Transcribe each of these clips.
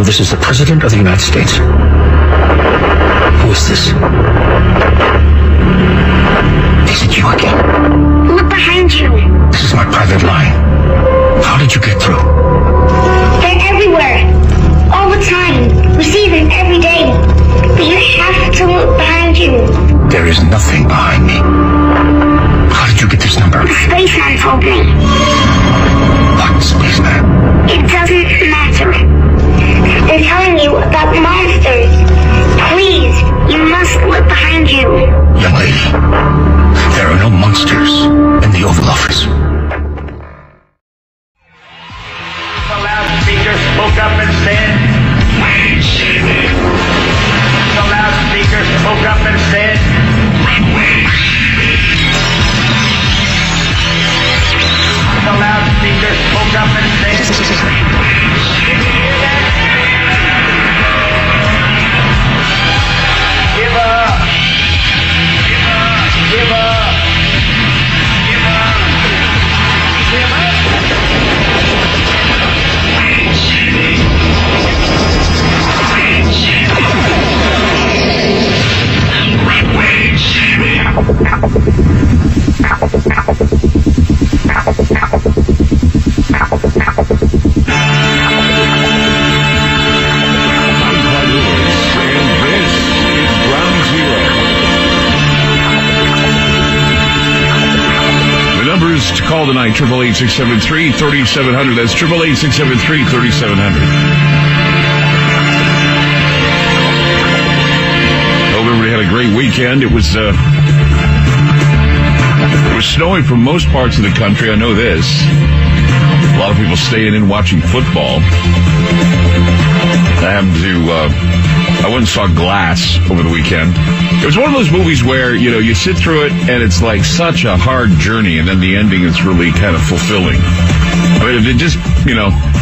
know this is the President of the United States. Who is this? Is it you again? Look behind you. This is my private line. How did you get through? They're everywhere. All the time. We see them every day. But you have to look behind you. There is nothing behind me. How did you get this number? The spaceman told me. What spaceman? It doesn't matter. They're telling you about monsters. Please, you must look behind you. Young lady, there are no monsters in the Oval Office. The loudspeaker spoke up and said, "Wayne City." The loudspeaker spoke up and said, "Wayne City." The loudspeaker spoke up and said, "Wayne City." Give up. Give up. Give up. Give up. Give up. Wayne City. Wayne City. Wayne City. To call tonight, 888-673-3700. That's 888-673-3700. Hope everybody had a great weekend. It was snowing for most parts of the country. I know this. A lot of people staying in watching football. I went and saw Glass over the weekend. It was one of those movies where, you sit through it and it's like such a hard journey, and then the ending is really kind of fulfilling. I mean, if it just,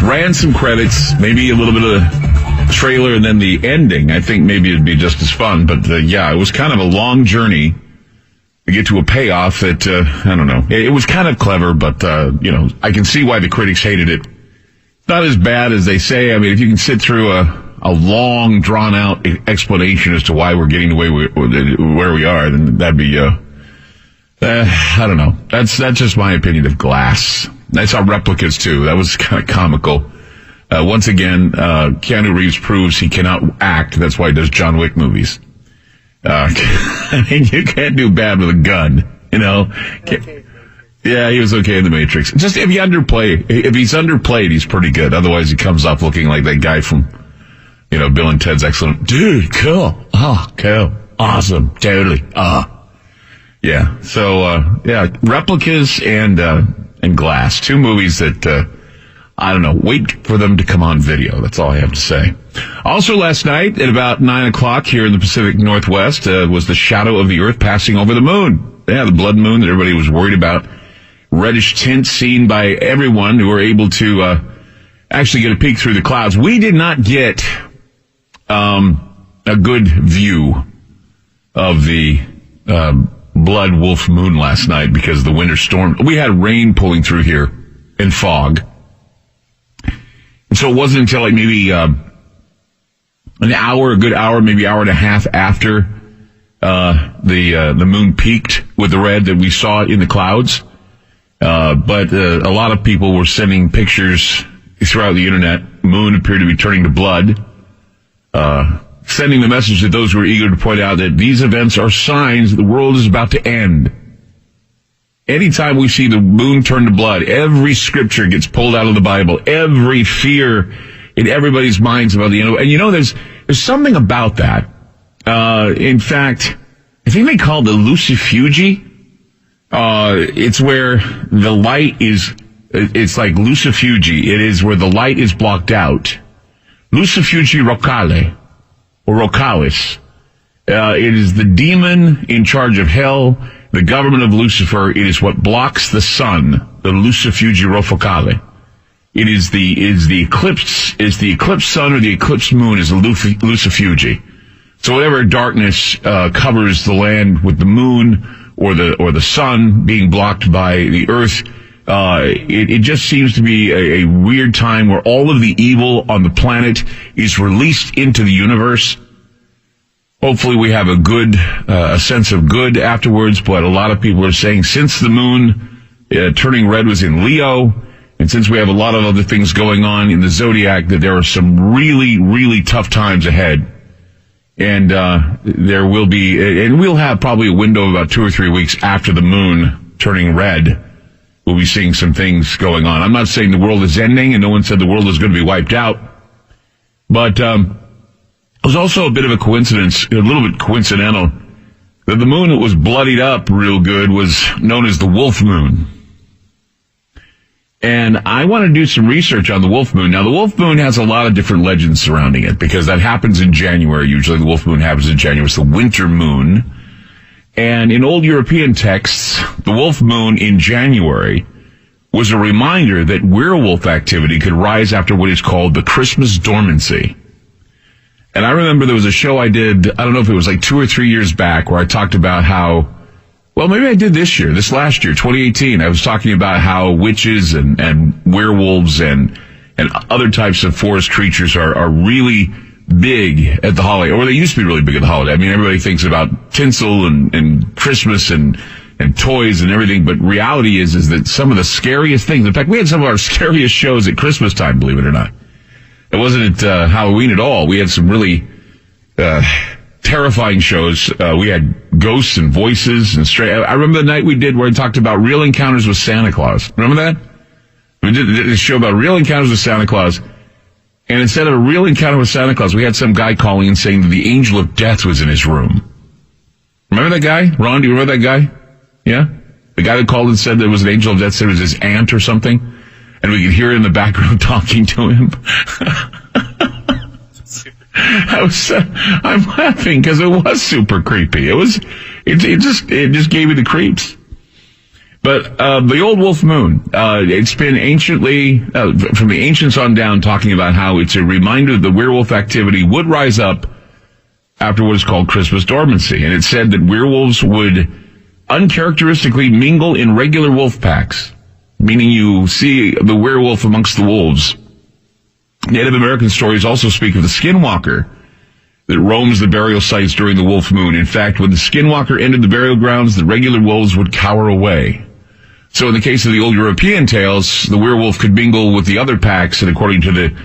ran some credits, maybe a little bit of a trailer, and then the ending, I think maybe it'd be just as fun. But, it was kind of a long journey to get to a payoff that, I don't know. It was kind of clever, but, I can see why the critics hated it. Not as bad as they say. I mean, if you can sit through a long, drawn-out explanation as to why we're getting away where we are, then that'd be, I don't know. That's just my opinion of Glass. I saw Replicas, too. That was kind of comical. Once again, Keanu Reeves proves he cannot act. That's why he does John Wick movies. I mean, you can't do bad with a gun, Okay. Yeah, he was okay in The Matrix. Just if he's underplayed, he's pretty good. Otherwise, he comes up looking like that guy from, Bill and Ted's Excellent. Dude, cool. Oh, cool. Awesome. Totally. Yeah. So, Replicas and Glass. Two movies that, I don't know, wait for them to come on video. That's all I have to say. Also last night at about 9 o'clock here in the Pacific Northwest, was the shadow of the Earth passing over the moon. Yeah, the blood moon that everybody was worried about. Reddish tint seen by everyone who were able to, actually get a peek through the clouds. We did not get a good view of the blood wolf moon last night because of the winter storm. We had rain pulling through here and fog. And so it wasn't until like maybe a good hour, maybe hour and a half after the moon peaked with the red that we saw it in the clouds. But a lot of people were sending pictures throughout the internet. Moon appeared to be turning to blood. Sending the message to those who are eager to point out that these events are signs that the world is about to end. Anytime we see the moon turn to blood, every scripture gets pulled out of the Bible. Every fear in everybody's minds about the end. And there's something about that. In fact, I think they call it the lucifuge. It's where the light is, it's like lucifuge. It is where the light is blocked out. Lucifuge Rocale, or Rocalis. It is the demon in charge of hell, the government of Lucifer. It is what blocks the sun, the Lucifuge Rofocale. It is the eclipsed sun or the eclipsed moon is the lucifuge. So whatever darkness covers the land with the moon or the sun being blocked by the earth, It just seems to be a weird time where all of the evil on the planet is released into the universe. Hopefully we have a sense of good afterwards, but a lot of people are saying since the moon turning red was in Leo, and since we have a lot of other things going on in the zodiac, that there are some really, really tough times ahead. And there will be, and we'll have probably a window of about 2 or 3 weeks after the moon turning red. We'll be seeing some things going on. I'm not saying the world is ending, and no one said the world is going to be wiped out. But it was also a bit of a coincidence, a little bit coincidental, that the moon that was bloodied up real good was known as the wolf moon. And I want to do some research on the wolf moon. Now, the wolf moon has a lot of different legends surrounding it, because that happens in January. Usually the wolf moon happens in January. It's the winter moon. And in old European texts, the wolf moon in January was a reminder that werewolf activity could rise after what is called the Christmas dormancy. And I remember there was a show I did, I don't know if it was like 2 or 3 years back, where I talked about how, well, maybe I did this last year, 2018. I was talking about how witches and werewolves and other types of forest creatures are really big at the holiday, or they used to be really big at the holiday. I mean, everybody thinks about tinsel and Christmas and toys and everything, but reality is that some of the scariest things, in fact, we had some of our scariest shows at Christmas time, believe it or not. It wasn't at Halloween at all. We had some really terrifying shows. We had ghosts and voices and I remember the night we did where I talked about real encounters with Santa Claus. Remember that? We did a show about real encounters with Santa Claus. And instead of a real encounter with Santa Claus, we had some guy calling and saying that the angel of death was in his room. Remember that guy? Ron, do you remember that guy? Yeah? The guy that called and said there was an angel of death, said it was his aunt or something. And we could hear in the background talking to him. I'm laughing because it was super creepy. It just gave me the creeps. But the old wolf moon, it's been anciently, from the ancients on down, talking about how it's a reminder that the werewolf activity would rise up after what is called Christmas dormancy. And it said that werewolves would uncharacteristically mingle in regular wolf packs, meaning you see the werewolf amongst the wolves. Native American stories also speak of the skinwalker that roams the burial sites during the wolf moon. In fact, when the skinwalker entered the burial grounds, the regular wolves would cower away. So in the case of the old European tales, the werewolf could mingle with the other packs, and according to the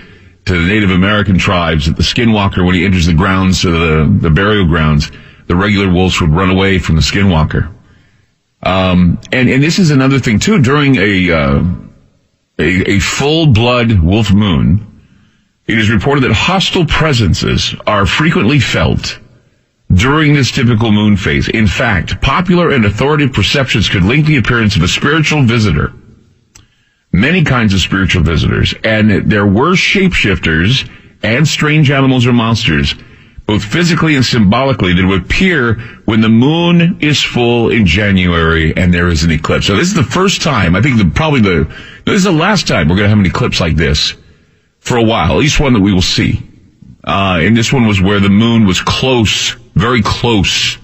Native American tribes, that the skinwalker, when he enters the grounds, the burial grounds, the regular wolves would run away from the skinwalker. And this is another thing too. During a full blood wolf moon, it is reported that hostile presences are frequently felt during this typical moon phase. In fact, popular and authoritative perceptions could link the appearance of a spiritual visitor, many kinds of spiritual visitors, and there were shapeshifters and strange animals or monsters, both physically and symbolically, that would appear when the moon is full in January and there is an eclipse. So this is the first time, I think this is the last time we're going to have an eclipse like this for a while, at least one that we will see. And this one was where the moon was close, very close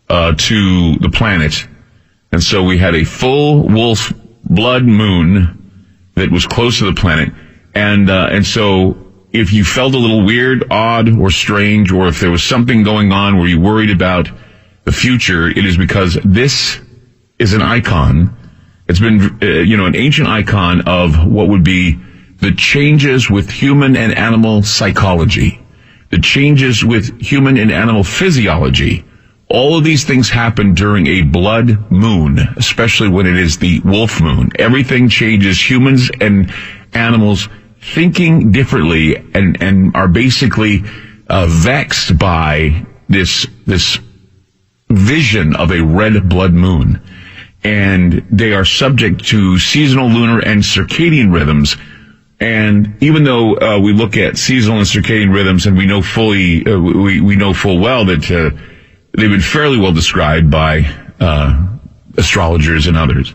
to the planet. And so we had a full wolf blood moon that was close to the planet. And so if you felt a little weird, odd, or strange, or if there was something going on where you worried about the future, it is because this is an icon. It's been, an ancient icon of what would be the changes with human and animal psychology, the changes with human and animal physiology. All of these things happen during a blood moon, especially when it is the wolf moon. Everything changes. Humans and animals thinking differently and are basically vexed by this vision of a red blood moon. And they are subject to seasonal, lunar, and circadian rhythms. And even though we look at seasonal and circadian rhythms, and we know we know full well that they've been fairly well described by astrologers and others,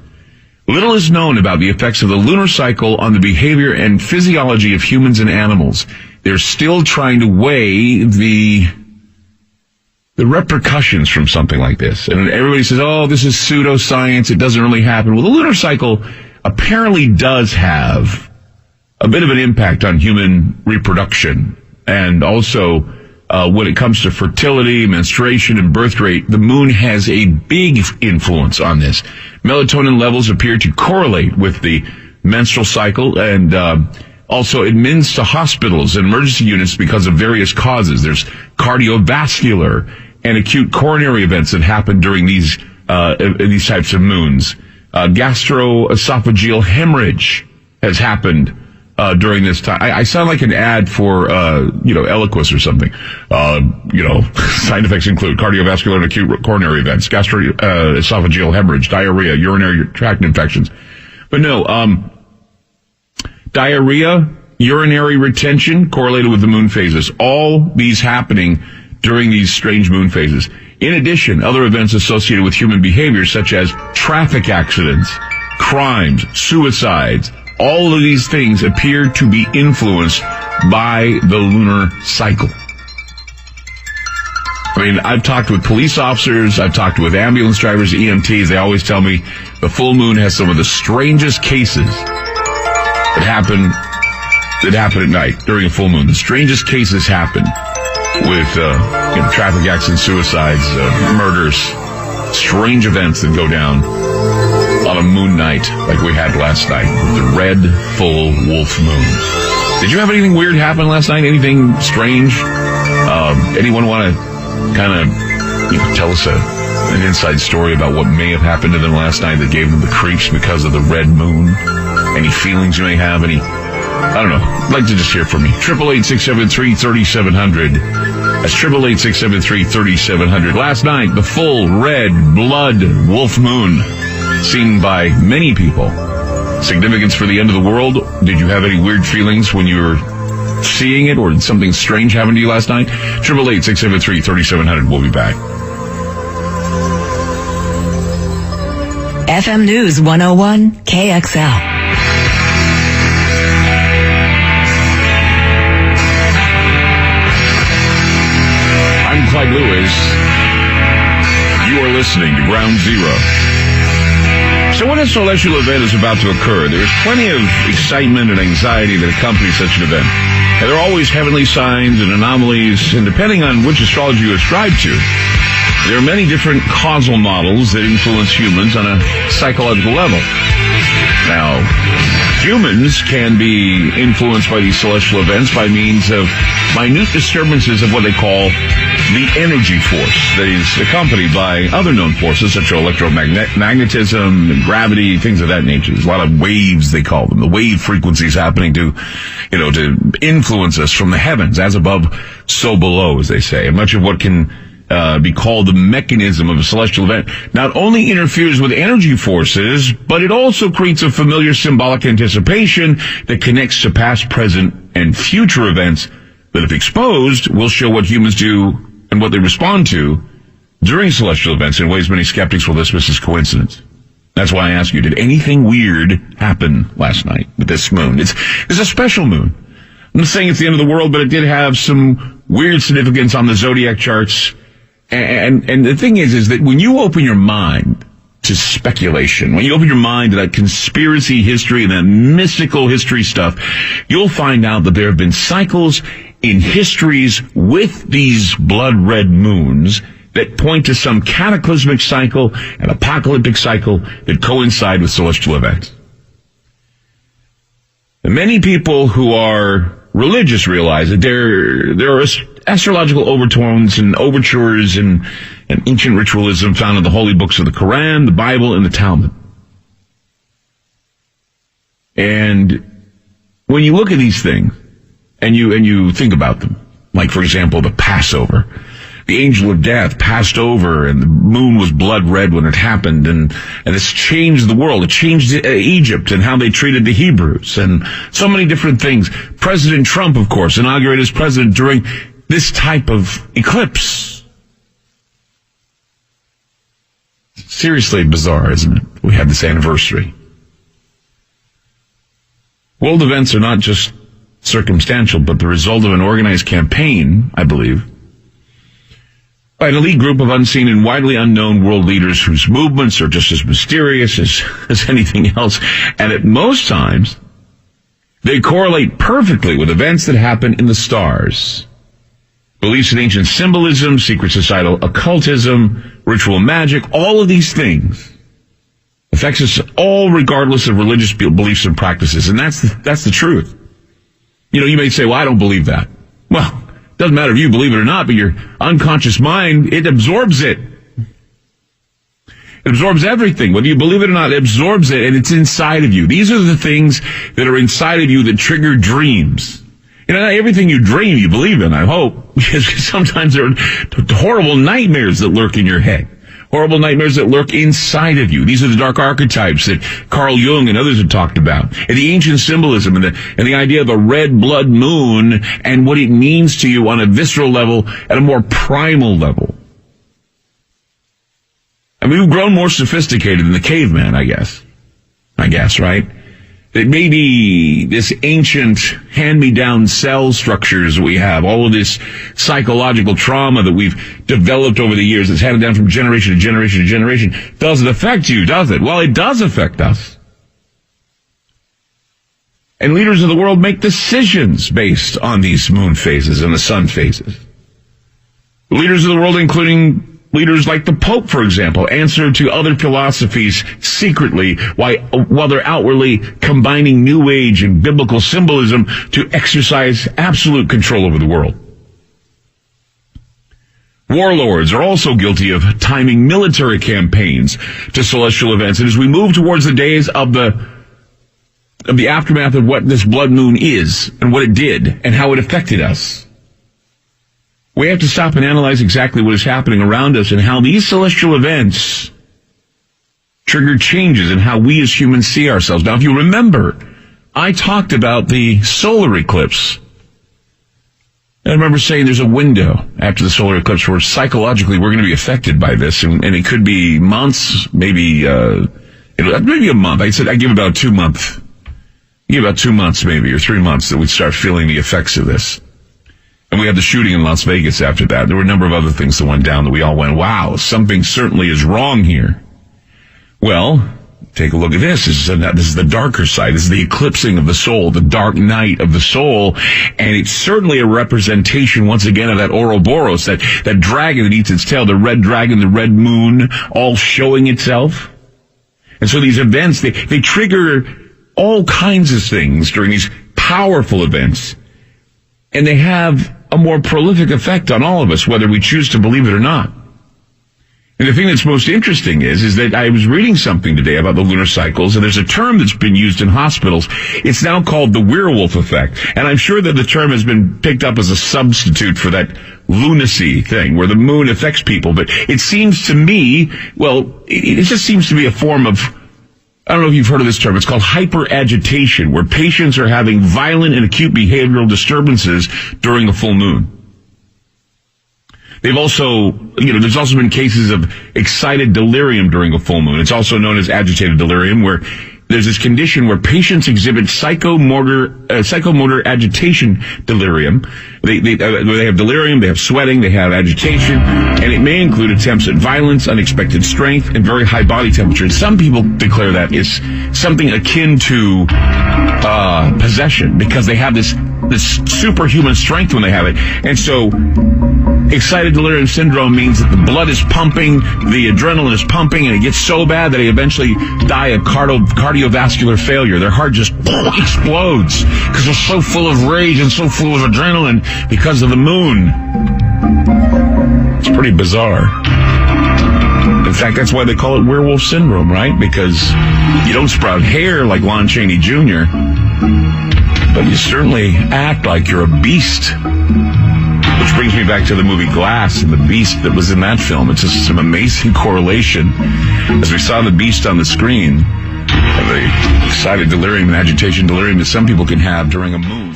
little is known about the effects of the lunar cycle on the behavior and physiology of humans and animals. They're still trying to weigh the repercussions from something like this. And everybody says, oh, this is pseudoscience. It doesn't really happen. Well, the lunar cycle apparently does have a bit of an impact on human reproduction. And also, when it comes to fertility, menstruation, and birth rate, the moon has a big influence on this. Melatonin levels appear to correlate with the menstrual cycle, and also admits to hospitals and emergency units because of various causes. There's cardiovascular and acute coronary events that happen during these types of moons. Gastroesophageal hemorrhage has happened during this time. I sound like an ad for, Eliquis or something. Side effects include cardiovascular and acute coronary events, gastroesophageal hemorrhage, diarrhea, urinary tract infections. But no, diarrhea, urinary retention correlated with the moon phases. All these happening during these strange moon phases. In addition, other events associated with human behavior, such as traffic accidents, crimes, suicides, all of these things appear to be influenced by the lunar cycle. I mean, I've talked with police officers, I've talked with ambulance drivers, EMTs. They always tell me the full moon has some of the strangest cases that happen at night during a full moon. The strangest cases happen with traffic accidents, suicides, murders, strange events that go down on a moon night like we had last night with the red full wolf moon. Did you have anything weird happen last night? Anything strange? Anyone want to kind of tell us an inside story about what may have happened to them last night that gave them the creeps because of the red moon? Any feelings you may have? I don't know. I'd like to just hear from you. 888-673-3700. That's 888-673-3700. Last night, the full red blood wolf moon seen by many people. Significance for the end of the world? Did you have any weird feelings when you were seeing it, or did something strange happen to you last night? 888-673-3700. We'll be back. FM News 101 KXL. I'm Clyde Lewis. You are listening to Ground Zero. So when a celestial event is about to occur, there's plenty of excitement and anxiety that accompanies such an event. And there are always heavenly signs and anomalies, and depending on which astrology you ascribe to, there are many different causal models that influence humans on a psychological level. Now, humans can be influenced by these celestial events by means of minute disturbances of what they call the energy force that is accompanied by other known forces such as electromagnetism and gravity, things of that nature. There's a lot of waves, they call them, the wave frequencies happening to influence us from the heavens, as above, so below, as they say. And much of what can be called the mechanism of a celestial event not only interferes with energy forces, but it also creates a familiar symbolic anticipation that connects to past, present, and future events that, if exposed, will show what humans do and what they respond to during celestial events in ways many skeptics will dismiss as coincidence. That's why I ask you, did anything weird happen last night with this moon? It's a special moon. I'm not saying it's the end of the world, but it did have some weird significance on the zodiac charts. And the thing is that when you open your mind to speculation, when you open your mind to that conspiracy history and that mystical history stuff, you'll find out that there have been cycles in histories with these blood red moons that point to some cataclysmic cycle, an apocalyptic cycle that coincide with celestial events. And many people who are religious realize that there are astrological overtones and overtures and ancient ritualism found in the holy books of the Quran, the Bible, and the Talmud. And when you look at these things and you think about them, like, for example, the Passover, the angel of death passed over and the moon was blood red when it happened, and it's changed the world. It changed Egypt and how they treated the Hebrews and so many different things. President Trump, of course, inaugurated as president during this type of eclipse. Seriously bizarre, isn't it? We had this anniversary. World events are not just circumstantial, but the result of an organized campaign, I believe, by an elite group of unseen and widely unknown world leaders whose movements are just as mysterious as anything else. And at most times, they correlate perfectly with events that happen in the stars. Beliefs in ancient symbolism, secret societal occultism, ritual magic, all of these things affects us all regardless of religious beliefs and practices. And that's the truth. You know, you may say, well, I don't believe that. Well, it doesn't matter if you believe it or not, but your unconscious mind, it absorbs it. It absorbs everything. Whether you believe it or not, it absorbs it, and it's inside of you. These are the things that are inside of you that trigger dreams. You know, not everything you dream you believe in, I hope, because sometimes there are horrible nightmares that lurk in your head. Horrible nightmares that lurk inside of you. These are the dark archetypes that Carl Jung and others have talked about. And the ancient symbolism and the idea of a red blood moon and what it means to you on a visceral level, at a more primal level. I mean, we've grown more sophisticated than the caveman, I guess, right? That maybe this ancient hand-me-down cell structures we have, all of this psychological trauma that we've developed over the years that's handed down from generation to generation to generation, doesn't affect you, does it? Well, it does affect us. And leaders of the world make decisions based on these moon phases and the sun phases. Leaders of the world, including leaders like the Pope, for example, answer to other philosophies secretly while they're outwardly combining New Age and biblical symbolism to exercise absolute control over the world. Warlords are also guilty of timing military campaigns to celestial events. And as we move towards the days of the aftermath of what this blood moon is and what it did and how it affected us, we have to stop and analyze exactly what is happening around us and how these celestial events trigger changes in how we as humans see ourselves. Now, if you remember, I talked about the solar eclipse. I remember saying there's a window after the solar eclipse where psychologically we're going to be affected by this, and it could be months, maybe a month. I give about 2 months. Give about 2 months maybe, or 3 months that we'd start feeling the effects of this. And we had the shooting in Las Vegas after that. There were a number of other things that went down that we all went, wow, something certainly is wrong here. Well, take a look at this. This is the darker side. This is the eclipsing of the soul, the dark night of the soul. And it's certainly a representation, once again, of that Ouroboros, that dragon that eats its tail, the red dragon, the red moon, all showing itself. And so these events, they trigger all kinds of things during these powerful events. And they have a more prolific effect on all of us, whether we choose to believe it or not. And the thing that's most interesting is that I was reading something today about the lunar cycles, and there's a term that's been used in hospitals. It's now called the werewolf effect. And I'm sure that the term has been picked up as a substitute for that lunacy thing, where the moon affects people. But it seems to me, well, it just seems to be a form of, I don't know if you've heard of this term. It's called hyperagitation, where patients are having violent and acute behavioral disturbances during a full moon. They've also, there's also been cases of excited delirium during a full moon. It's also known as agitated delirium, where there's this condition where patients exhibit psychomotor agitation delirium. They have delirium, they have sweating, they have agitation, and it may include attempts at violence, unexpected strength, and very high body temperature. And some people declare that is something akin to possession, because they have this superhuman strength when they have it. And so excited delirium syndrome means that the blood is pumping, the adrenaline is pumping, and it gets so bad that they eventually die of cardiovascular failure. Their heart just explodes because they're so full of rage and so full of adrenaline because of the moon. It's pretty bizarre. In fact, that's why they call it werewolf syndrome, right? Because you don't sprout hair like Lon Chaney Jr., but you certainly act like you're a beast. Which brings me back to the movie Glass and the beast that was in that film. It's just some amazing correlation. As we saw the beast on the screen, and the excited delirium and agitation delirium that some people can have during a moon.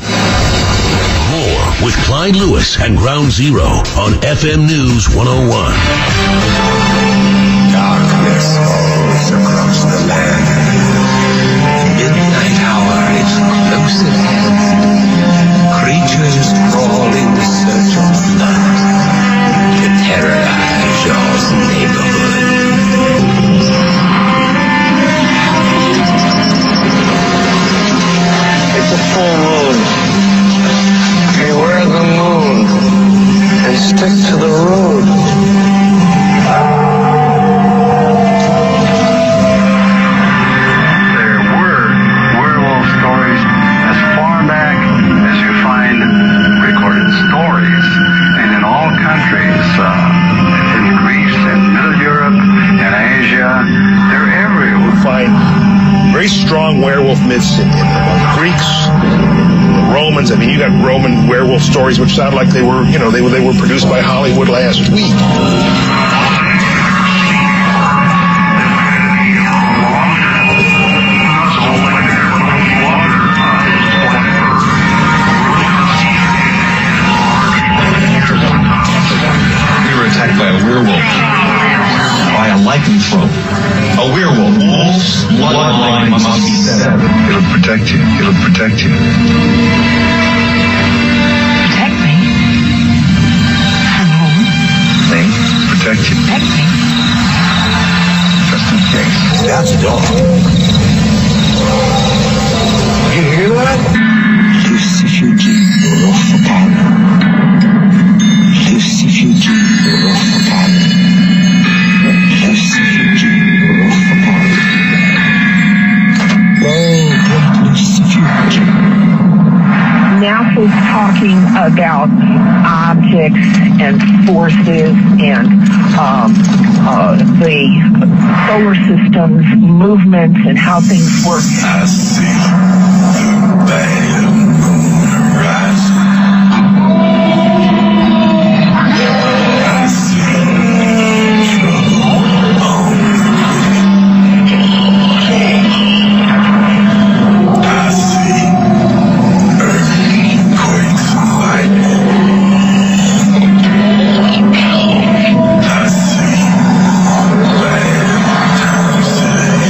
More with Clyde Lewis and Ground Zero on FM News 101. Darkness falls across the land. The midnight hour is close at hand. Creatures crawl in search of blood to terrorize strong werewolf myths in the Greeks, Romans. I mean, you got Roman werewolf stories which sound like they were, they were produced by Hollywood last week. By a werewolf, by a lycanthrope. A werewolf. Wolf's bloodline must be severed. It'll protect you. It'll protect you. Protect me. From whom? Me? Protect you. Protect me. Just in case. That's a dog. You hear that? Lucifugi Rofocana. Lucifugi Rofocana. Lucifugi Rofocana. Oh, Lucifugi. NASA's talking about objects and forces and the solar system's movements and how things work. I see the bad moon rising. I see trouble on the way. I see earthquakes and lightning. I see bad times today.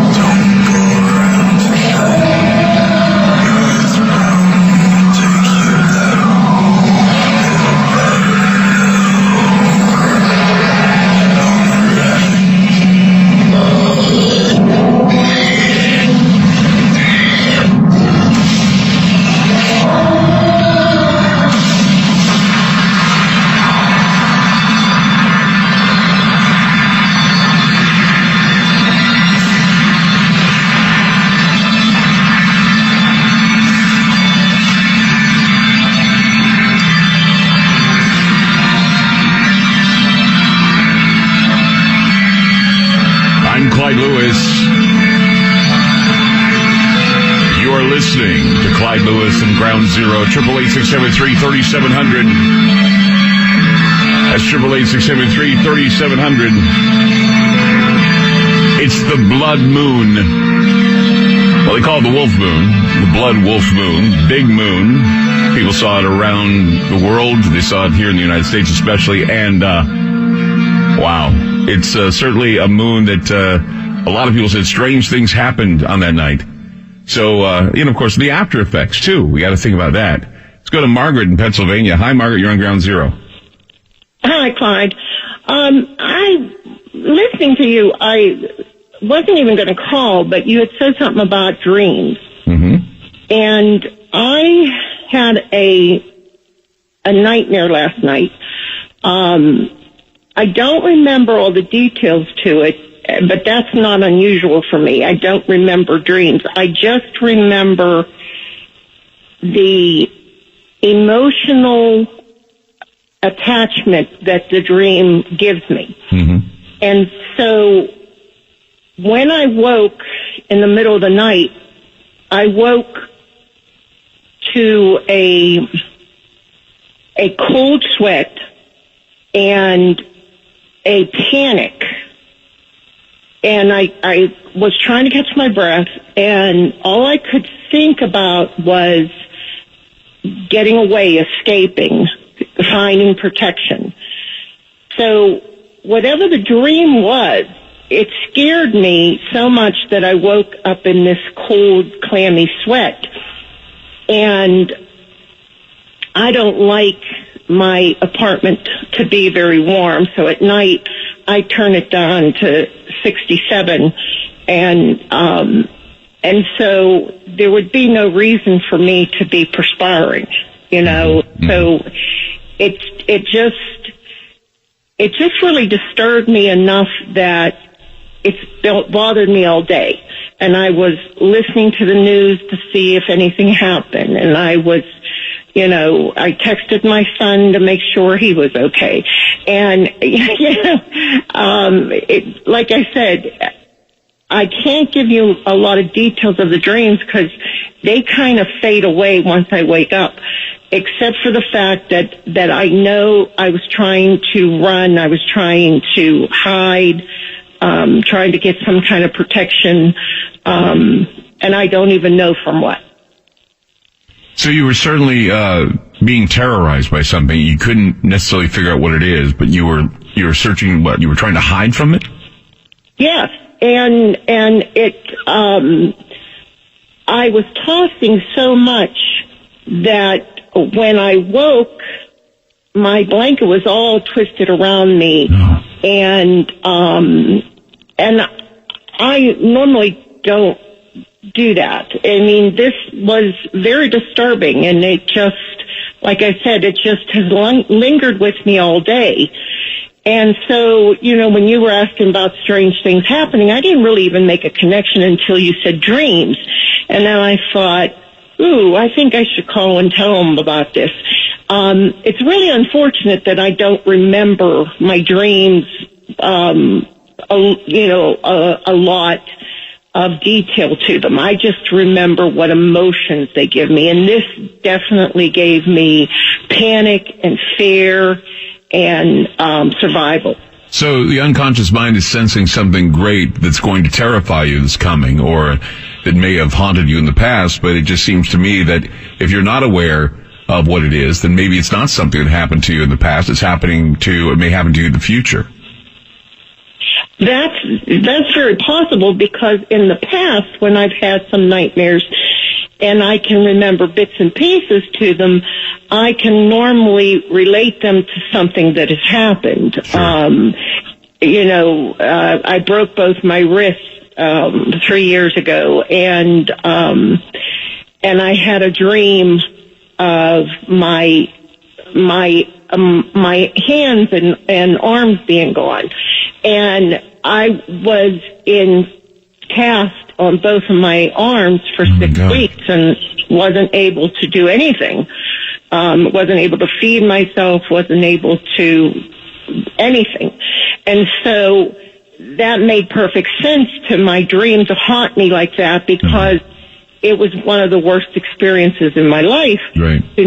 Don't go around tonight. It's bound to take you I'm Clyde Lewis. You are listening to Clyde Lewis and Ground Zero, 888-673-3700. That's 888-673-3700. It's the blood moon. Well, they call it the wolf moon, the blood wolf moon, big moon. People saw it around the world. They saw it here in the United States especially, and wow. It's certainly a moon that a lot of people said strange things happened on that night. So, of course, the after effects, too. We got to think about that. Let's go to Margaret in Pennsylvania. Hi, Margaret. You're on Ground Zero. Hi, Clyde. Listening to you, I wasn't even going to call, but you had said something about dreams. Mm-hmm. And I had a nightmare last night. I don't remember all the details to it, but that's not unusual for me. I don't remember dreams. I just remember the emotional attachment that the dream gives me. Mm-hmm. And so when I woke in the middle of the night, I woke to a cold sweat and a panic. And I was trying to catch my breath, and all I could think about was getting away, escaping, finding protection. So whatever the dream was, it scared me so much that I woke up in this cold, clammy sweat. And I don't like my apartment to be very warm, so at night I turn it down to 67, and so there would be no reason for me to be perspiring, Mm-hmm. So it just really disturbed me enough that it's bothered me all day. And I was listening to the news to see if anything happened, and I was I texted my son to make sure he was okay. And, like I said, I can't give you a lot of details of the dreams because they kind of fade away once I wake up, except for the fact that I know I was trying to run, I was trying to hide, trying to get some kind of protection, and I don't even know from what. So you were certainly being terrorized by something. You couldn't necessarily figure out what it is, but you were searching what? You were trying to hide from it? Yes. And it, I was tossing so much that when I woke, my blanket was all twisted around me. Oh. And I normally don't do that. I mean, this was very disturbing, and it just, like I said, it just has lingered with me all day. And so, when you were asking about strange things happening, I didn't really even make a connection until you said dreams. And then I thought, I think I should call and tell them about this. It's really unfortunate that I don't remember my dreams, a lot of detail to them. I just remember what emotions they give me. And this definitely gave me panic and fear and survival. So the unconscious mind is sensing something great that's going to terrify you that's coming, or that may have haunted you in the past, but it just seems to me that if you're not aware of what it is, then maybe it's not something that happened to you in the past. It may happen to you in the future. That's very possible, because in the past, when I've had some nightmares and I can remember bits and pieces to them, I can normally relate them to something that has happened. Sure. I broke both my wrists 3 years ago, and I had a dream of my hands and arms being gone, and I was in cast on both of my arms for 6 weeks and wasn't able to do anything. Wasn't able to feed myself, wasn't able to anything. And so that made perfect sense to my dream to haunt me like that, because it was one of the worst experiences in my life, right, to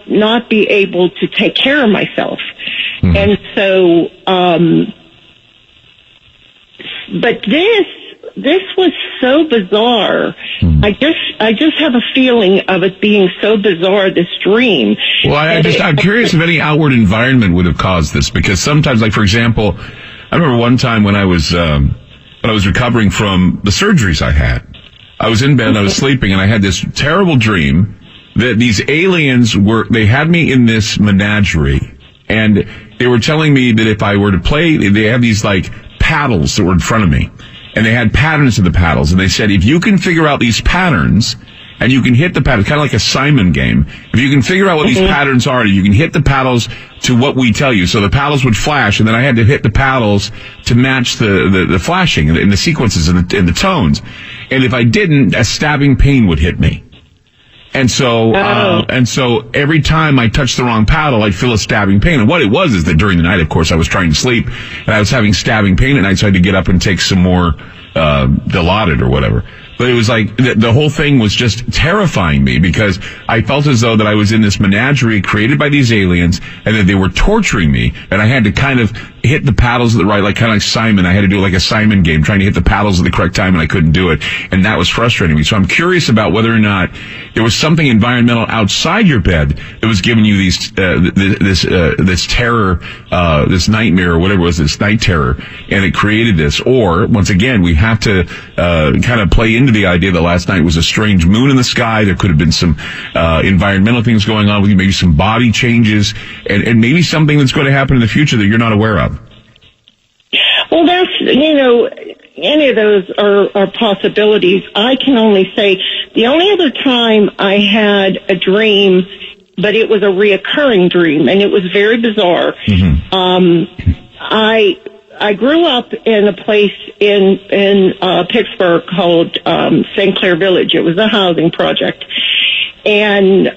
not be able to take care of myself. Mm-hmm. And so, but this was so bizarre. Mm-hmm. I just have a feeling of it being so bizarre, this dream. Well, I'm curious if any outward environment would have caused this, because sometimes, like, for example, I remember one time when I was recovering from the surgeries I had. I was in bed, I was sleeping, and I had this terrible dream that these aliens they had me in this menagerie, and they were telling me that if I were to play, they have these, like, paddles that were in front of me, and they had patterns to the paddles, and they said, if you can figure out these patterns, and you can hit the paddles, kind of like a Simon game, if you can figure out what these patterns are, you can hit the paddles to what we tell you. So the paddles would flash, and then I had to hit the paddles to match the flashing and the sequences and the tones. And if I didn't, a stabbing pain would hit me. And so every time I touched the wrong paddle, I'd feel a stabbing pain. And what it was is that during the night, of course, I was trying to sleep, and I was having stabbing pain at night, so I had to get up and take some more Dilaudid or whatever. But it was like the whole thing was just terrifying me, because I felt as though that I was in this menagerie created by these aliens, and that they were torturing me, and I had to kind of hit the paddles at the right, like kind of like Simon. I had to do like a Simon game, trying to hit the paddles at the correct time, and I couldn't do it, and that was frustrating me. So I'm curious about whether or not there was something environmental outside your bed that was giving you these this terror, this nightmare or whatever it was, this night terror, and it created this. Or once again, we have to kind of play into the idea that last night was a strange moon in the sky. There could have been some environmental things going on with you, maybe some body changes, and maybe something that's going to happen in the future that you're not aware of. Well, that's, any of those are possibilities. I can only say the only other time I had a dream, but it was a reoccurring dream, and it was very bizarre. Mm-hmm. I grew up in a place in Pittsburgh called St. Clair Village. It was a housing project, and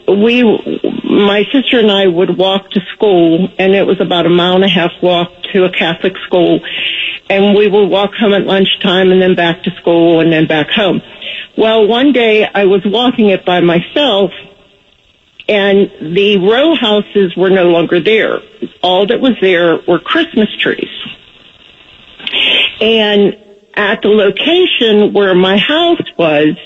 my sister and I would walk to school, and it was about a 1.5 mile walk to a Catholic school. And we would walk home at lunchtime and then back to school and then back home. Well, one day I was walking it by myself, and the row houses were no longer there. All that was there were Christmas trees. And at the location where my house was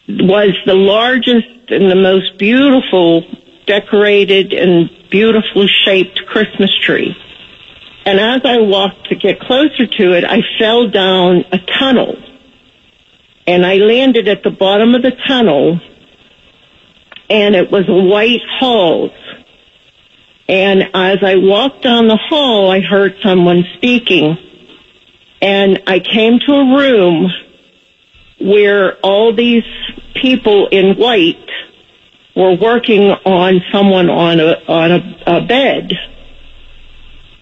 the largest and the most beautiful decorated and beautifully shaped Christmas tree. And as I walked to get closer to it, I fell down a tunnel. And I landed at the bottom of the tunnel, and it was white halls. And as I walked down the hall, I heard someone speaking. And I came to a room where all these people in white were working on someone on a bed.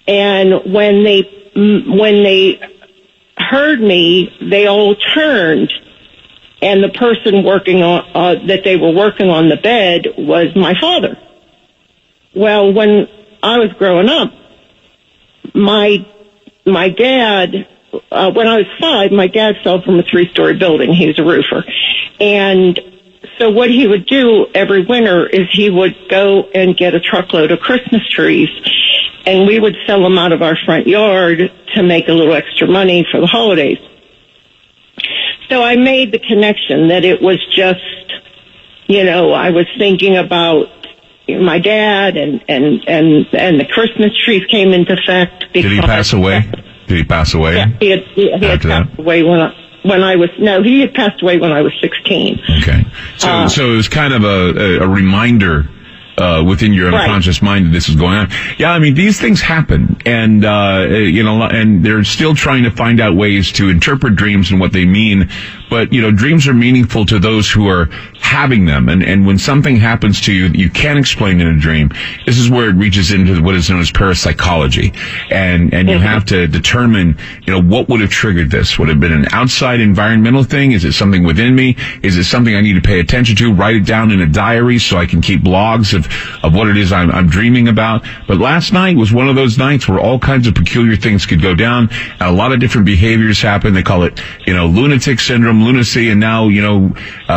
And when they heard me, they all turned, and the person working on that they were working on the bed was my father. Well, when I was growing up, my dad, when I was 5, my dad fell from a 3-story building. He was a roofer. And so what he would do every winter is he would go and get a truckload of Christmas trees, and we would sell them out of our front yard to make a little extra money for the holidays. So I made the connection that it was just, I was thinking about my dad and the Christmas trees came into effect. Did he pass away? Yeah, he had passed away he had passed away when I was 16. Okay. So it was kind of a reminder within your unconscious mind that this is going on. Yeah, I mean, these things happen, and and they're still trying to find out ways to interpret dreams and what they mean. But dreams are meaningful to those who are having them, and when something happens to you that you can't explain in a dream, this is where it reaches into what is known as parapsychology, and you have to determine what would have triggered this. Would it have been an outside environmental thing? Is it something within me? Is it something I need to pay attention to? Write it down in a diary so I can keep logs of what it is I'm dreaming about. But last night was one of those nights where all kinds of peculiar things could go down, and a lot of different behaviors happen. They call it lunatic syndrome, lunacy, and now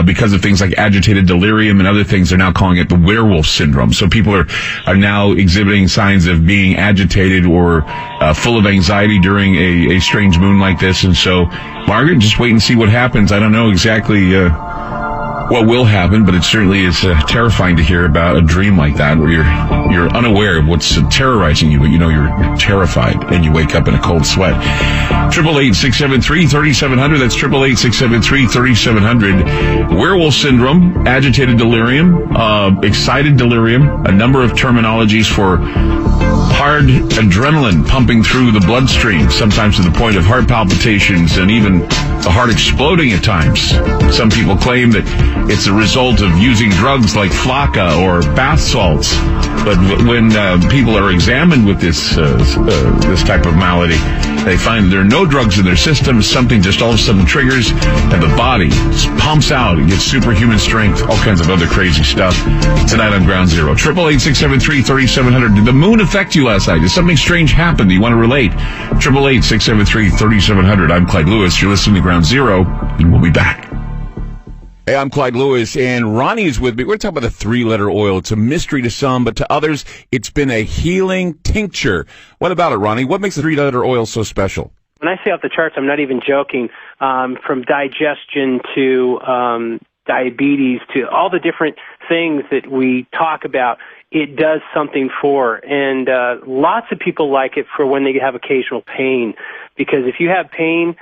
because of things like agitated delirium and other things, they're now calling it the werewolf syndrome. So people are now exhibiting signs of being agitated or full of anxiety during a strange moon like this. And so, Margaret, just wait and see what happens. I don't know exactly what will happen, but it certainly is terrifying to hear about a dream like that where you're unaware of what's terrorizing you, but you're terrified and you wake up in a cold sweat. 888-673-3700. That's 888-673-3700. Werewolf syndrome, agitated delirium, excited delirium, a number of terminologies for hard adrenaline pumping through the bloodstream, sometimes to the point of heart palpitations and even the heart exploding at times. Some people claim that it's a result of using drugs like Flakka or bath salts. But when people are examined with this type of malady, they find there are no drugs in their system. Something just all of a sudden triggers, and the body just pumps out. It gets superhuman strength, all kinds of other crazy stuff. Tonight on Ground Zero. 888-673-3700. Did the moon affect you last night? Did something strange happen? Do you want to relate? 888-673-3700. I'm Clyde Lewis. You're listening to Ground Zero, and we'll be back. Hey, I'm Clyde Lewis, and Ronnie is with me. We're going to talk about the 3-letter oil. It's a mystery to some, but to others, it's been a healing tincture. What about it, Ronnie? What makes the 3-letter oil so special? When I say off the charts, I'm not even joking. From digestion to diabetes to all the different things that we talk about, it does something for. And lots of people like it for when they have occasional pain. Because if you have pain,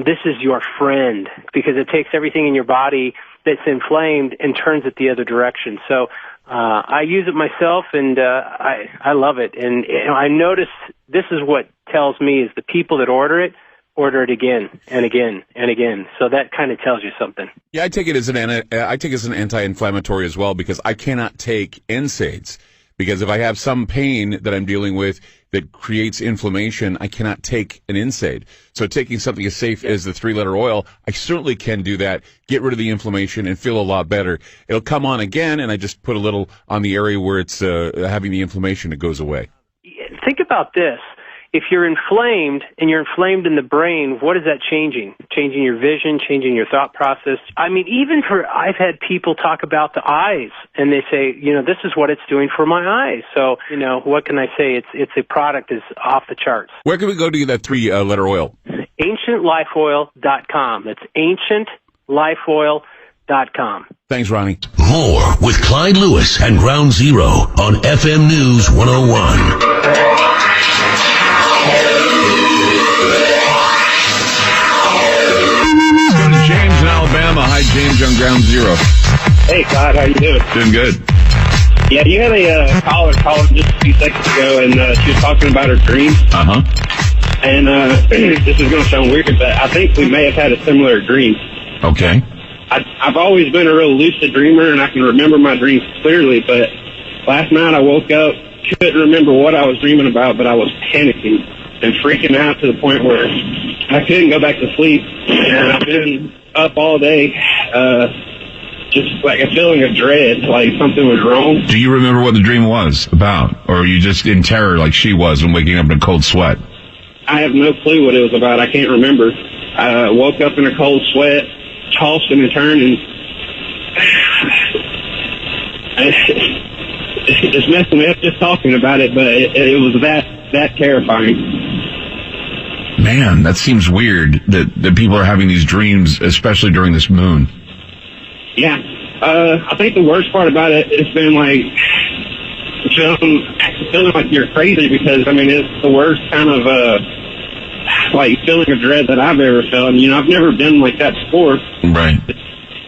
this is your friend, because it takes everything in your body that's inflamed and turns it the other direction. So I use it myself, and I love it. And I notice this is what tells me is the people that order it again and again and again. So that kind of tells you something. Yeah, I take it as an anti-inflammatory as well, because I cannot take NSAIDs. Because if I have some pain that I'm dealing with, that creates inflammation, I cannot take an NSAID. So taking something as safe as the 3-letter oil, I certainly can do that, get rid of the inflammation, and feel a lot better. It'll come on again, and I just put a little on the area where it's having the inflammation, it goes away. Think about this. If you're inflamed and you're inflamed in the brain, what is that changing? Changing your vision, changing your thought process. I mean, I've had people talk about the eyes, and they say, this is what it's doing for my eyes. So, what can I say? It's a product that's off the charts. Where can we go to get that 3-letter oil? AncientLifeOil.com. That's AncientLifeOil.com. Thanks, Ronnie. More with Clyde Lewis and Ground Zero on FM News 101. Let's go to James in Alabama. Hi, James on Ground Zero. Hey, Clyde, how you doing? Doing good. Yeah, you had a caller call just a few seconds ago, and she was talking about her dreams. Uh-huh. And this is going to sound weird, but I think we may have had a similar dream. Okay. I've always been a real lucid dreamer, and I can remember my dreams clearly, but last night I woke up, couldn't remember what I was dreaming about, but I was panicking and freaking out to the point where I couldn't go back to sleep, and I've been up all day, just like a feeling of dread, like something was wrong. Do you remember what the dream was about? Or are you just in terror like she was and waking up in a cold sweat? I have no clue what it was about. I can't remember. I woke up in a cold sweat, tossed and turned, and it's messing me up just talking about it, but it was that terrifying. Man, that seems weird that people are having these dreams, especially during this moon. Yeah. I think the worst part about it has been like feeling like you're crazy, because it's the worst kind of like feeling of dread that I've ever felt. And, I've never been like that before. Right.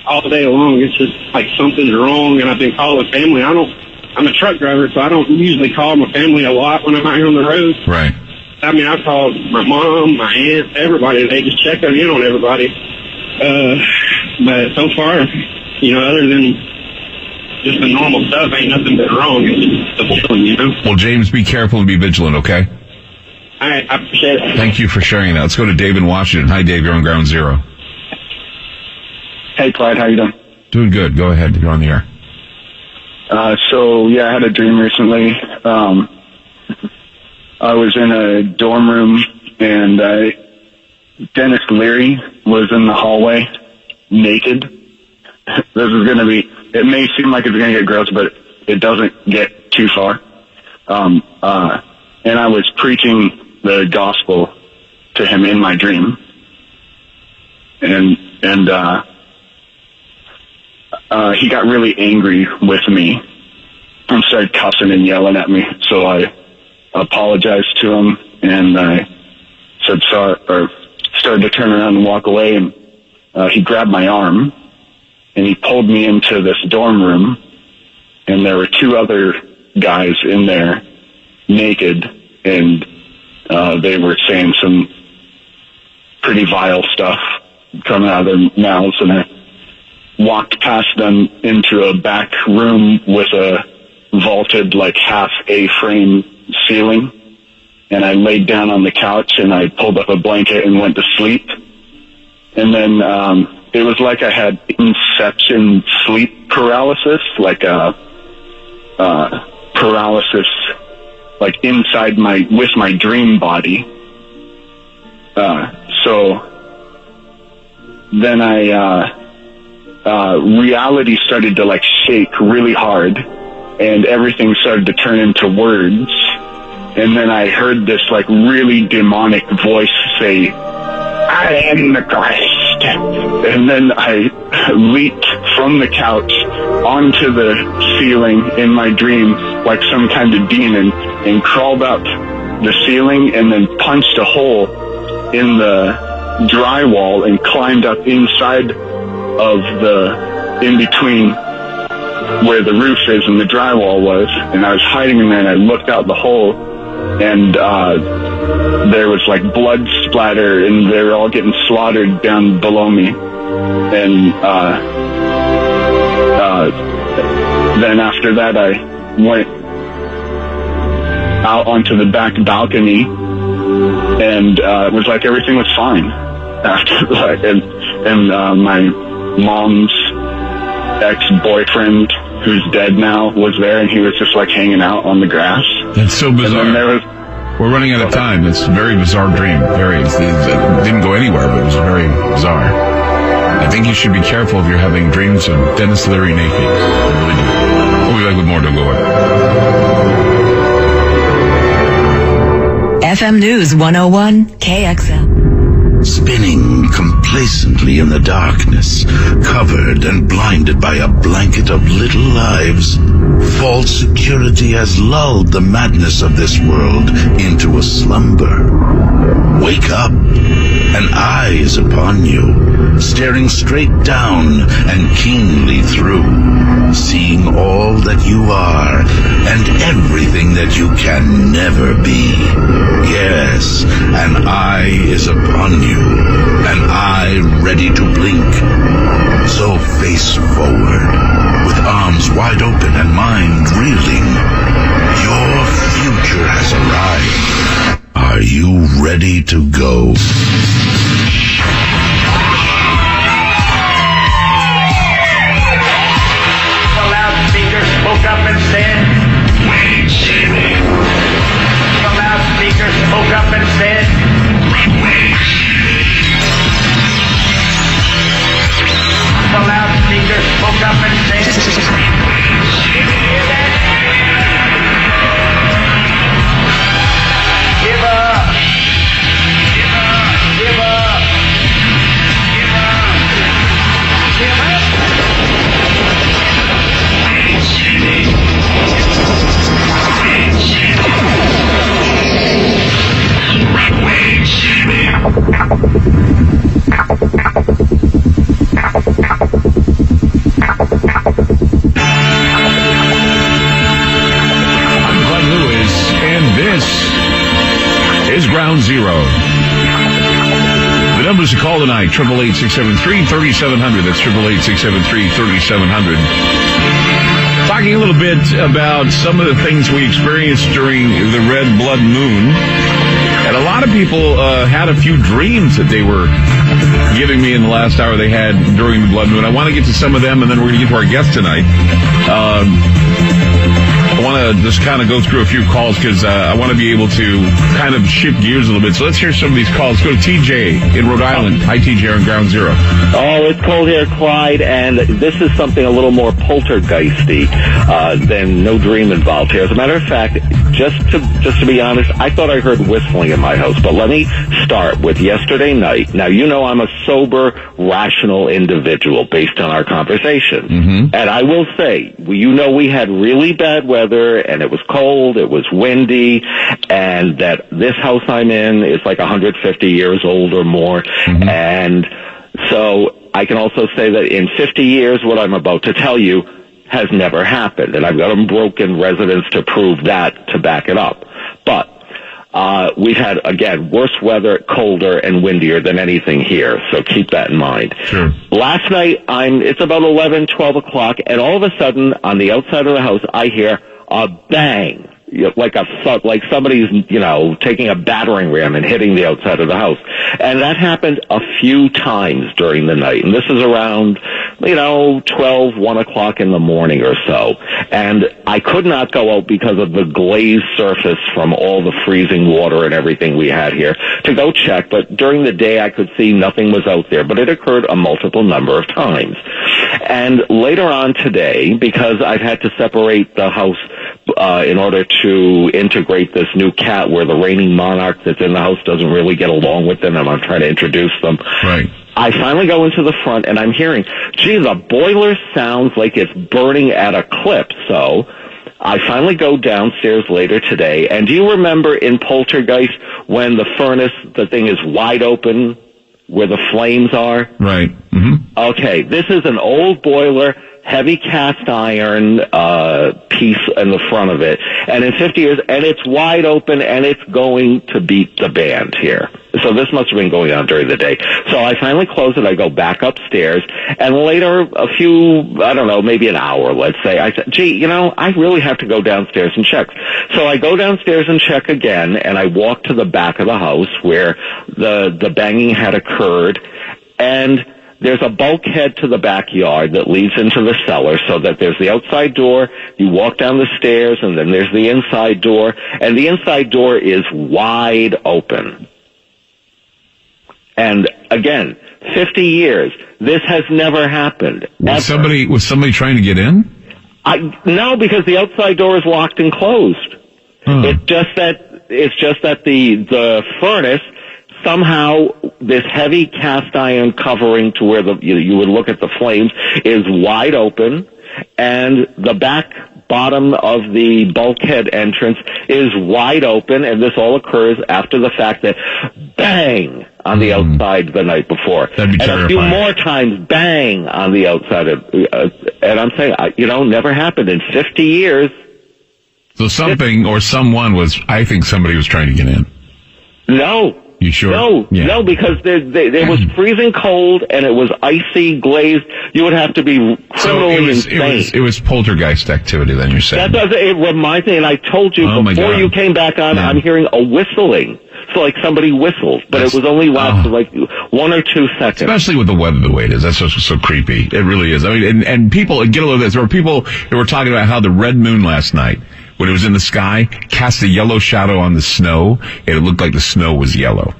All day long, it's just like something's wrong, and I've been calling family. I'm a truck driver, so I don't usually call my family a lot when I'm out here on the road. Right. I've called my mom, my aunt, everybody. They just check in on everybody. But so far, other than just the normal stuff, ain't nothing been wrong. It's just the feeling, Well, James, be careful and be vigilant, okay? All right, I appreciate it. Thank you for sharing that. Let's go to Dave in Washington. Hi, Dave. You're on Ground Zero. Hey, Clyde. How you doing? Doing good. Go ahead. You're on the air. I had a dream recently. I was in a dorm room, and Dennis Leary was in the hallway, naked. It may seem like it's going to get gross, but it doesn't get too far. And I was preaching the gospel to him in my dream. And he got really angry with me and started cussing and yelling at me. So I apologized to him, and I said sorry, or started to turn around and walk away, and he grabbed my arm and he pulled me into this dorm room, and there were 2 other guys in there naked, and they were saying some pretty vile stuff coming out of their mouths, and I walked past them into a back room with a vaulted, like, half A-frame ceiling, and I laid down on the couch and I pulled up a blanket and went to sleep. And then it was like I had inception sleep paralysis, like a paralysis like inside with my dream body. So then reality started to like shake really hard, and everything started to turn into words. And then I heard this like really demonic voice say, "I am the Christ." And then I leaped from the couch onto the ceiling in my dream like some kind of demon, and crawled up the ceiling and then punched a hole in the drywall and climbed up inside of in between where the roof is and the drywall was. And I was hiding in there, and I looked out the hole, and there was like blood splatter, and they were all getting slaughtered down below me. And then after that I went out onto the back balcony, and it was like everything was fine after that. And my mom's ex-boyfriend, who's dead now, was there, and he was just like hanging out on the grass. That's so bizarre. And then we're running out of time. It's a very bizarre dream. It didn't go anywhere, but it was very bizarre. I think you should be careful if you're having dreams of Dennis Leary naked. I really do. We'll be back with more. Don't go away. FM News 101 KXL. Spinning complacently in the darkness, covered and blinded by a blanket of little lives, false security has lulled the madness of this world into a slumber. Wake up, an eye is upon you, staring straight down and keenly through, seeing all that you are and everything that you can never be. Yes, an eye is upon you, an eye ready to blink. So face forward, with arms wide open and mind reeling. Your future has arrived. Are you ready to go? The loudspeaker spoke up and said, "Wait, Jimmy." The loudspeaker spoke up and said, "Wait, Jimmy." The loudspeaker spoke up and said, "Give up. Give up. Give up. Give up. Give up. Wait, Jimmy. Wait, Jimmy. Wait, Jimmy." I'm Clyde Lewis, and this is Ground Zero. The numbers to call tonight, 888-673-3700. That's 888-673-3700. Talking a little bit about some of the things we experienced during the Red Blood Moon. And a lot of people had a few dreams that they were giving me in the last hour they had during the Blood Moon. I want to get to some of them, and then we're going to get to our guest tonight. I want to just kind of go through a few calls because I want to be able to kind of shift gears a little bit. So let's hear some of these calls. Go to TJ in Rhode Island. Hi, TJ on Ground Zero. Oh, it's cold here, Clyde, and this is something a little more poltergeisty than no dream involved here. As a matter of fact, just to be honest, I thought I heard whistling in my house. But let me start with yesterday night. Now, you know I'm a sober, rational individual based on our conversation. Mm-hmm. And I will say, you know we had really bad weather, and it was cold, it was windy, and that this house I'm in is like 150 years old or more. Mm-hmm. And so I can also say that in 50 years, what I'm about to tell you has never happened. And I've got unbroken residence to prove that, to back it up. But we've had, again, worse weather, colder, and windier than anything here, so keep that in mind. Sure. Last night, it's about 11, 12 o'clock, and all of a sudden, on the outside of the house, I hear a bang, like somebody's, taking a battering ram and hitting the outside of the house. And that happened a few times during the night. And this is around, 12, 1 o'clock in the morning or so. And I could not go out because of the glazed surface from all the freezing water and everything we had here to go check. But during the day, I could see nothing was out there. But it occurred a multiple number of times. And later on today, because I've had to separate the house in order to integrate this new cat where the reigning monarch that's in the house doesn't really get along with them, and I'm trying to introduce them. Right. I finally go into the front, and I'm hearing, gee, the boiler sounds like it's burning at a clip. So I finally go downstairs later today, and do you remember in Poltergeist when the furnace, the thing is wide open where the flames are? Right. Mm-hmm. Okay, this is an old boiler, heavy cast iron piece in the front of it. And in 50 years, and it's wide open, and it's going to beat the band here. So this must have been going on during the day. So I finally close it. I go back upstairs, and later, maybe an hour, let's say, I said, gee, I really have to go downstairs and check. So I go downstairs and check again, and I walk to the back of the house where the banging had occurred, and there's a bulkhead to the backyard that leads into the cellar, so that there's the outside door, you walk down the stairs, and then there's the inside door, and the inside door is wide open. And again, 50 years, this has never happened. Was somebody trying to get in? No, because the outside door is locked and closed. It's just that the furnace, somehow this heavy cast iron covering to where you would look at the flames is wide open, and the back bottom of the bulkhead entrance is wide open, and this all occurs after the fact that bang on the outside the night before. That'd be and terrifying. a few more times bang on the outside and I'm saying, never happened in 50 years. So something or someone I think somebody was trying to get in. No. You sure? No, because there was freezing cold and it was icy, glazed. You would have to be criminally insane. It was poltergeist activity, then you're saying? It reminds me, and I told you before you came back on, I'm hearing a whistling. So like somebody whistled, but it was only lasted like 1 or 2 seconds. Especially with the weather the way it is. That's so creepy. It really is. I mean, and people, get a load of this. There were people that were talking about how the red moon last night, when it was in the sky, cast a yellow shadow on the snow, and it looked like the snow was yellow.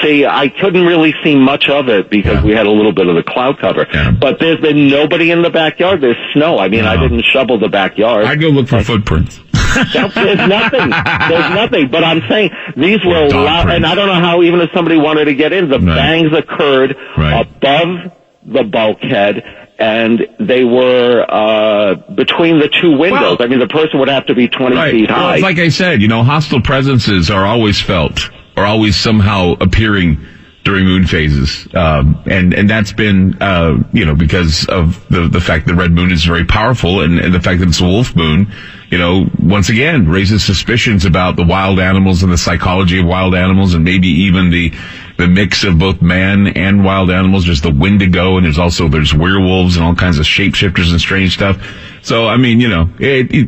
See, I couldn't really see much of it because we had a little bit of the cloud cover. Yeah. But there's been nobody in the backyard. There's snow. I mean, I didn't shovel the backyard. I'd go look for footprints. There's nothing. But I'm saying these were loud, and I don't know how, even if somebody wanted to get in, the bangs occurred above the bulkhead, and they were between the two windows. I mean, the person would have to be 20 feet high. Well, it's like I said, hostile presences are always felt, or always somehow appearing during moon phases. And that's been, because of the fact that red moon is very powerful, and the fact that it's a wolf moon, once again, raises suspicions about the wild animals and the psychology of wild animals, and maybe even the mix of both man and wild animals. There's the Wendigo, and there's werewolves and all kinds of shapeshifters and strange stuff. So, I mean,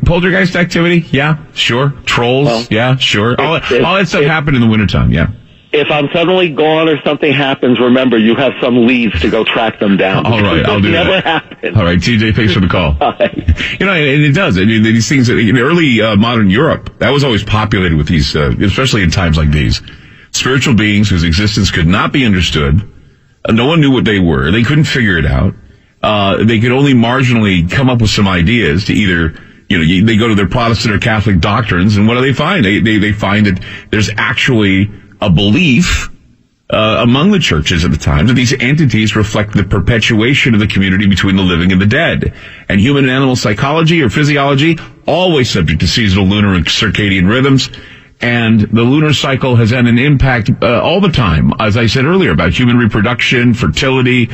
poltergeist activity, yeah, sure. Trolls, yeah, sure. All that stuff happened in the wintertime, yeah. If I'm suddenly gone or something happens, remember, you have some leads to go track them down. All right, I'll do that. Never happened. All right, TJ, thanks for the call. And it does. I mean, these things, in early modern Europe, that was always populated with these, especially in times like these, spiritual beings whose existence could not be understood. No one knew what they were. They couldn't figure it out. They could only marginally come up with some ideas to either, they go to their Protestant or Catholic doctrines, and what do they find? They find that there's actually a belief among the churches at the time that these entities reflect the perpetuation of the community between the living and the dead. And human and animal psychology or physiology, always subject to seasonal, lunar, and circadian rhythms. And the lunar cycle has had an impact all the time, as I said earlier, about human reproduction, fertility.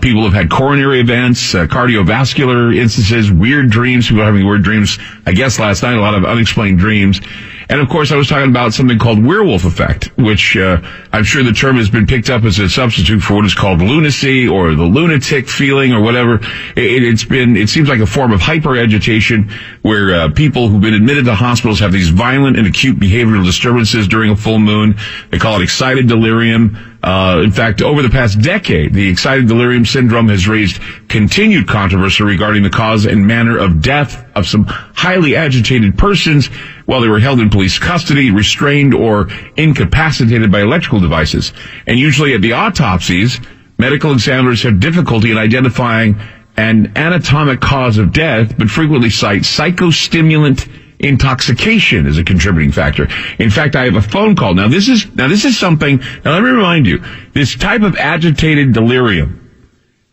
People have had coronary events, cardiovascular instances, weird dreams. People are having weird dreams. I guess last night, a lot of unexplained dreams. And of course, I was talking about something called werewolf effect, which I'm sure the term has been picked up as a substitute for what is called lunacy or the lunatic feeling or whatever. It seems like a form of hyper-agitation where people who've been admitted to hospitals have these violent and acute behavioral disturbances during a full moon. They call it excited delirium. In fact, over the past decade, the excited delirium syndrome has raised continued controversy regarding the cause and manner of death of some highly agitated persons while they were held in police custody, restrained, or incapacitated by electrical devices. And usually at the autopsies, medical examiners have difficulty in identifying an anatomic cause of death, but frequently cite psychostimulant intoxication as a contributing factor. In fact, I have a phone call. Now this is something, now let me remind you, this type of agitated delirium,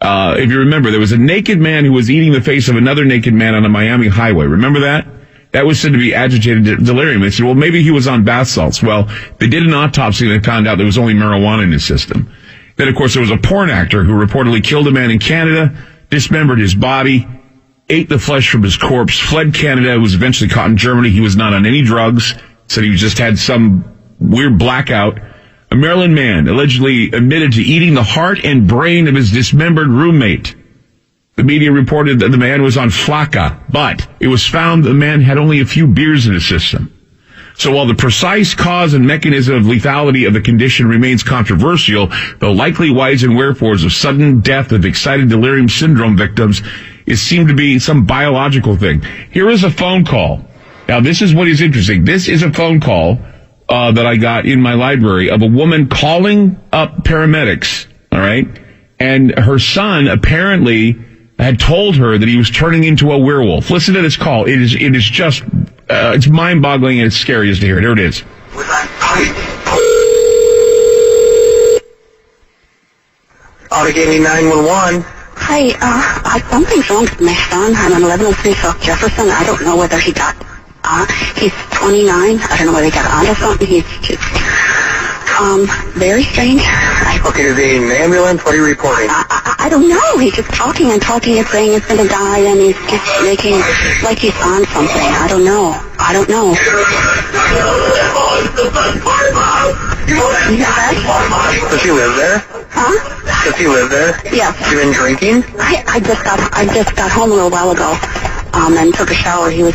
if you remember, there was a naked man who was eating the face of another naked man on a Miami highway. Remember that? That was said to be agitated delirium. They said, well, maybe he was on bath salts. Well, they did an autopsy and they found out there was only marijuana in his system. Then, of course, there was a porn actor who reportedly killed a man in Canada, dismembered his body, ate the flesh from his corpse, fled Canada, was eventually caught in Germany. He was not on any drugs, said he just had some weird blackout. A Maryland man allegedly admitted to eating the heart and brain of his dismembered roommate. The media reported that the man was on Flakka, but it was found the man had only a few beers in his system. So while the precise cause and mechanism of lethality of the condition remains controversial, the likely whys and wherefores of sudden death of excited delirium syndrome victims seem to be some biological thing. Here is a phone call. Now, this is what is interesting. This is a phone call that I got in my library of a woman calling up paramedics, all right? And her son apparently had told her that he was turning into a werewolf. Listen to this call. It is just, it's mind-boggling and it's scary as to hear it. Here it is. Allegheny 911. Hi, something's wrong with my son. I'm on 1103 South Jefferson. I don't know whether he got, he's 29. I don't know whether he got onto something. He's just, very strange. Okay, is he in an ambulance? What are you reporting? I don't know. He's just talking and talking and saying he's going to die, and he's just making like he's on something. I don't know. Does he live there? Huh? Does he live there? Yes. You been drinking? I just got home a little while ago, and took a shower. He was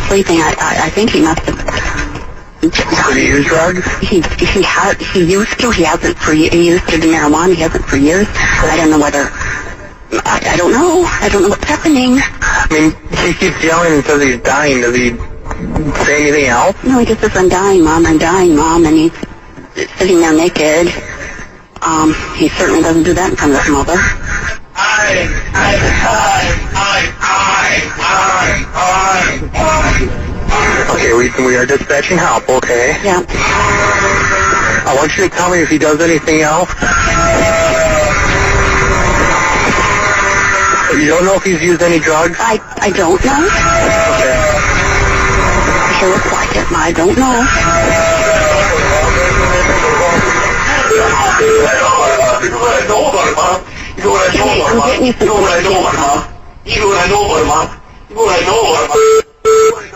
sleeping. I think he must have. Did he use drugs? He used to. He hasn't for. He used to do marijuana. He hasn't for years. I don't know whether. I don't know. I don't know what's happening. I mean, he keeps yelling and says he's dying. Does he say anything else? No, he just says, I'm dying, Mom, and he's sitting there naked. He certainly doesn't do that in front of his mother. Okay, we are dispatching help, okay? Yeah. I want you to tell me if he does anything else. You don't know if he's used any drugs? I don't know. Okay. He looks like it, I don't know. I'm getting you some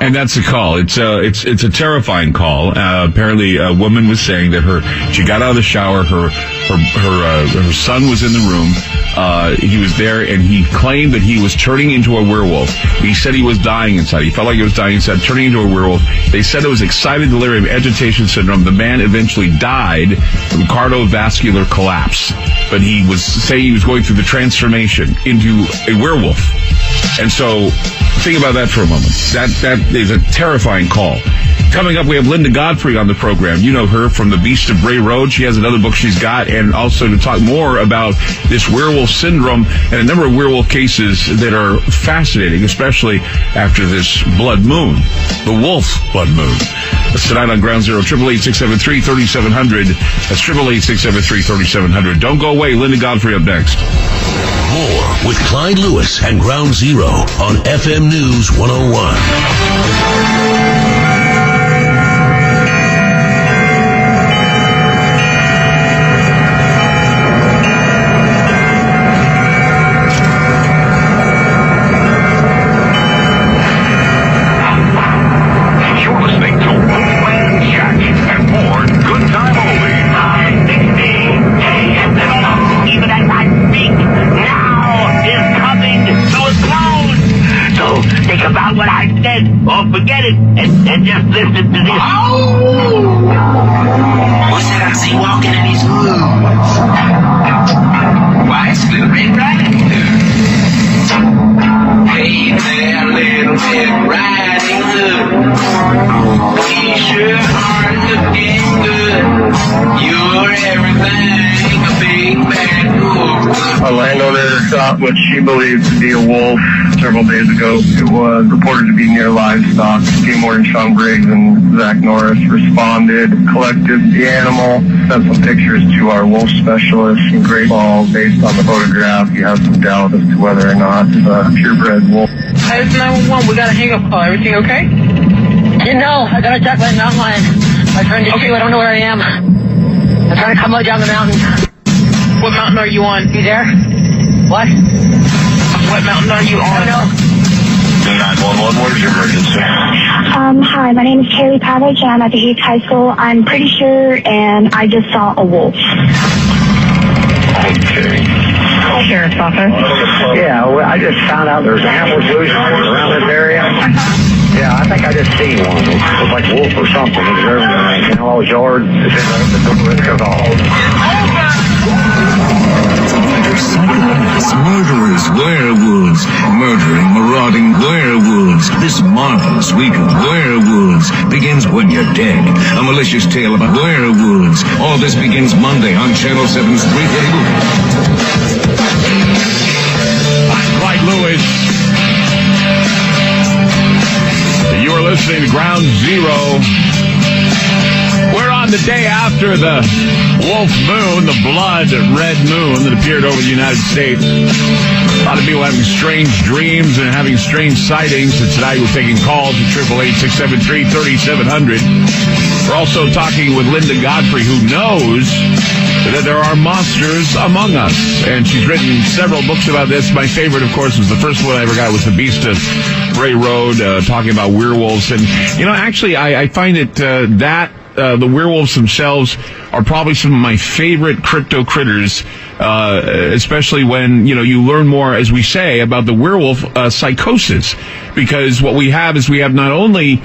And that's the call. It's a terrifying call. Apparently, a woman was saying that she got out of the shower. Her son was in the room. He was there, and he claimed that he was turning into a werewolf. He said he was dying inside. He felt like he was dying inside, turning into a werewolf. They said it was excited delirium agitation syndrome. The man eventually died from cardiovascular collapse, but he was saying he was going through the transformation into a werewolf. And so, think about that for a moment. That is a terrifying call. Coming up, we have Linda Godfrey on the program. You know her from The Beast of Bray Road. She has another book she's got, and also to talk more about this werewolf syndrome and a number of werewolf cases that are fascinating, especially after this blood moon, the wolf blood moon. That's tonight on Ground Zero, 888-673-3700. That's 888-673-3700. Don't go away. Linda Godfrey up next. More with Clyde Lewis and Ground Zero on FM News 101. Forget it and just listen to this. Oh! What's that I see walking in these woods? Why, it's Little Red Riding Hood. Hey there, Little Red Riding Hood. We sure are looking good. You're everything a big bad wolf. A landowner shot what she believed to be a wolf several days ago. It was reported to be near livestock. Game Warden Sean Briggs and Zach Norris responded, collected the animal, sent some pictures to our wolf specialist in Great Falls. Based on the photograph, you have some doubt as to whether or not it's a purebred wolf. Hi, it's 911. We got a hang-up call. Everything okay? No, I got attacked by a mountain lion. My friend is okay. I don't know where I am. I'm trying to come down the mountain. What mountain are you on? You there? What? What mountain are you on? I don't know. 911, what is your emergency? Hi, my name is Kaylee Pavage, and I'm at the East High School. I'm pretty sure, and I just saw a wolf. Okay. Sheriff's office. Yeah, well, I just found out there's animals loose around this area. Yeah, I think I just seen one. It was like a wolf or something. It was everywhere. In all the yards. It's in the risk of all. Psychopaths, murderers, werewolves, murdering, marauding werewolves. This marvelous week of werewolves begins when you're dead. A malicious tale about werewolves. All this begins Monday on Channel 7's 330 Movie. Clyde Lewis. You are listening to Ground Zero. We're on the day after the wolf moon, the blood red moon that appeared over the United States. A lot of people having strange dreams and having strange sightings. And tonight we're taking calls at 888-673-3700. We're also talking with Linda Godfrey, who knows that there are monsters among us. And she's written several books about this. My favorite, of course, was the first one I ever got was The Beast of Bray Road, talking about werewolves. And, you know, actually, I find it the werewolves themselves are probably some of my favorite crypto critters, especially when, you know, you learn more, as we say, about the werewolf psychosis. Because what we have is we have not only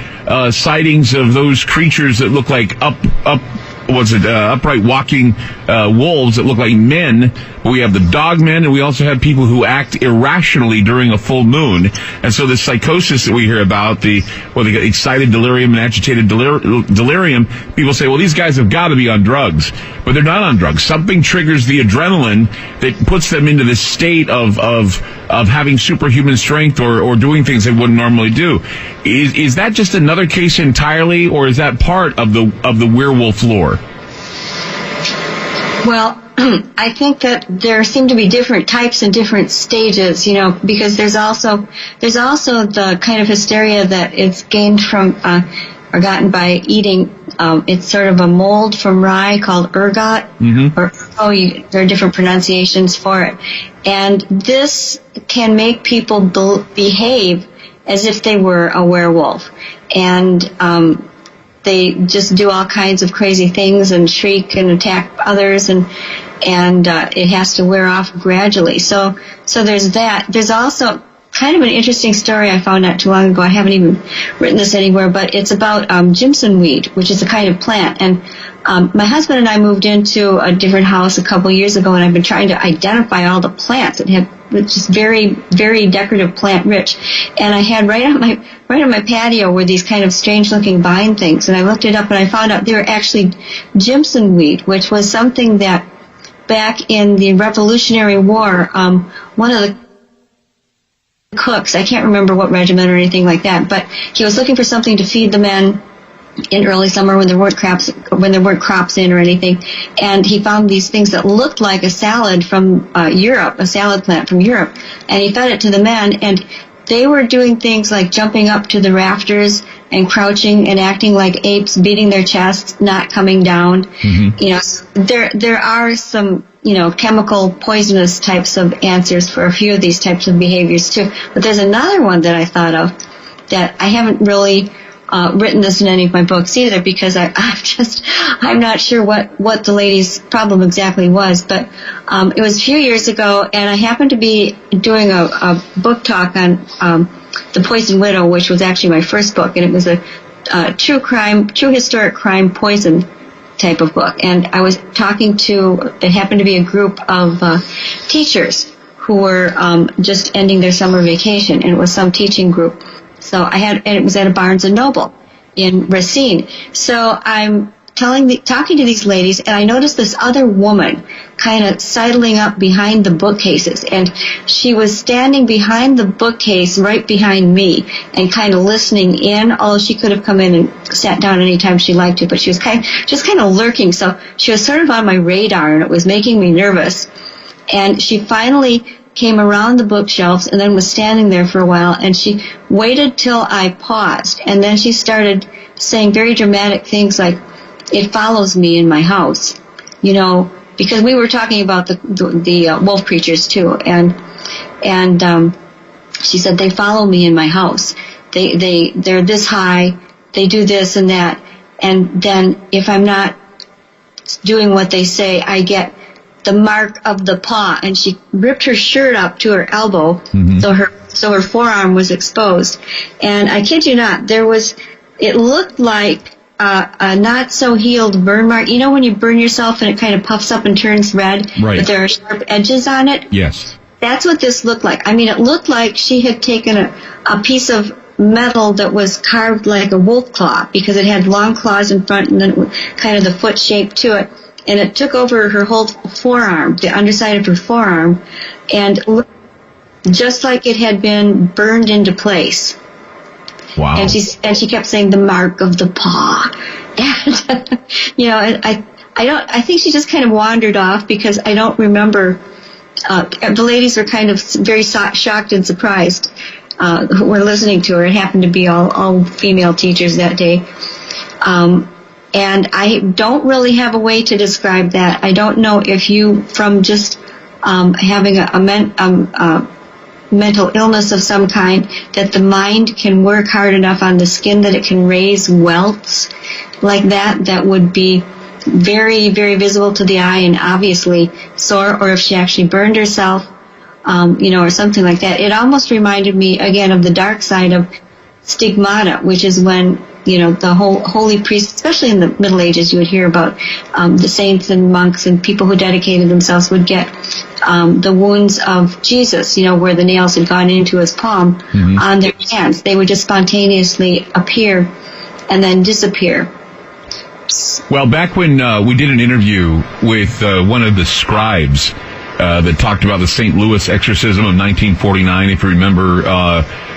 sightings of those creatures that look like upright walking wolves that look like men, but we have the dog men, and we also have people who act irrationally during a full moon. And so the psychosis that we hear about, they get excited delirium and agitated delirium, people say, well, these guys have got to be on drugs. But they're not on drugs. Something triggers the adrenaline that puts them into this state of having superhuman strength or doing things they wouldn't normally do. Is that just another case entirely, or is that part of the werewolf lore? Well, I think that there seem to be different types and different stages, you know, because there's also the kind of hysteria that is gained from or gotten by eating. It's sort of a mold from rye called ergot, there are different pronunciations for it, and this can make people behave as if they were a werewolf, and they just do all kinds of crazy things and shriek and attack others, and it has to wear off gradually. So there's that. There's also kind of an interesting story I found not too long ago. I haven't even written this anywhere, but it's about Jimson weed, which is a kind of plant. And my husband and I moved into a different house a couple years ago, and I've been trying to identify all the plants. It had just very, very decorative plant rich. And I had right on my patio were these kind of strange looking vine things. And I looked it up and I found out they were actually Jimson weed, which was something that back in the Revolutionary War, one of the cooks, I can't remember what regiment or anything like that, but he was looking for something to feed the men in early summer when there weren't crops in or anything, and he found these things that looked like a salad from Europe, a salad plant from Europe, and he fed it to the men, and they were doing things like jumping up to the rafters and crouching and acting like apes, beating their chests, not coming down. You know, there are some, you know, chemical poisonous types of answers for a few of these types of behaviors too. But there's another one that I thought of that I haven't really written this in any of my books either, because I'm not sure what the lady's problem exactly was, but it was a few years ago, and I happened to be doing a book talk on The Poisoned Widow, which was actually my first book, and it was a true historic crime poison type of book. And I was talking to, it happened to be a group of teachers who were just ending their summer vacation, and it was some teaching group. And it was at a Barnes & Noble in Racine. So I'm talking to these ladies, and I noticed this other woman kind of sidling up behind the bookcases, and she was standing behind the bookcase right behind me and kind of listening in, although she could have come in and sat down anytime she liked to, but she was kind of lurking. So she was sort of on my radar, and it was making me nervous. And she finally came around the bookshelves and then was standing there for a while, and she waited till I paused, and then she started saying very dramatic things like, "It follows me in my house," you know, because we were talking about the wolf creatures too, and she said, they follow me in my house. They're this high, they do this and that, and then if I'm not doing what they say, I get the mark of the paw. And she ripped her shirt up to her elbow, so her forearm was exposed. And I kid you not, it looked like a not so healed burn mark. You know when you burn yourself and it kind of puffs up and turns red, right, but there are sharp edges on it? Yes. That's what this looked like. I mean, it looked like she had taken a piece of metal that was carved like a wolf claw, because it had long claws in front and then kind of the foot shape to it. And it took over her whole forearm, the underside of her forearm, and just like it had been burned into place. Wow. And she kept saying the mark of the paw. And, you know, I think she just kind of wandered off, because I don't remember, the ladies were kind of very shocked and surprised, who were listening to her. It happened to be all female teachers that day. And I don't really have a way to describe that. I don't know if you, from just having a mental illness of some kind, that the mind can work hard enough on the skin that it can raise welts like that would be very, very visible to the eye and obviously sore, or if she actually burned herself, you know, or something like that. It almost reminded me, again, of the dark side of stigmata, which is when, you know, the whole holy priests, especially in the Middle Ages, you would hear about the saints and monks and people who dedicated themselves would get the wounds of Jesus, you know, where the nails had gone into his palm, on their hands. They would just spontaneously appear and then disappear. Well, back when we did an interview with one of the scribes that talked about the St. Louis exorcism of 1949, if you remember,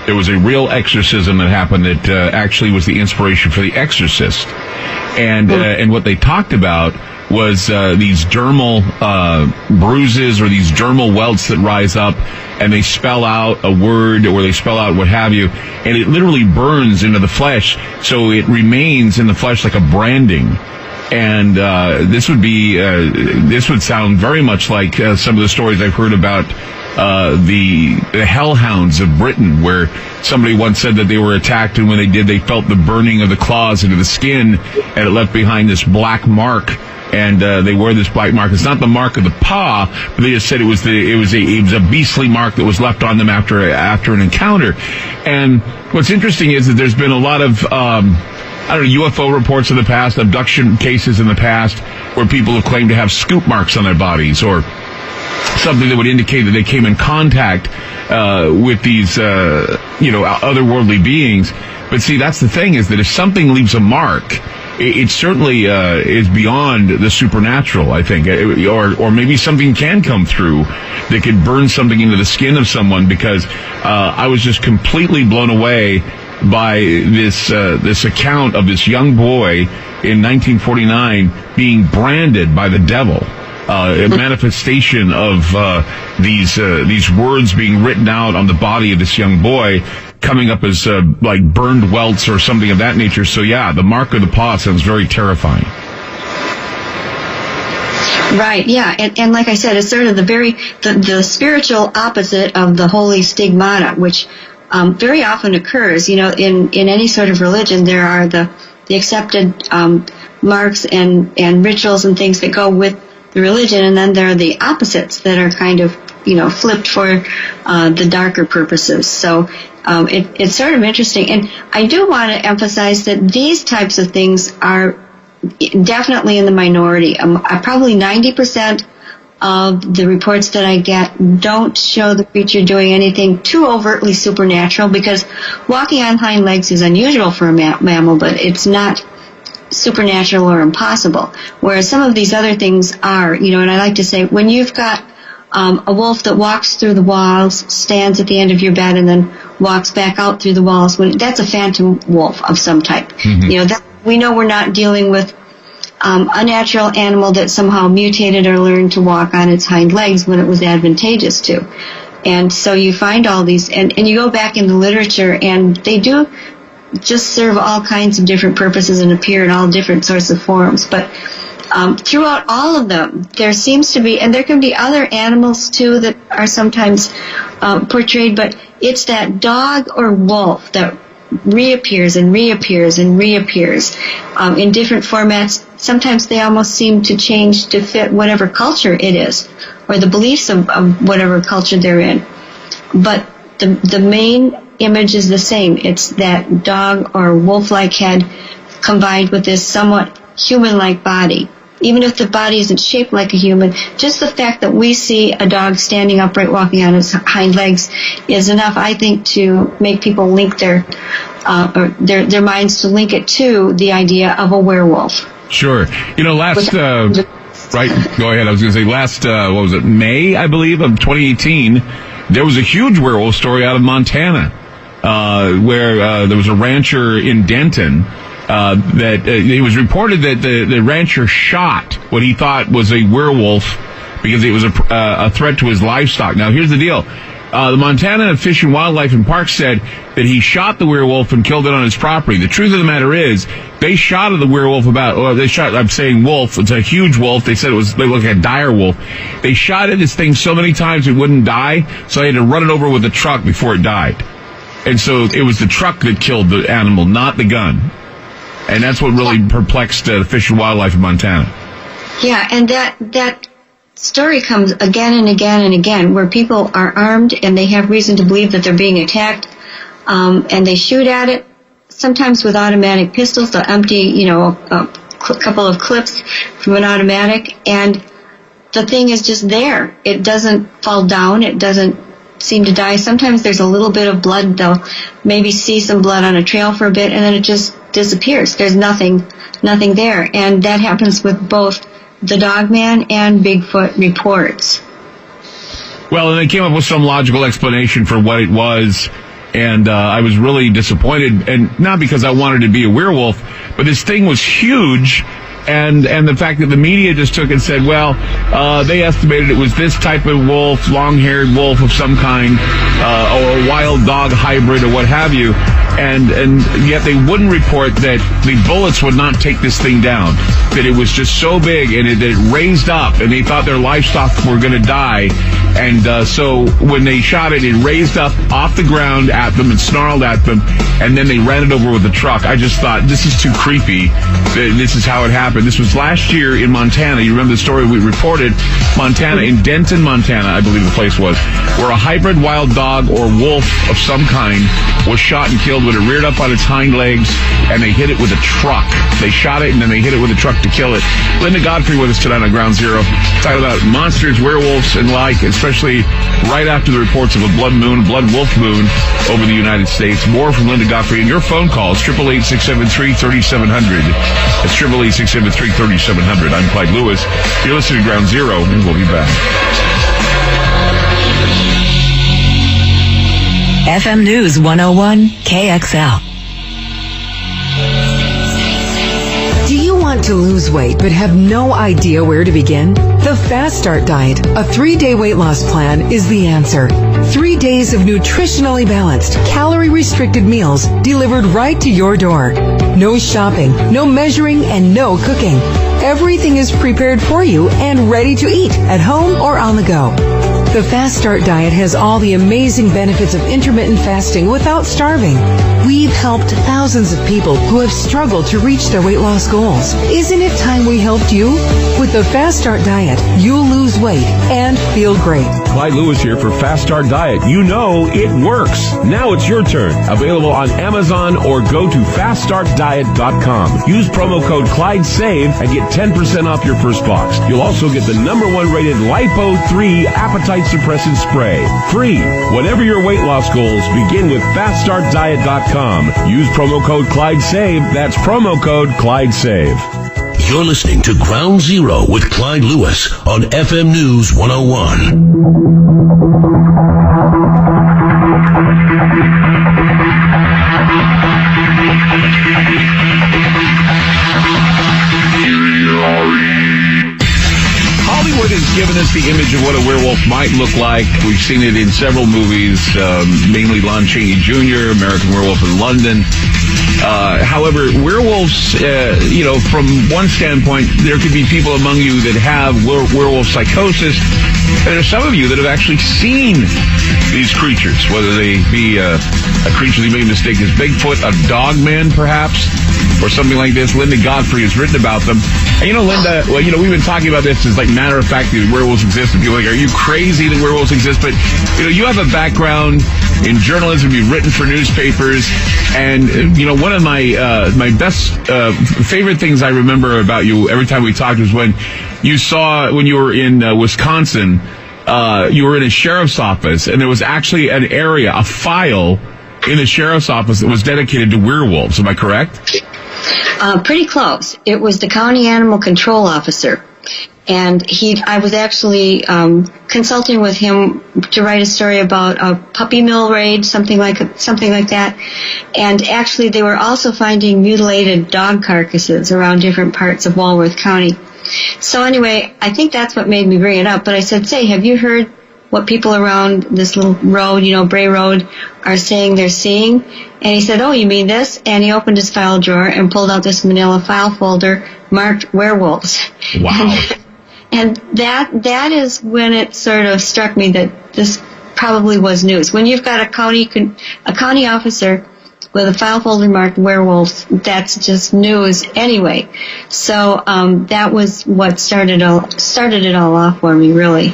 there was a real exorcism that happened that actually was the inspiration for The Exorcist. And what they talked about was these dermal bruises, or these dermal welts that rise up, and they spell out a word, or they spell out what have you, and it literally burns into the flesh, so it remains in the flesh like a branding. And this would sound very much like some of the stories I've heard about the hellhounds of Britain, where somebody once said that they were attacked, and when they did, they felt the burning of the claws into the skin, and it left behind this black mark. And they wear this black mark. It's not the mark of the paw, but they just said it was a beastly mark that was left on them after an encounter. And what's interesting is that there's been a lot of UFO reports in the past, abduction cases in the past, where people have claimed to have scoop marks on their bodies, or something that would indicate that they came in contact with these otherworldly beings. But see, that's the thing, is that if something leaves a mark, it certainly is beyond the supernatural, I think. Or maybe something can come through that could burn something into the skin of someone, because I was just completely blown away by this account of this young boy in 1949 being branded by the devil. A manifestation of these words being written out on the body of this young boy, coming up as like burned welts or something of that nature. So yeah, the mark of the paw sounds very terrifying. Right, yeah, and like I said, it's sort of the spiritual opposite of the holy stigmata, which very often occurs. You know, in any sort of religion, there are the accepted marks and rituals and things that go with the religion, and then there are the opposites that are kind of, you know, flipped for the darker purposes. So it's sort of interesting. And I do want to emphasize that these types of things are definitely in the minority. Probably 90% of the reports that I get don't show the creature doing anything too overtly supernatural, because walking on hind legs is unusual for a mammal, but it's not supernatural or impossible. Whereas some of these other things are, you know, and I like to say, when you've got a wolf that walks through the walls, stands at the end of your bed, and then walks back out through the walls, that's a phantom wolf of some type. You know, we know we're not dealing with a natural animal that somehow mutated or learned to walk on its hind legs when it was advantageous to. And so you find all these, and you go back in the literature, and they do just serve all kinds of different purposes and appear in all different sorts of forms. But throughout all of them, there seems to be, and there can be other animals too that are sometimes portrayed, but it's that dog or wolf that reappears and reappears and reappears in different formats. Sometimes they almost seem to change to fit whatever culture it is, or the beliefs of whatever culture they're in. But the main image is the same. It's that dog or wolf-like head combined with this somewhat human-like body. Even if the body isn't shaped like a human, just the fact that we see a dog standing upright walking on his hind legs is enough, I think, to make people link their minds to link it to the idea of a werewolf. Sure. Right, go ahead. I was going to say May, I believe, of 2018, there was a huge werewolf story out of Montana, where there was a rancher in Denton, that it was reported that the rancher shot what he thought was a werewolf because it was a threat to his livestock. Now, here's the deal. The Montana Fish and Wildlife and Parks said that he shot the werewolf and killed it on his property. The truth of the matter is, they shot at the werewolf I'm saying wolf, it's a huge wolf. They said they looked like a dire wolf. They shot at this thing so many times it wouldn't die, so they had to run it over with a truck before it died. And so it was the truck that killed the animal, not the gun. And that's what really perplexed the Fish and Wildlife in Montana. Yeah, and that story comes again and again and again, where people are armed and they have reason to believe that they're being attacked, and they shoot at it, sometimes with automatic pistols. They'll empty, a couple of clips from an automatic, and the thing is just there. It doesn't fall down. It doesn't seem to die. Sometimes there's a little bit of blood. They'll maybe see some blood on a trail for a bit, and then it just disappears. There's nothing there. And that happens with both the Dogman and Bigfoot reports. Well, and they came up with some logical explanation for what it was, and I was really disappointed, and not because I wanted to be a werewolf, but this thing was huge, and the fact that the media just took and said, well, they estimated it was this type of wolf, long-haired wolf of some kind, or a wild dog hybrid or what have you, and yet they wouldn't report that the bullets would not take this thing down, that it was just so big, and it raised up, and they thought their livestock were going to die, and so when they shot it, it raised up off the ground at them and snarled at them, and then they ran it over with a truck. I just thought, this is too creepy. This is how it happened. This was last year in Montana. You remember the story we reported? Montana, in Denton, Montana, I believe the place was, where a hybrid wild dog or wolf of some kind was shot and killed when it reared up on its hind legs, and they hit it with a truck. They shot it, and then they hit it with a truck to kill it. Linda Godfrey with us tonight on Ground Zero, talking about monsters, werewolves, and like, especially right after the reports of a blood wolf moon over the United States. More from Linda Godfrey, and your phone calls, 888-673-3700. That's 888-673-3700. I'm Clyde Lewis. You're listening to Ground Zero, and we'll be back. FM News 101 KXL. Do you want to lose weight but have no idea where to begin? The Fast Start Diet, a 3-day weight loss plan, is the answer. 3 days of nutritionally balanced, calorie-restricted meals delivered right to your door. No shopping, no measuring, and no cooking. Everything is prepared for you and ready to eat at home or on the go. The Fast Start Diet has all the amazing benefits of intermittent fasting without starving. We've helped thousands of people who have struggled to reach their weight loss goals. Isn't it time we helped you? With the Fast Start Diet, you'll lose weight and feel great. Clyde Lewis here for Fast Start Diet. You know it works. Now it's your turn. Available on Amazon or go to faststartdiet.com. Use promo code ClydeSAVE and get 10% off your first box. You'll also get the #1 rated Lipo3 appetite suppressant spray. Free. Whatever your weight loss goals, begin with faststartdiet.com. Use promo code ClydeSAVE. That's promo code ClydeSAVE. You're listening to Ground Zero with Clyde Lewis on FM News 101. Hollywood has given us the image of what a werewolf might look like. We've seen it in several movies, mainly Lon Chaney Jr., American Werewolf in London. However, werewolves, from one standpoint, there could be people among you that have werewolf psychosis. And there are some of you that have actually seen these creatures, whether they be a creature they may mistake as Bigfoot, a dogman perhaps, or something like this. Linda Godfrey has written about them. And Linda, well, we've been talking about this as like matter of fact that werewolves exist, and people are like, are you crazy that werewolves exist? But, you have a background in journalism, you've written for newspapers, and, one of my best favorite things I remember about you every time we talked was when you were in Wisconsin, you were in a sheriff's office, and there was actually an area, a file in the sheriff's office that was dedicated to werewolves. Am I correct? Pretty close. It was the county animal control officer. And I was actually consulting with him to write a story about a puppy mill raid, something like that. And actually, they were also finding mutilated dog carcasses around different parts of Walworth County. So anyway, I think that's what made me bring it up. But I said, say, have you heard what people around this little road, Bray Road, are saying they're seeing? And he said, oh, you mean this? And he opened his file drawer and pulled out this manila file folder marked werewolves. Wow. And that is when it sort of struck me that this probably was news. When you've got a county officer with a file folder marked werewolves, that's just news anyway. So that was what started it all off for me, really.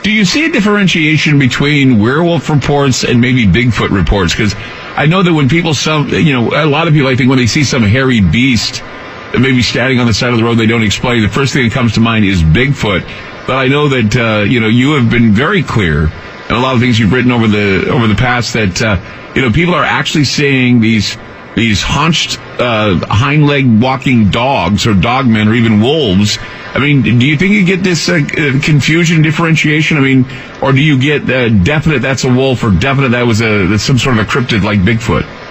Do you see a differentiation between werewolf reports and maybe Bigfoot reports? Because I know that when people, a lot of people, I think when they see some hairy beast maybe standing on the side of the road they don't explain, the first thing that comes to mind is Bigfoot. But I know that, you have been very clear, and a lot of things you've written over the past that, people are actually seeing these haunched, hind leg walking dogs or dogmen or even wolves. I mean, do you think you get this confusion, differentiation? I mean, or do you get definite that's a wolf or definite that was some sort of a cryptid like Bigfoot?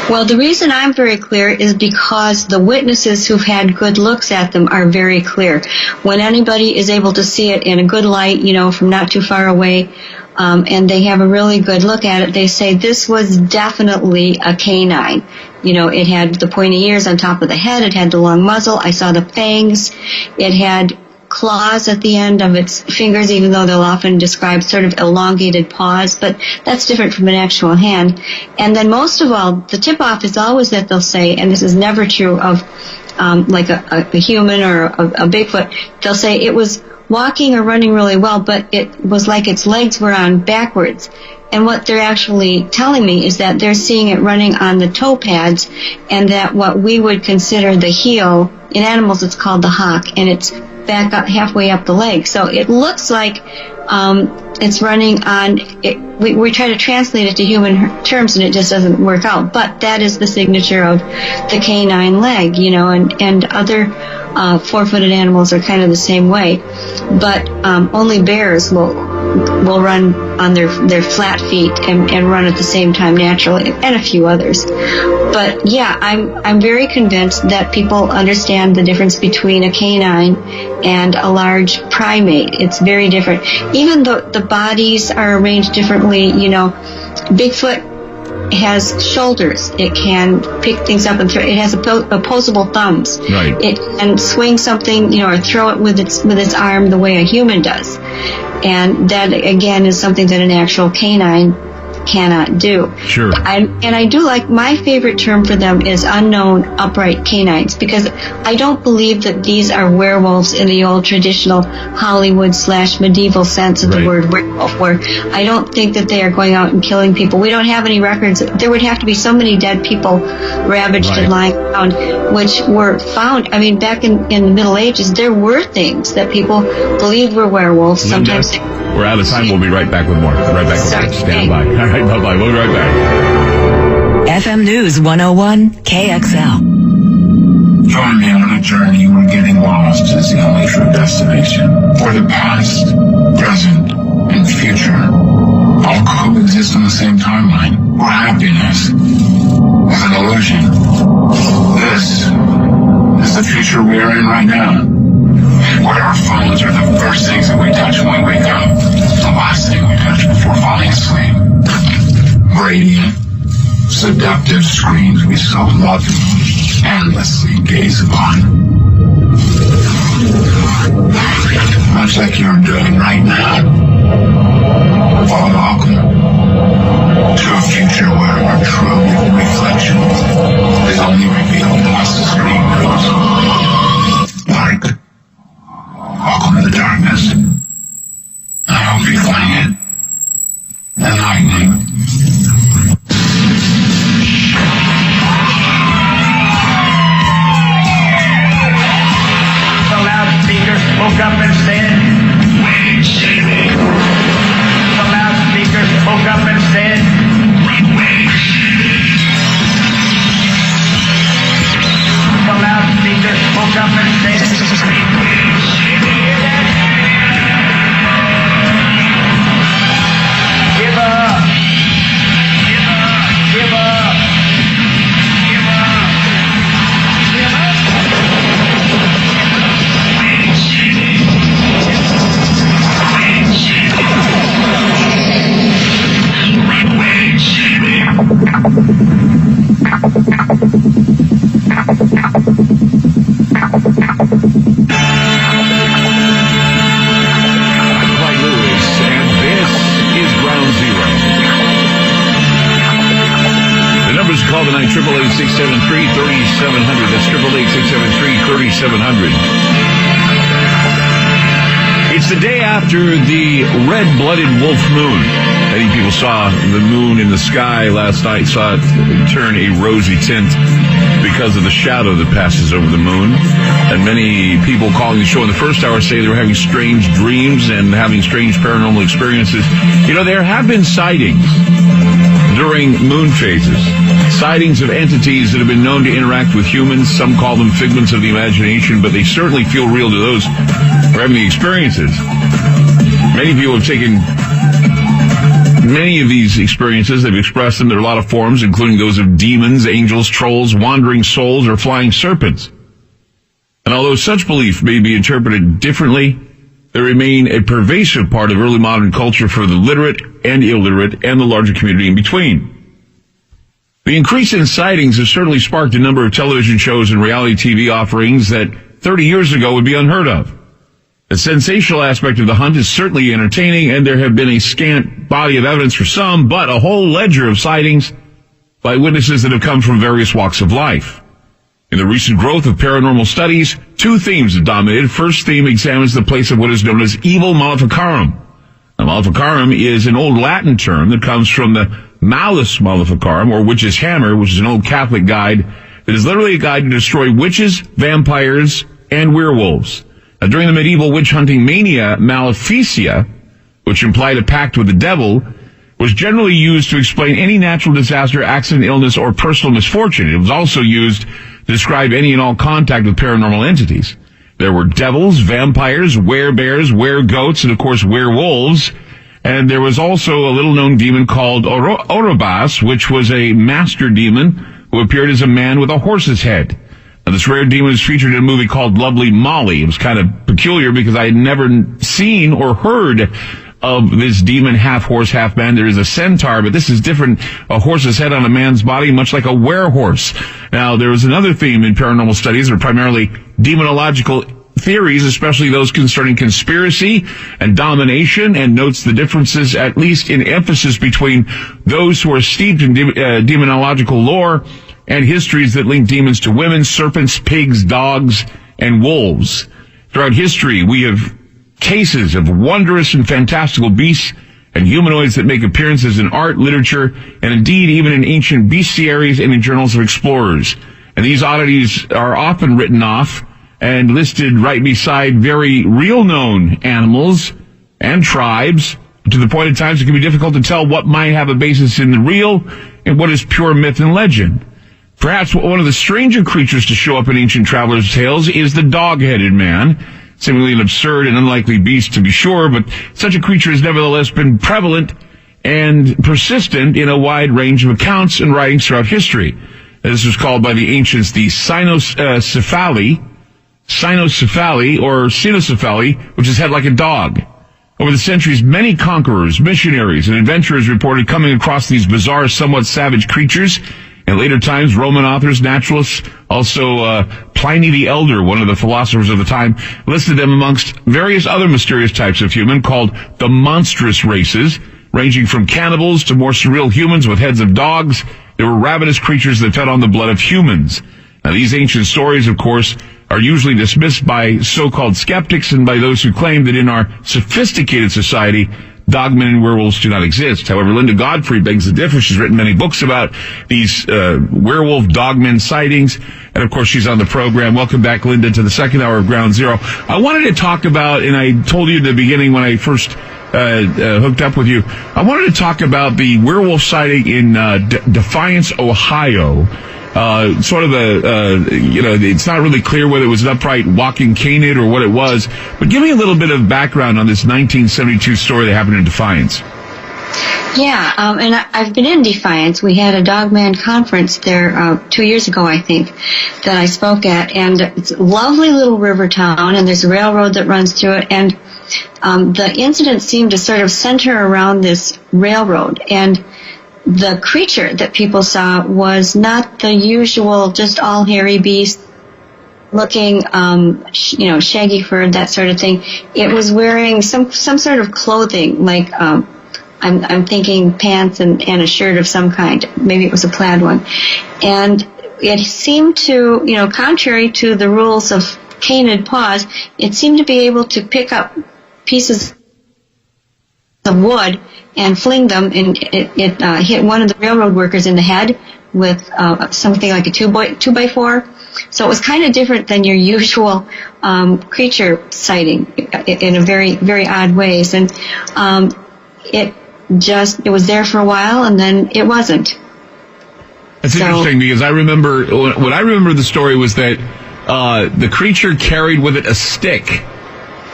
Well, the reason I'm very clear is because the witnesses who've had good looks at them are very clear. When anybody is able to see it in a good light, from not too far away, and they have a really good look at it, they say this was definitely a canine. It had the pointy ears on top of the head, it had the long muzzle, I saw the fangs, it had claws at the end of its fingers, even though they'll often describe sort of elongated paws, but that's different from an actual hand. And then most of all, the tip-off is always that they'll say, and this is never true of like a human or a Bigfoot, they'll say it was walking or running really well, but it was like its legs were on backwards. And what they're actually telling me is that they're seeing it running on the toe pads, and that what we would consider the heel, in animals it's called the hock, and it's back up halfway up the leg. So it looks like it's running on it. We try to translate it to human terms, and it just doesn't work out. But that is the signature of the canine leg, and other four-footed animals are kind of the same way. But only bears will run on their flat feet and run at the same time naturally, and a few others. But yeah, I'm very convinced that people understand the difference between a canine and a large primate. It's very different. Even though the bodies are arranged differently, Bigfoot has shoulders. It can pick things up and throw. It has opposable thumbs. Right. It can swing something, or throw it with its arm the way a human does. And that, again, is something that an actual canine cannot do. Sure. And I do like, my favorite term for them is unknown upright canines, because I don't believe that these are werewolves in the old traditional Hollywood/medieval sense of the word werewolf, where I don't think that they are going out and killing people. We don't have any records. There would have to be so many dead people ravaged and lying around, which were found. I mean, back in the Middle Ages, there were things that people believed were werewolves. Linda, Sometimes we're out of time. We'll be right back with more. Right back with more. Stand by. All right, bye-bye. We'll be right back. FM News 101 KXL. Join me on a journey where getting lost is the only true destination. Where the past, present, and future all coexist on the same timeline. Where happiness is an illusion. This is the future we are in right now. Where our phones are the first things that we touch when we wake up, the last thing we touch before falling asleep. Radiant, seductive screens we so lovingly, endlessly gaze upon. Much like you're doing right now. Welcome to a future where our true reflections is only revealed past the screen goes. Like, welcome to the darkness. I hope you find it enlightening. The loudspeaker spoke up and said, "Wait, Jimmy." The loudspeaker spoke up and said, "Wait, Jimmy." The loudspeaker spoke up and said, "Wait, Jimmy." Hear that? Give up. Give up. Give up. Give up. Give up. Wait, Jimmy. Wait, Jimmy. Wait, Jimmy. Clyde Lewis, and this is Ground Zero. The numbers to call tonight, 888-673-3700. That's 888-673-3700. It's the day after the red-blooded wolf moon. Many people saw the moon in the sky last night, saw it turn a rosy tint because of the shadow that passes over the moon. And many people calling the show in the first hour say they were having strange dreams and having strange paranormal experiences. You know, there have been sightings during moon phases. Sightings of entities that have been known to interact with humans. Some call them figments of the imagination, but they certainly feel real to those who are having the experiences. Many people have taken many of these experiences. They've expressed them. There are a lot of forms, including those of demons, angels, trolls, wandering souls, or flying serpents. And although such belief may be interpreted differently, they remain a pervasive part of early modern culture for the literate and illiterate and the larger community in between. The increase in sightings has certainly sparked a number of television shows and reality TV offerings that 30 years ago would be unheard of. The sensational aspect of the hunt is certainly entertaining, and there have been a scant body of evidence for some, but a whole ledger of sightings by witnesses that have come from various walks of life. In the recent growth of paranormal studies, two themes have dominated. First theme examines the place of what is known as evil maleficarum. Now, maleficarum is an old Latin term that comes from the Malus Maleficarum, or witch's hammer, which is an old Catholic guide that is literally a guide to destroy witches, vampires, and werewolves. Now, during the medieval witch-hunting mania, maleficia, which implied a pact with the devil, was generally used to explain any natural disaster, accident, illness, or personal misfortune. It was also used to describe any and all contact with paranormal entities. There were devils, vampires, werebears, weregoats, and of course werewolves. And there was also a little-known demon called Orobas, which was a master demon who appeared as a man with a horse's head. Now, this rare demon is featured in a movie called Lovely Molly. It was kind of peculiar because I had never seen or heard of this demon, half horse, half man. There is a centaur, but this is different. A horse's head on a man's body, much like a werehorse. Now, there was another theme in paranormal studies that are primarily demonological theories, especially those concerning conspiracy and domination, and notes the differences, at least in emphasis, between those who are steeped in demonological lore and histories that link demons to women, serpents, pigs, dogs, and wolves. Throughout history, we have cases of wondrous and fantastical beasts and humanoids that make appearances in art, literature, and indeed even in ancient bestiaries and in journals of explorers. And these oddities are often written off and listed right beside very real-known animals and tribes, to the point at times it can be difficult to tell what might have a basis in the real and what is pure myth and legend. Perhaps one of the stranger creatures to show up in ancient travelers' tales is the dog-headed man, seemingly an absurd and unlikely beast to be sure, but such a creature has nevertheless been prevalent and persistent in a wide range of accounts and writings throughout history. This was called by the ancients the cynocephaly, or cynocephaly, which is head like a dog. Over the centuries, many conquerors, missionaries, and adventurers reported coming across these bizarre, somewhat savage creatures. In later times, Roman authors, naturalists, also Pliny the Elder, one of the philosophers of the time, listed them amongst various other mysterious types of human called the monstrous races. Ranging from cannibals to more surreal humans with heads of dogs, there were ravenous creatures that fed on the blood of humans. Now, these ancient stories, of course, are usually dismissed by so-called skeptics and by those who claim that in our sophisticated society, dogmen and werewolves do not exist. However, Linda Godfrey begs to differ. She's written many books about these werewolf dogmen sightings. And, of course, she's on the program. Welcome back, Linda, to the second hour of Ground Zero. I wanted to talk about, and I told you at the beginning when I first hooked up with you, I wanted to talk about the werewolf sighting in Defiance, Ohio. Sort of it's not really clear whether it was an upright walking canid or what it was, but give me a little bit of background on this 1972 story that happened in Defiance. Yeah, and I've been in Defiance. We had a Dogman conference there 2 years ago, I think, that I spoke at, and it's a lovely little river town, and there's a railroad that runs through it, and the incident seemed to sort of center around this railroad, and the creature that people saw was not the usual, just all hairy beast looking, shaggy fur, that sort of thing. It was wearing some sort of clothing, like, I'm thinking pants and a shirt of some kind. Maybe it was a plaid one. And it seemed to, contrary to the rules of canid paws, it seemed to be able to pick up pieces of wood and fling them, and it hit one of the railroad workers in the head with something like a 2x4. So it was kind of different than your usual creature sighting in a very, very odd ways. And it was there for a while, and then it wasn't. That's interesting, because I remember the story was that the creature carried with it a stick.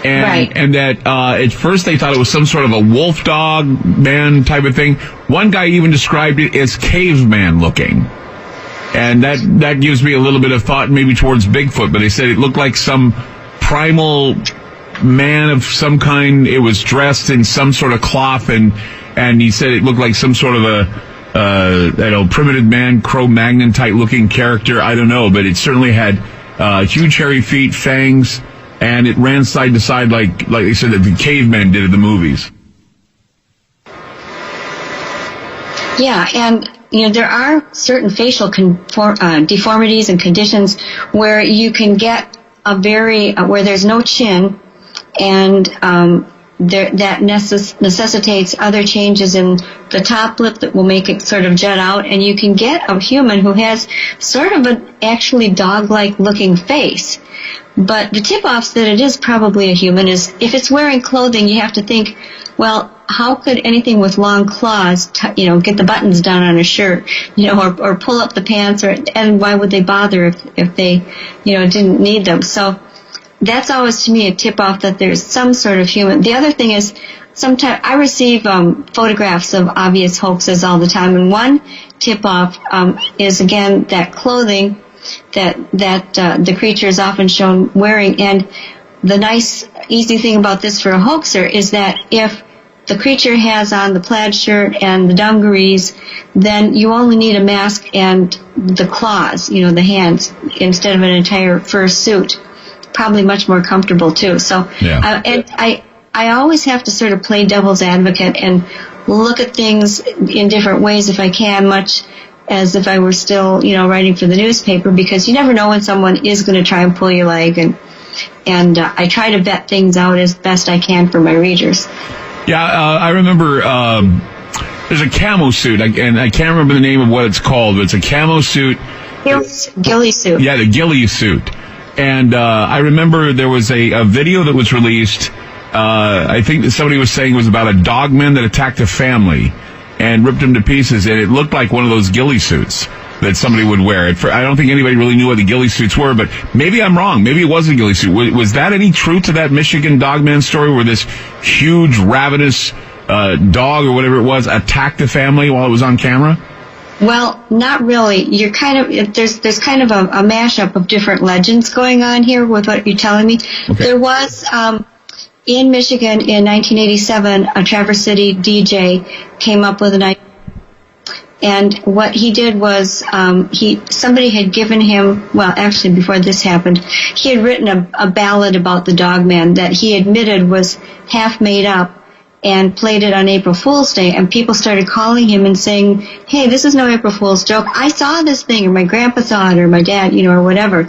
And that at first they thought it was some sort of a wolf dog man type of thing. One guy even described it as caveman looking. And that gives me a little bit of thought maybe towards Bigfoot, but they said it looked like some primal man of some kind. It was dressed in some sort of cloth, and he said it looked like some sort of a primitive man, Cro-Magnon type looking character. I don't know, but it certainly had huge hairy feet, fangs, and it ran side to side like they said that the cavemen did in the movies. Yeah, and there are certain facial deformities and conditions where you can get where there's no chin, and that necessitates other changes in the top lip that will make it sort of jut out, and you can get a human who has sort of an actually dog-like looking face. But the tip-offs that it is probably a human is, if it's wearing clothing, you have to think, well, how could anything with long claws, get the buttons down on a shirt, or pull up the pants, and why would they bother if they, didn't need them? So that's always, to me, a tip-off that there's some sort of human. The other thing is, sometimes I receive photographs of obvious hoaxes all the time, and one tip-off is, again, that clothing that the creature is often shown wearing. And the nice, easy thing about this for a hoaxer is that if the creature has on the plaid shirt and the dungarees, then you only need a mask and the claws, the hands, instead of an entire fur suit. Probably much more comfortable too. So, yeah. And I always have to sort of play devil's advocate and look at things in different ways if I can, much as if I were still, writing for the newspaper, because you never know when someone is going to try and pull your leg, and I try to vet things out as best I can for my readers. Yeah, I remember there's a camo suit, and I can't remember the name of what it's called, but it's a camo suit. Ghillie suit. Yeah, the ghillie suit. And I remember there was a video that was released. I think that somebody was saying it was about a dogman that attacked a family and ripped them to pieces, and it looked like one of those ghillie suits that somebody would wear. I don't think anybody really knew what the ghillie suits were, but maybe I'm wrong. Maybe it was a ghillie suit. Was that any truth to that Michigan dogman story where this huge, ravenous dog or whatever it was attacked the family while it was on camera? Well, not really. You're there's kind of a mashup of different legends going on here with what you're telling me. Okay. There was in Michigan in 1987, a Traverse City DJ came up with an idea, and what he did was somebody had given him, well, actually before this happened, he had written a ballad about the Dogman that he admitted was half made up, and played it on April Fool's Day, and people started calling him and saying, hey, this is no April Fool's joke. I saw this thing, or my grandpa saw it, or my dad, or whatever.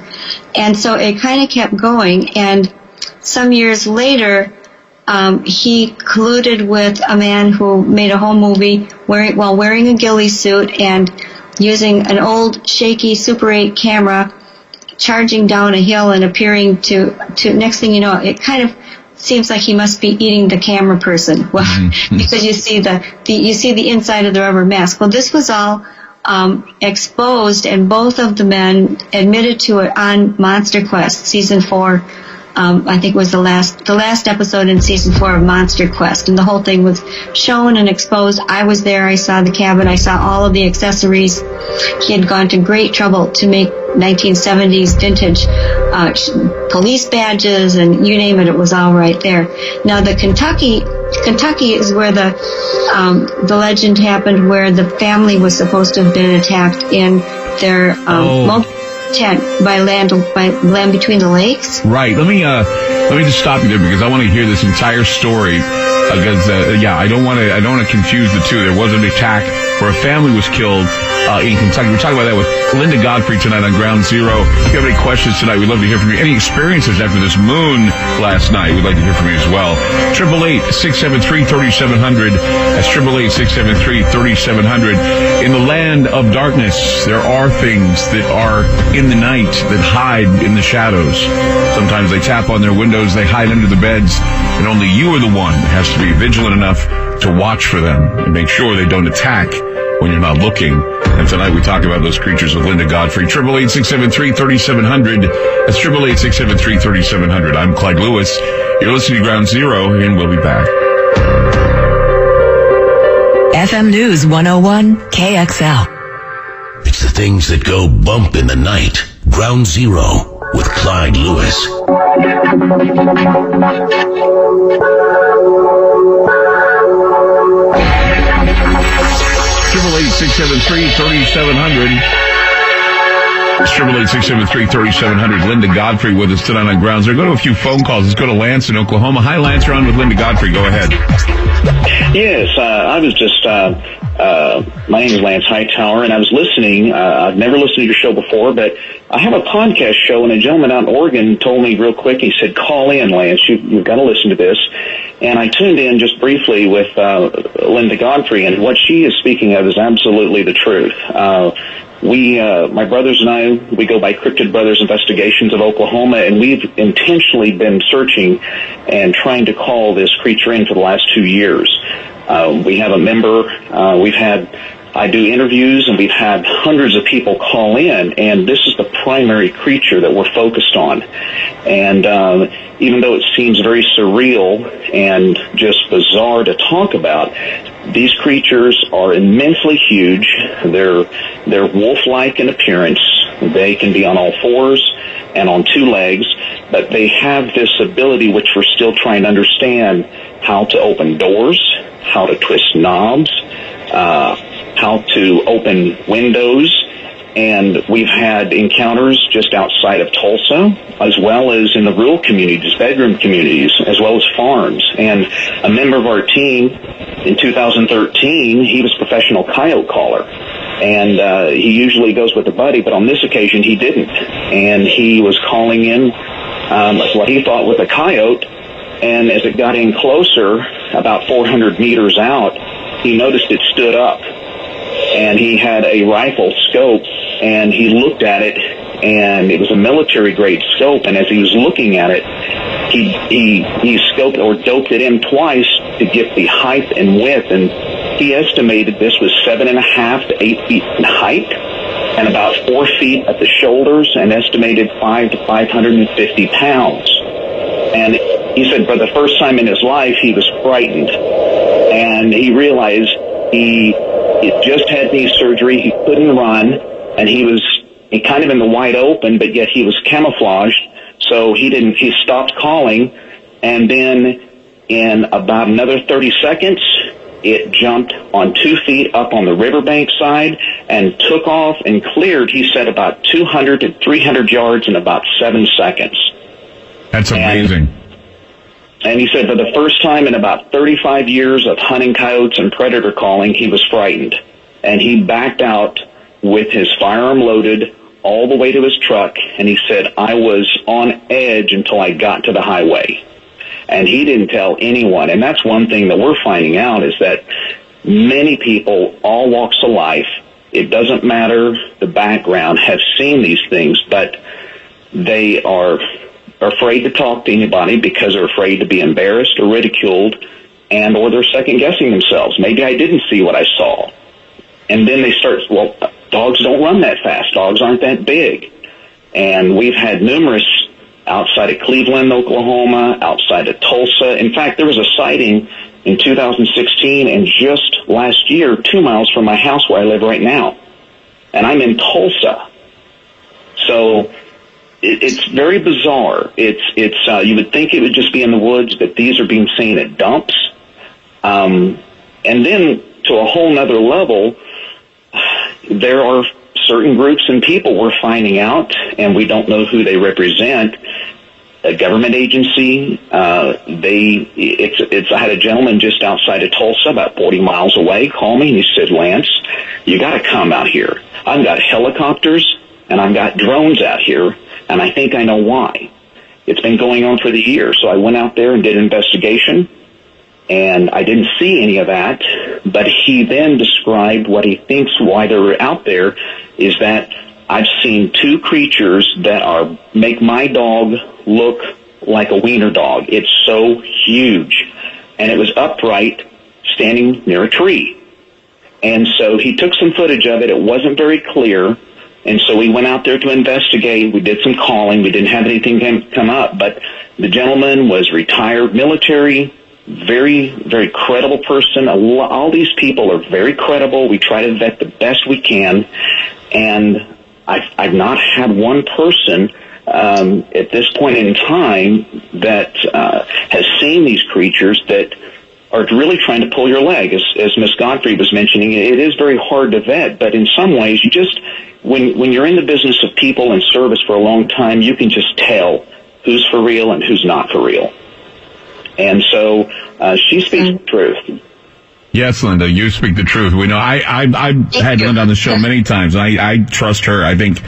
And so it kind of kept going, and some years later, he colluded with a man who made a whole movie while wearing a ghillie suit and using an old, shaky Super 8 camera, charging down a hill and appearing to next thing you know, it kind of seems like he must be eating the camera person. Well, because you see the inside of the rubber mask. Well, this was all exposed, and both of the men admitted to it on Monster Quest season 4. I think it was the last episode in season 4 of Monster Quest, and the whole thing was shown and exposed. I was there. I saw the cabin. I saw all of the accessories. He had gone to great trouble to make 1970s vintage police badges, and you name it, it was all right there. Now, the Kentucky is where the legend happened, where the family was supposed to have been attacked in their mobile tent by land between the lakes. Right. Let me just stop you there, because I want to hear this entire story. Because I don't want to confuse the two. There was an attack where a family was killed in Kentucky. We're talking about that with Linda Godfrey tonight on Ground Zero. If you have any questions tonight, we'd love to hear from you. Any experiences after this moon last night, we'd like to hear from you as well. 888-673-3700. That's 888-673-3700. In the land of darkness, there are things that are in the night that hide in the shadows. Sometimes they tap on their windows, they hide under the beds, and only you are the one that has to be vigilant enough to watch for them and make sure they don't attack when you're not looking. And tonight we talk about those creatures with Linda Godfrey. 888-673-3700. That's 888-673-3700. I'm Clyde Lewis. You're listening to Ground Zero, and we'll be back. FM News 101 KXL. It's the things that go bump in the night. Ground Zero with Clyde Lewis. 888-673-3700. 888-673-3700. Linda Godfrey with us tonight on Ground Zero. Go to a few phone calls. Let's go to Lance in Oklahoma. Hi, Lance. You're on with Linda Godfrey. Go ahead. Yes, I was just, my name is Lance Hightower, and I was listening. I've never listened to your show before, but I have a podcast show, and a gentleman out in Oregon told me real quick, he said, call in, Lance. You've got to listen to this. And I tuned in just briefly with Linda Godfrey, and what she is speaking of is absolutely the truth. My brothers and I, we go by Cryptid Brothers Investigations of Oklahoma, and we've intentionally been searching and trying to call this creature in for the last 2 years. We have a member, I do interviews, and we've had hundreds of people call in, and this is the primary creature that we're focused on. And even though it seems very surreal and just bizarre to talk about, these creatures are immensely huge. They're wolf-like in appearance. They can be on all fours and on two legs, but they have this ability, which we're still trying to understand, how to open doors, how to twist knobs, how to open windows. And we've had encounters just outside of Tulsa, as well as in the rural communities, bedroom communities, as well as farms. And a member of our team in 2013, he was a professional coyote caller. And he usually goes with a buddy, but on this occasion he didn't. And he was calling in what he thought was a coyote. And as it got in closer, about 400 meters out, he noticed it stood up. And he had a rifle scope, and he looked at it, and it was a military-grade scope. And as he was looking at it, he scoped or doped it in twice to get the height and width. And he estimated this was 7.5 to 8 feet in height, and about 4 feet at the shoulders, and estimated 5 to 550 pounds. And he said for the first time in his life, he was frightened, and he realized he just had knee surgery, he couldn't run, and he was kind of in the wide open, but yet he was camouflaged, so he stopped calling, and then in about another 30 seconds, it jumped on 2 feet up on the riverbank side and took off and cleared, he said, about 200 to 300 yards in about 7 seconds. That's amazing. And he said for the first time in about 35 years of hunting coyotes and predator calling, he was frightened. And he backed out with his firearm loaded all the way to his truck, and he said, I was on edge until I got to the highway. And he didn't tell anyone. And that's one thing that we're finding out is that many people, all walks of life, it doesn't matter the background, have seen these things, but they are afraid to talk to anybody because they're afraid to be embarrassed or ridiculed, and or they're second-guessing themselves. Maybe I didn't see what I saw. And then they start, well, dogs don't run that fast. Dogs aren't that big. And we've had numerous outside of Cleveland, Oklahoma, outside of Tulsa. In fact, there was a sighting in 2016 and just last year, 2 miles from my house where I live right now. And I'm in Tulsa. So it's very bizarre. It's you would think it would just be in the woods, but these are being seen at dumps. And then to a whole nother level, there are certain groups and people we're finding out, and we don't know who they represent. A government agency. I had a gentleman just outside of Tulsa, about 40 miles away, call me, and he said, Lance, you got to come out here. I've got helicopters and I've got drones out here, and I think I know why. It's been going on for the year. So I went out there and did an investigation, and I didn't see any of that, but he then described what he thinks why they're out there is that I've seen two creatures that make my dog look like a wiener dog. It's so huge. And it was upright, standing near a tree. And so he took some footage of it. It wasn't very clear. And so we went out there to investigate. We did some calling. We didn't have anything come up. But the gentleman was retired military, very, very credible person. All these people are very credible. We try to vet the best we can. And I've not had one person at this point in time that has seen these creatures that are really trying to pull your leg. As Miss Godfrey was mentioning, it is very hard to vet, but in some ways, you just, when you're in the business of people and service for a long time, you can just tell who's for real and who's not for real. And so she speaks the truth. Yes, Linda, you speak the truth. We know I've had Linda on the show many times. I trust her. I think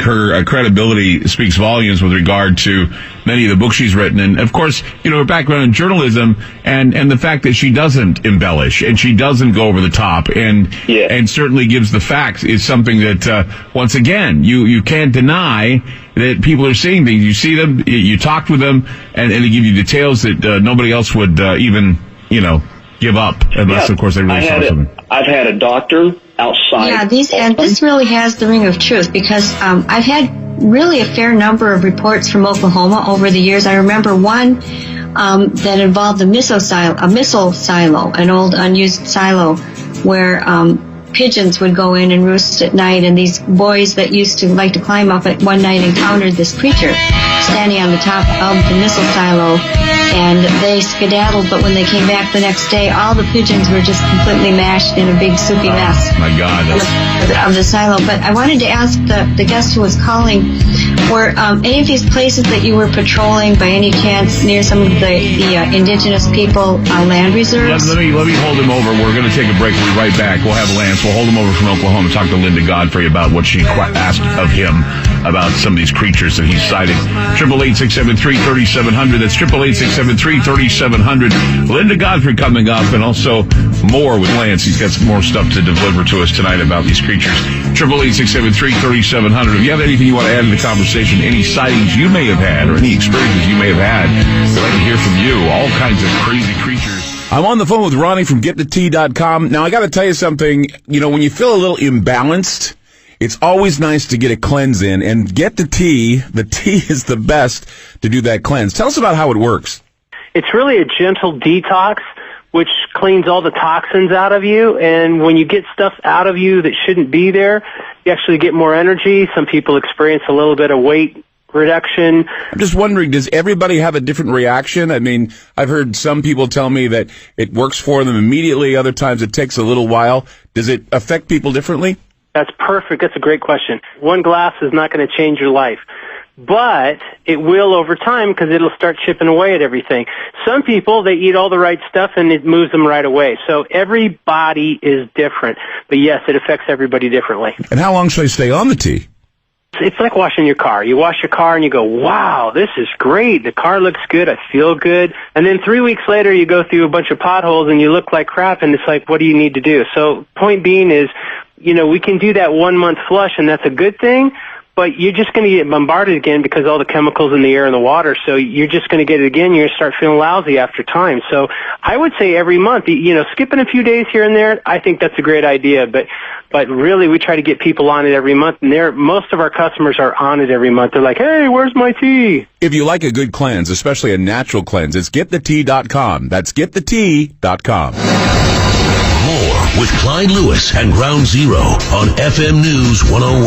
her credibility speaks volumes with regard to many of the books she's written. And of course, her background in journalism and the fact that she doesn't embellish and she doesn't go over the top and certainly gives the facts is something that, once again, you can't deny that people are seeing things. You see them, you talked with them, and they give you details that nobody else would even, give up unless, of course, they really saw something. I've had a doctor outside. Yeah, this really has the ring of truth because I've had really a fair number of reports from Oklahoma over the years. I remember one that involved a missile silo, an old unused silo where pigeons would go in and roost at night, and these boys that used to like to climb up at one night encountered this creature standing on the top of the missile silo, and they skedaddled, but when they came back the next day, all the pigeons were just completely mashed in a big soupy mess. My God. Of the silo. But I wanted to ask the guest who was calling, were any of these places that you were patrolling by any chance near some of the indigenous people land reserves? Let me hold him over. We're going to take a break. We'll be right back. We'll have Lance. We'll hold him over from Oklahoma, talk to Linda Godfrey about what she asked of him about some of these creatures that he's citing. 888-673-3700. That's 888-673-3700. Linda Godfrey coming up, and also more with Lance. He's got some more stuff to deliver to us tonight about these creatures. 888-673-3700. If you have anything you want to add to the conversation, any sightings you may have had or any experiences you may have had, we'd like to hear from you. All kinds of crazy creatures. I'm on the phone with Ronnie from GetTheT.com. Now, I got to tell you something. When you feel a little imbalanced, it's always nice to get a cleanse in. And Get the Tea is the best to do that cleanse. Tell us about how it works. It's really a gentle detox, which cleans all the toxins out of you. And when you get stuff out of you that shouldn't be there, you actually get more energy. Some people experience a little bit of weight reduction. I'm just wondering, does everybody have a different reaction? I mean, I've heard some people tell me that it works for them immediately. Other times it takes a little while. Does it affect people differently? That's perfect. That's a great question. One glass is not going to change your life. but it will over time because it'll start chipping away at everything. Some people, they eat all the right stuff and it moves them right away. So every body is different. But yes, it affects everybody differently. And how long should I stay on the tea? It's like washing your car. You wash your car and you go, wow, this is great. The car looks good. I feel good. And then 3 weeks later, you go through a bunch of potholes and you look like crap. And it's like, what do you need to do? So point being is, we can do that 1 month flush and that's a good thing. But you're just going to get bombarded again because all the chemicals in the air and the water. So you're just going to get it again. You're going to start feeling lousy after time. So I would say every month, skipping a few days here and there, I think that's a great idea. But really, we try to get people on it every month. And most of our customers are on it every month. They're like, hey, where's my tea? If you like a good cleanse, especially a natural cleanse, it's getthetea.com. That's getthetea.com. More with Clyde Lewis and Ground Zero on FM News 101.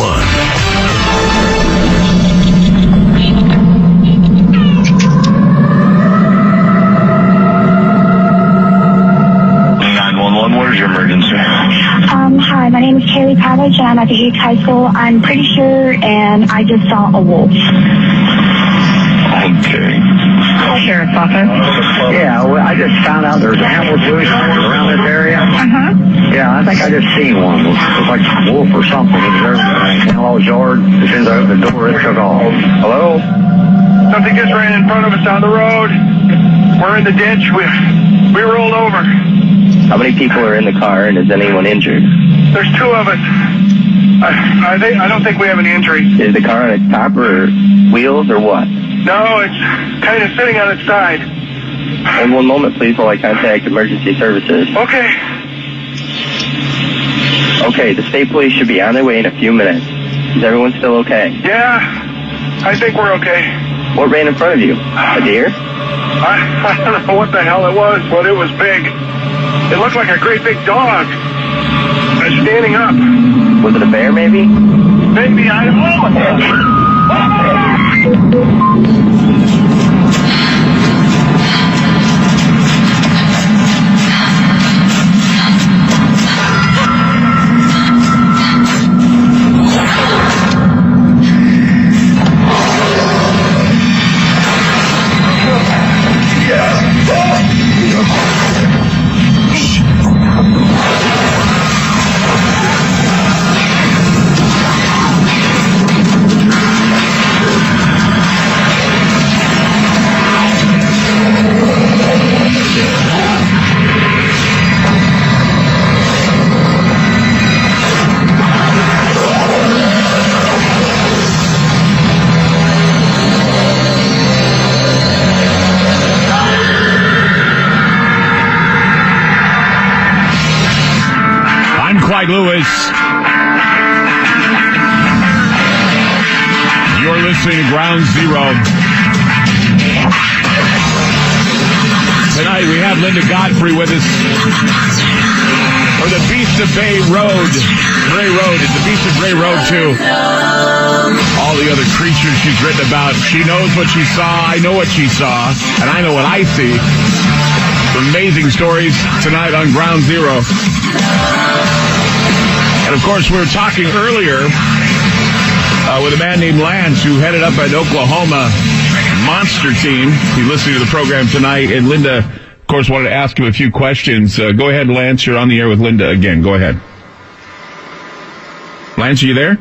911, where's your emergency? Hi, my name is Kaylee Pavlich, and I'm at the Yates High School. I'm pretty sure, and I just saw a wolf. Okay. Sheriff's office. Yeah, well, I just found out there's animals loose around this area. Yeah, I think I just seen one. It was like a wolf or something. It was there in Law's yard. As soon as I opened the door, it took off. Hello? Something just ran in front of us on the road. We're in the ditch. We rolled over. How many people are in the car, and is anyone injured? There's two of us. I don't think we have any injuries. Is the car on its top or wheels or what? No, it's kind of sitting on its side. And one moment, please, while I contact emergency services. Okay. Okay, the state police should be on their way in a few minutes. Is everyone still okay? Yeah, I think we're okay. What ran in front of you? A deer? I don't know what the hell it was, but it was big. It looked like a great big dog. Standing up. Was it a bear, maybe? Maybe, I don't know. Clyde Lewis. You're listening to Ground Zero. Tonight we have Linda Godfrey with us. Or the Beast of Bay Road. Bray Road. It's the Beast of Bray Road, too. All the other creatures she's written about. She knows what she saw. I know what she saw. And I know what I see. Amazing stories tonight on Ground Zero. And, of course, we were talking earlier with a man named Lance who headed up an Oklahoma monster team. He's listening to the program tonight. And Linda, of course, wanted to ask him a few questions. Go ahead, Lance. You're on the air with Linda again. Go ahead. Lance, are you there?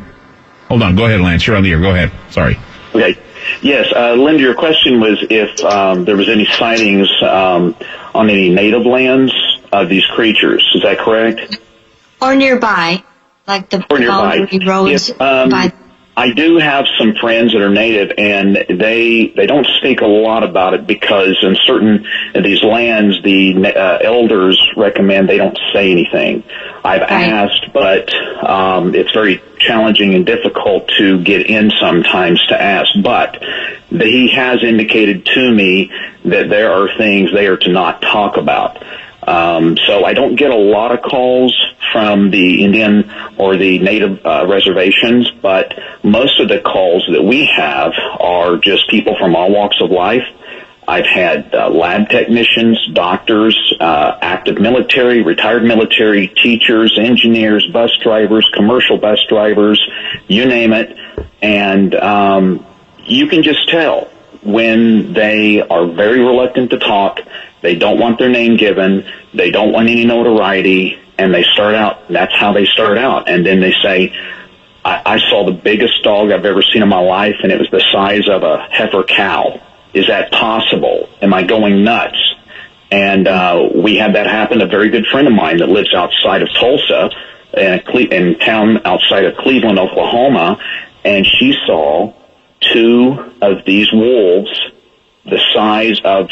Hold on. Go ahead, Lance. You're on the air. Go ahead. Sorry. Okay. Yes, Linda, your question was if there was any sightings on any native lands of these creatures. Is that correct? Or nearby, like the boundary roads. I do have some friends that are native, and they don't speak a lot about it because in certain of these lands, the elders recommend they don't say anything. I've asked, but it's very challenging and difficult to get in sometimes to ask. But he has indicated to me that there are things they are to not talk about. So I don't get a lot of calls from the Indian or the native reservations, but most of the calls that we have are just people from all walks of life. I've had lab technicians, doctors, active military, retired military, teachers, engineers, bus drivers, commercial bus drivers, you name it. And you can just tell when they are very reluctant to talk, they don't want their name given, they don't want any notoriety, and they start out, that's how they start out. And then they say, I saw the biggest dog I've ever seen in my life, and it was the size of a heifer cow. Is that possible? Am I going nuts? And we had that happen. A very good friend of mine that lives outside of Tulsa, in town outside of Cleveland, Oklahoma, and she saw 2 of these wolves the size of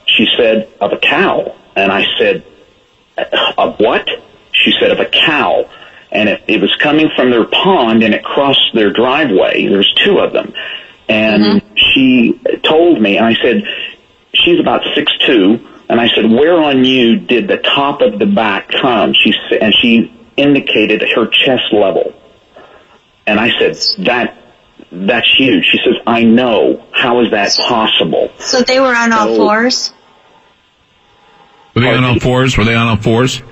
she said, of a cow. And I said, of what? She said, of a cow. And it was coming from their pond, and it crossed their driveway. There's 2 of them. And she told me, and I said, she's about 6'2", and I said, where on you did the top of the back come? And she indicated her chest level. And I said, that's huge. She says, I know. How is that possible? So they were on all fours? Were they on all fours?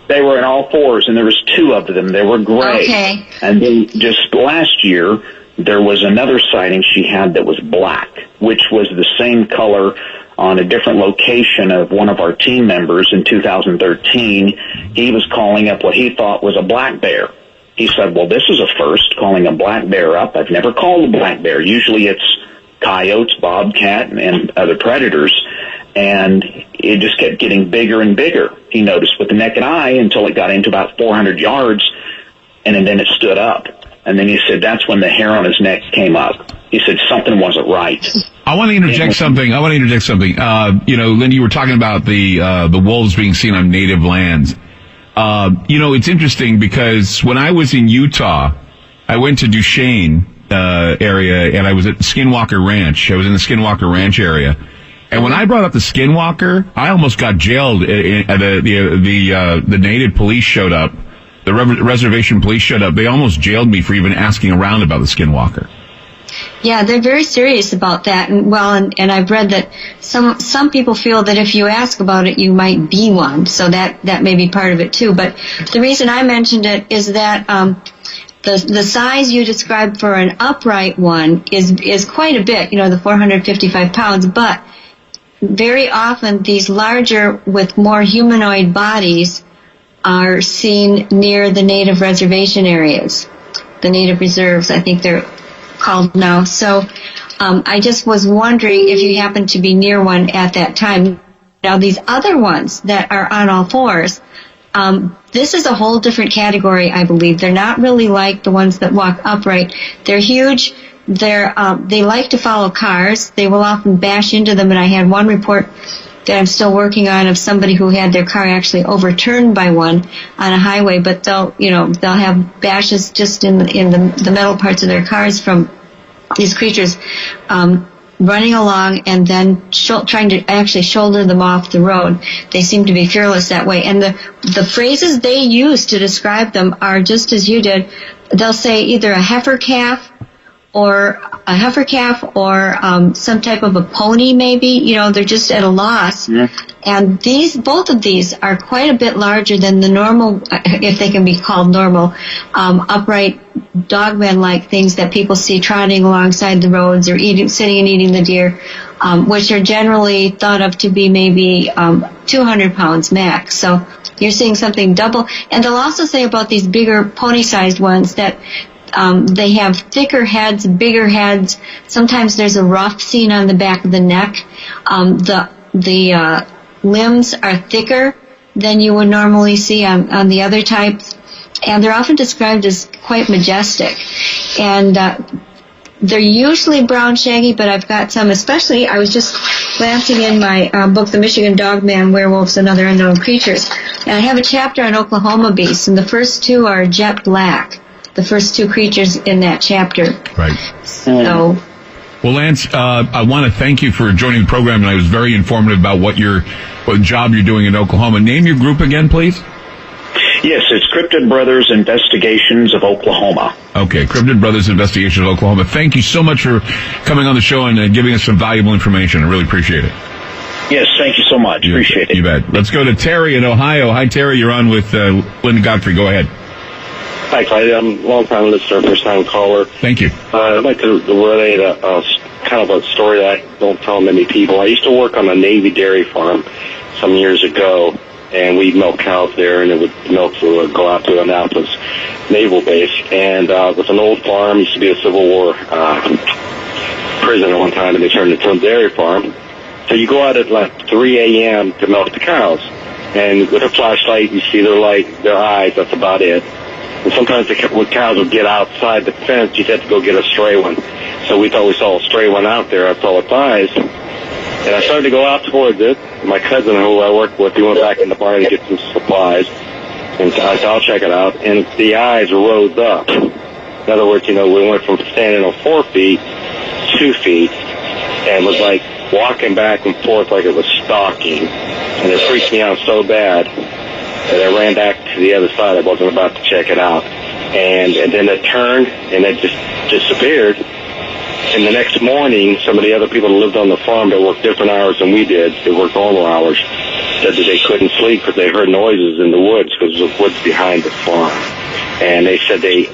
They were on all fours, and there was 2 of them. They were gray. Okay. And then just last year, there was another sighting she had that was black, which was the same color on a different location of one of our team members in 2013. He was calling up what he thought was a black bear. He said, well, this is a first, calling a black bear up. I've never called a black bear. Usually it's coyotes, bobcat, and other predators. And it just kept getting bigger and bigger, he noticed, with the naked eye until it got into about 400 yards, and then it stood up. And then he said that's when the hair on his neck came up. He said something wasn't right. I want to interject something. Linda, you were talking about the wolves being seen on native lands. It's interesting because when I was in Utah, I went to Duchesne area, and I was at Skinwalker Ranch. I was in the Skinwalker Ranch area. And when I brought up the Skinwalker, I almost got jailed. The native police showed up. The reservation police showed up. They almost jailed me for even asking around about the Skinwalker. Yeah, they're very serious about that. And I've read that some people feel that if you ask about it, you might be one. So that may be part of it too. But the reason I mentioned it is that the size you described for an upright one is quite a bit. The 455 pounds, but very often these larger with more humanoid bodies are seen near the native reservation areas, the native reserves, I think they're called now. So I just was wondering if you happened to be near one at that time. Now these other ones that are on all fours, this is a whole different category, I believe. They're not really like the ones that walk upright. They're huge. They like to follow cars. They will often bash into them, and I had one report that I'm still working on of somebody who had their car actually overturned by one on a highway, but they'll have bashes just in the metal parts of their cars from these creatures running along and then trying to actually shoulder them off the road. They seem to be fearless that way. And the phrases they use to describe them are just as you did. They'll say either a heifer calf or some type of a pony, maybe. They're just at a loss. Yeah. And both of these are quite a bit larger than the normal, if they can be called normal, upright dogman-like things that people see trotting alongside the roads or sitting and eating the deer, which are generally thought of to be maybe 200 pounds max. So you're seeing something double. And they'll also say about these bigger pony-sized ones that they have thicker heads, bigger heads. Sometimes there's a ruff seen on the back of the neck. The limbs are thicker than you would normally see on the other types. And they're often described as quite majestic. And they're usually brown shaggy, but I've got some, especially, I was just glancing in my book, The Michigan Dogman, Werewolves and Other Unknown Creatures. And I have a chapter on Oklahoma beasts, and the first 2 are jet black. The first 2 creatures in that chapter. Right. So. Well, Lance, I want to thank you for joining the program, and I was very informative about what job you're doing in Oklahoma. Name your group again, please. Yes, it's Cryptid Brothers Investigations of Oklahoma. Okay, Cryptid Brothers Investigations of Oklahoma. Thank you so much for coming on the show and giving us some valuable information. I really appreciate it. Yes, thank you so much. Appreciate it. You bet. Let's go to Terry in Ohio. Hi, Terry. You're on with Linda Godfrey. Go ahead. Hi, Clyde. I'm a long-time listener, first-time caller. Thank you. I'd like to relate a kind of a story that I don't tell many people. I used to work on a Navy dairy farm some years ago, and we'd milk cows there, and milk would go out to Annapolis Naval Base. And it was an old farm, used to be a Civil War prison at one time, and they turned it into a dairy farm. So you go out at like 3 a.m. to milk the cows. And with a flashlight, you see their eyes, that's about it. And sometimes when cows would get outside the fence, you'd have to go get a stray one. So we thought we saw a stray one out there. I saw its eyes. And I started to go out towards it. My cousin, who I worked with, he went back in the barn to get some supplies. And I said, I'll check it out. And the eyes rose up. In other words, we went from standing on 4 feet, 2 feet, and was like walking back and forth like it was stalking. And it freaked me out so bad that I ran back to the other side. I wasn't about to check it out. And then it turned, and it just disappeared. And the next morning, some of the other people that lived on the farm that worked different hours than we did, they worked normal hours, said that they couldn't sleep because they heard noises in the woods, because there was woods behind the farm. And they said they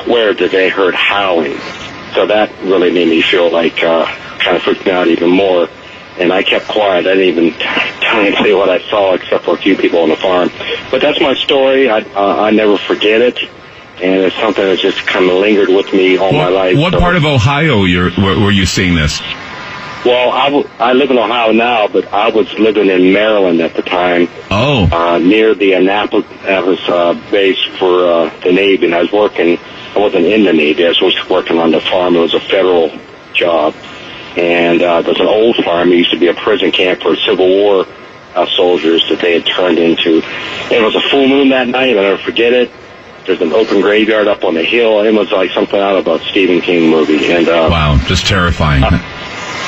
swear that they heard howling. So that really made me feel like, kind of freaked me out even more. And I kept quiet. I didn't even tell anybody what I saw except for a few people on the farm. But that's my story. I never forget it. And it's something that just kind of lingered with me all my life. What part of Ohio were you seeing this? Well, I live in Ohio now, but I was living in Maryland at the time. Oh. Near the Annapolis base for the Navy. And I wasn't in the Navy. I was just working on the farm. It was a federal job. And it was an old farm. It used to be a prison camp for Civil War soldiers that they had turned into. And it was a full moon that night. I'll never forget it. There's an open graveyard up on the hill. It was like something out of a Stephen King movie. And wow, just terrifying. Yeah,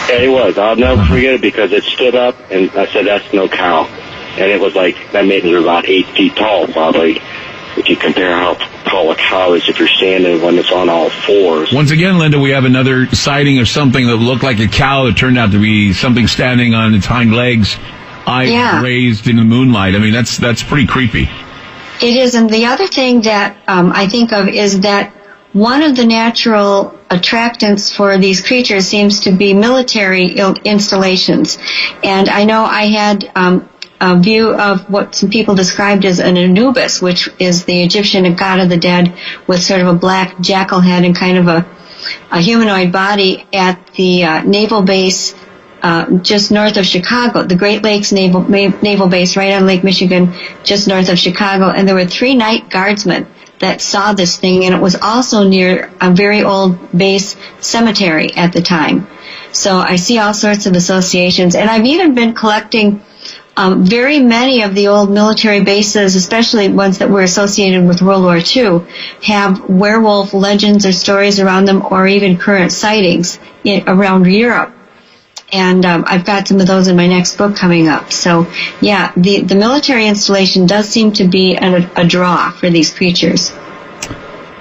it was. I'll never forget it because it stood up, and I said, that's no cow. And it was like, that made it about 8 feet tall, probably, if you compare how tall a cow is if you're standing when it's on all fours. Once again, Linda, we have another sighting of something that looked like a cow that turned out to be something standing on its hind legs, eyes raised in the moonlight. I mean, that's pretty creepy. It is, and the other thing that I think of is that one of the natural attractants for these creatures seems to be military installations. And I know I had a view of what some people described as an Anubis, which is the Egyptian god of the dead with sort of a black jackal head and kind of a humanoid body at the naval base just north of Chicago, the Great Lakes Naval Base right on Lake Michigan, just north of Chicago. And there were 3 night guardsmen that saw this thing, and it was also near a very old base cemetery at the time. So I see all sorts of associations. And I've even been collecting very many of the old military bases, especially ones that were associated with World War II, have werewolf legends or stories around them, or even current sightings around Europe. And I've got some of those in my next book coming up. So, yeah, the military installation does seem to be a draw for these creatures.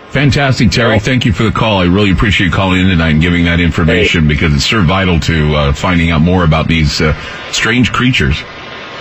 Fantastic, Terry. Thank you for the call. I really appreciate you calling in tonight and giving that information because it's so vital to finding out more about these strange creatures.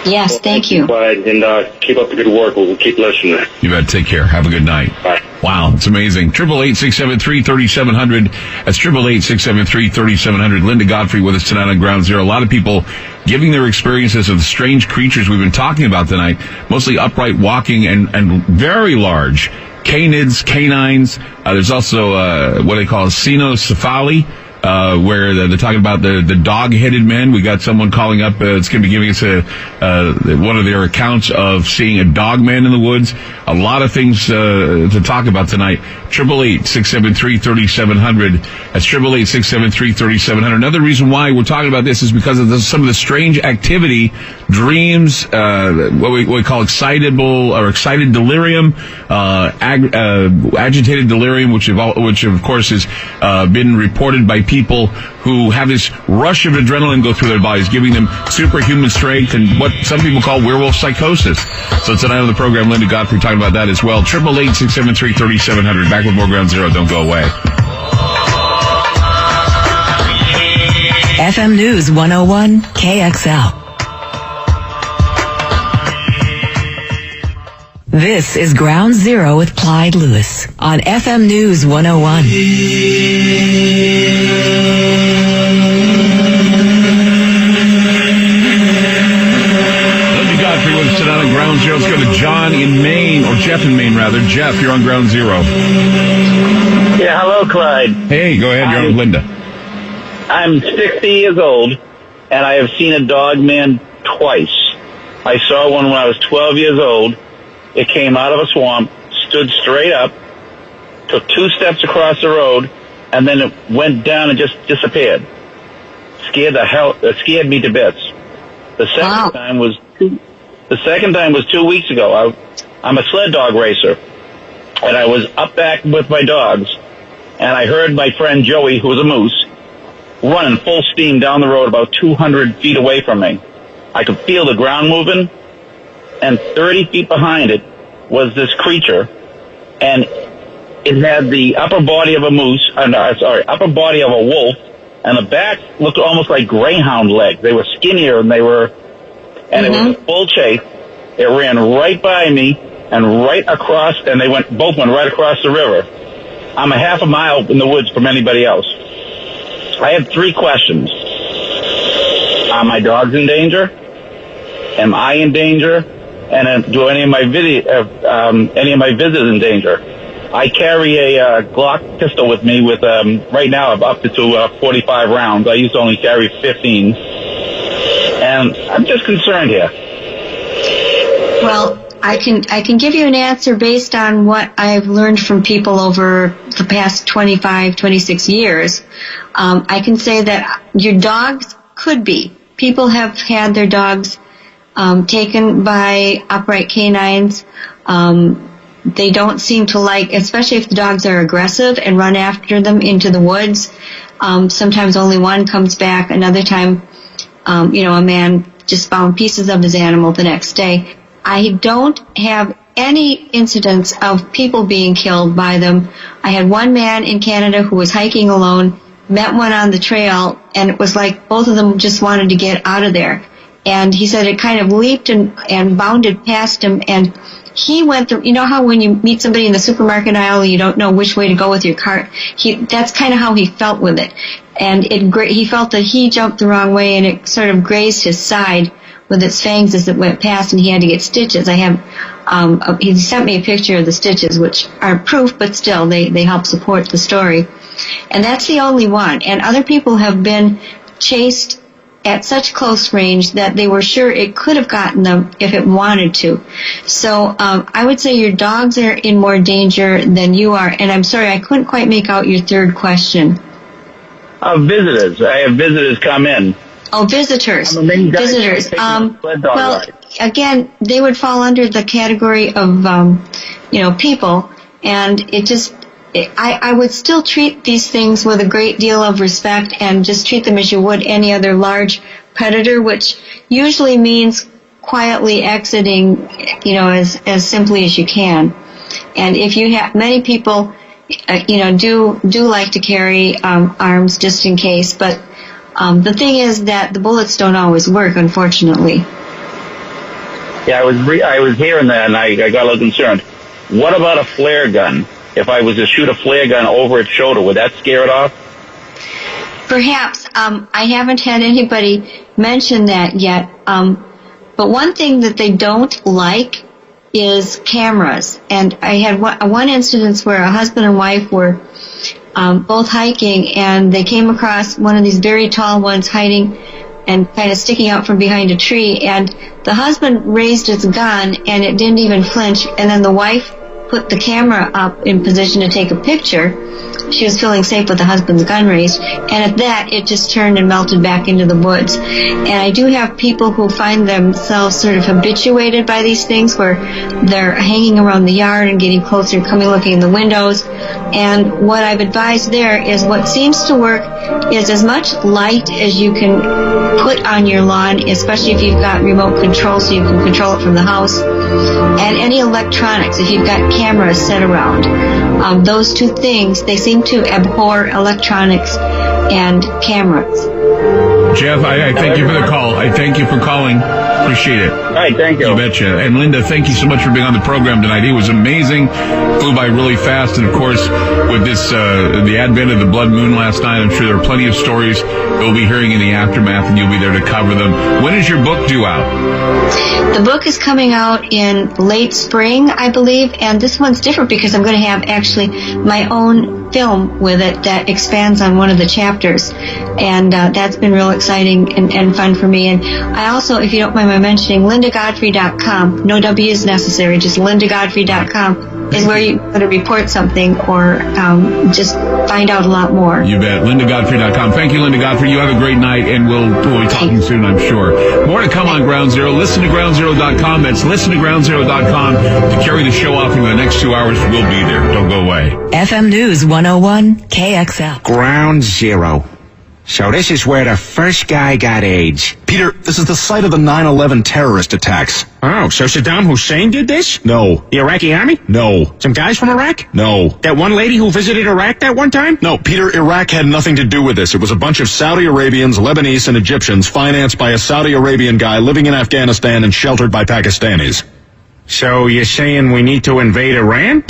Yes, thank you. And keep up the good work. We'll keep listening. You bet. Take care. Have a good night. Bye. Wow, it's amazing. 888-673-3700. That's 888-673-3700. Linda Godfrey with us tonight on Ground Zero. A lot of people giving their experiences of the strange creatures we've been talking about tonight, mostly upright walking and very large canids, canines. There's also what they call cynocephaly. Where they're talking about the dog-headed men. We got someone calling up. It's going to be giving us one of their accounts of seeing a dog man in the woods. A lot of things to talk about tonight. 888-673-3700. That's 888-673-3700. Another reason why we're talking about this is because of some of the strange activity, dreams, what we call excited delirium, agitated delirium, which of course has been reported by people who have this rush of adrenaline go through their bodies, giving them superhuman strength and what some people call werewolf psychosis. So tonight on the program, Linda Godfrey talking about that as well. 888-673-3700. Back with more Ground Zero. Don't go away. FM News 101 KXL. This is Ground Zero with Clyde Lewis on FM News 101. Linda Godfrey with us tonight on Ground Zero. Let's go to John in Maine, or Jeff in Maine, rather. Jeff, you're on Ground Zero. Yeah, hello, Clyde. Hey, go ahead. You're on with Linda. I'm 60 years old, and I have seen a dog man twice. I saw one when I was 12 years old. It came out of a swamp, stood straight up, took 2 steps across the road, and then it went down and just disappeared. Scared me to bits. The second time was 2 weeks ago. I'm a sled dog racer, and I was up back with my dogs, and I heard my friend Joey, who was a moose, running full steam down the road about 200 feet away from me. I could feel the ground moving, and 30 feet behind it was this creature, and it had the upper body of a moose, upper body of a wolf, and the back looked almost like greyhound legs. They were skinnier, and it was a full chase. It ran right by me and they both went right across the river. I'm a half a mile in the woods from anybody else. I have 3 questions. Are my dogs in danger? Am I in danger? And do any of my visitors in danger? I carry a Glock pistol with me with right now up to 45 rounds. I used to only carry 15, and I'm just concerned here. Well, I can give you an answer based on what I've learned from people over the past 25, 26 years. I can say that your dogs could be. People have had their dogs taken by upright canines. They don't seem to like, especially if the dogs are aggressive and run after them into the woods. Sometimes only one comes back. Another time, a man just found pieces of his animal the next day. I don't have any incidents of people being killed by them. I had one man in Canada who was hiking alone, met one on the trail, and it was like both of them just wanted to get out of there. And he said it kind of leaped and bounded past him, and he went through, you know how when you meet somebody in the supermarket aisle and you don't know which way to go with your cart? That's kind of how he felt with it. And he felt that he jumped the wrong way, and it sort of grazed his side with its fangs as it went past, and he had to get stitches. He sent me a picture of the stitches, which are proof, but still, they help support the story. And that's the only one. And other people have been chased at such close range that they were sure it could have gotten them if it wanted to. So I would say your dogs are in more danger than you are. And I'm sorry, I couldn't quite make out your third question. Visitors. I have visitors come in. Oh, visitors. Visitors. Well, again, they would fall under the category of, people. And I would still treat these things with a great deal of respect and just treat them as you would any other large predator, which usually means quietly exiting, as simply as you can. And if you have, many people, do like to carry arms just in case, but the thing is that the bullets don't always work, unfortunately. Yeah, I was hearing that, and I got a little concerned. What about a flare gun? If I was to shoot a flare gun over its shoulder, would that scare it off? Perhaps. I haven't had anybody mention that yet. But one thing that they don't like is cameras. And I had one instance where a husband and wife were both hiking, and they came across one of these very tall ones hiding and kind of sticking out from behind a tree. And the husband raised his gun, and it didn't even flinch. And then the wife put the camera up in position to take a picture. She was feeling safe with the husband's gun raised, and at that, it just turned and melted back into the woods. And I do have people who find themselves sort of habituated by these things, where they're hanging around the yard and getting closer, looking in the windows. And what I've advised there is what seems to work is as much light as you can put on your lawn, especially if you've got remote control so you can control it from the house, and any electronics, if you've got cameras set around. Those two things, they seem to abhor electronics and cameras. Jeff, I thank you for the call. I thank you for calling. Appreciate it. All right, thank you. You betcha. And Linda, thank you so much for being on the program tonight. It was amazing. Flew by really fast. And of course, with this, the advent of the blood moon last night, I'm sure there are plenty of stories we'll be hearing in the aftermath, and you'll be there to cover them. When is your book due out? The book is coming out in late spring, I believe, and this one's different because I'm going to have actually my own film with it that expands on one of the chapters, and that's been real exciting and fun for me. And I also, if you don't mind my mentioning, LindaGodfrey.com, no W is necessary, just LindaGodfrey.com is where you go to report something or just find out a lot more. You bet. LindaGodfrey.com. Thank you, Linda Godfrey. You have a great night, and we'll be talking soon, I'm sure. More to come on Ground Zero. Listen to GroundZero.com. That's listentogroundzero.com to carry the show off in the next 2 hours. We'll be there. Don't go away. FM News 101 KXL. Ground Zero. So this is where the first guy got AIDS. Peter, this is the site of the 9/11 terrorist attacks. Oh, so Saddam Hussein did this? No. The Iraqi army? No. Some guys from Iraq? No. That one lady who visited Iraq that one time? No, Peter, Iraq had nothing to do with this. It was a bunch of Saudi Arabians, Lebanese, and Egyptians financed by a Saudi Arabian guy living in Afghanistan and sheltered by Pakistanis. So you're saying we need to invade Iran?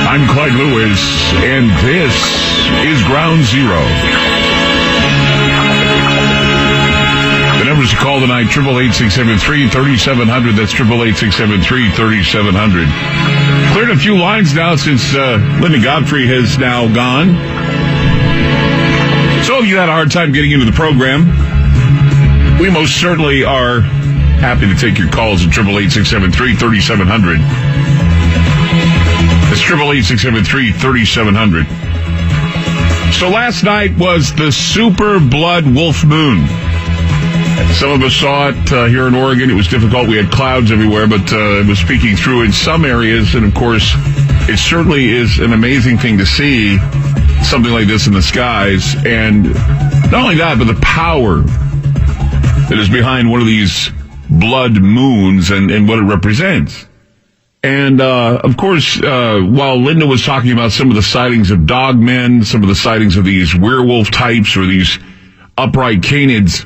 I'm Clyde Lewis, and this is Ground Zero. The numbers to call tonight, 888-673-3700. That's 888-673-3700. Cleared a few lines now since Linda Godfrey has now gone. So if you had a hard time getting into the program, we most certainly are happy to take your calls at 888-673-3700. It's 888-673-3700. So last night was the Super Blood Wolf Moon. Some of us saw it here in Oregon. It was difficult. We had clouds everywhere, but it was peeking through in some areas. And, of course, it certainly is an amazing thing to see something like this in the skies. And not only that, but the power that is behind one of these blood moons and what it represents. And, of course, while Linda was talking about some of the sightings of dogmen, some of the sightings of these werewolf types or these upright canids,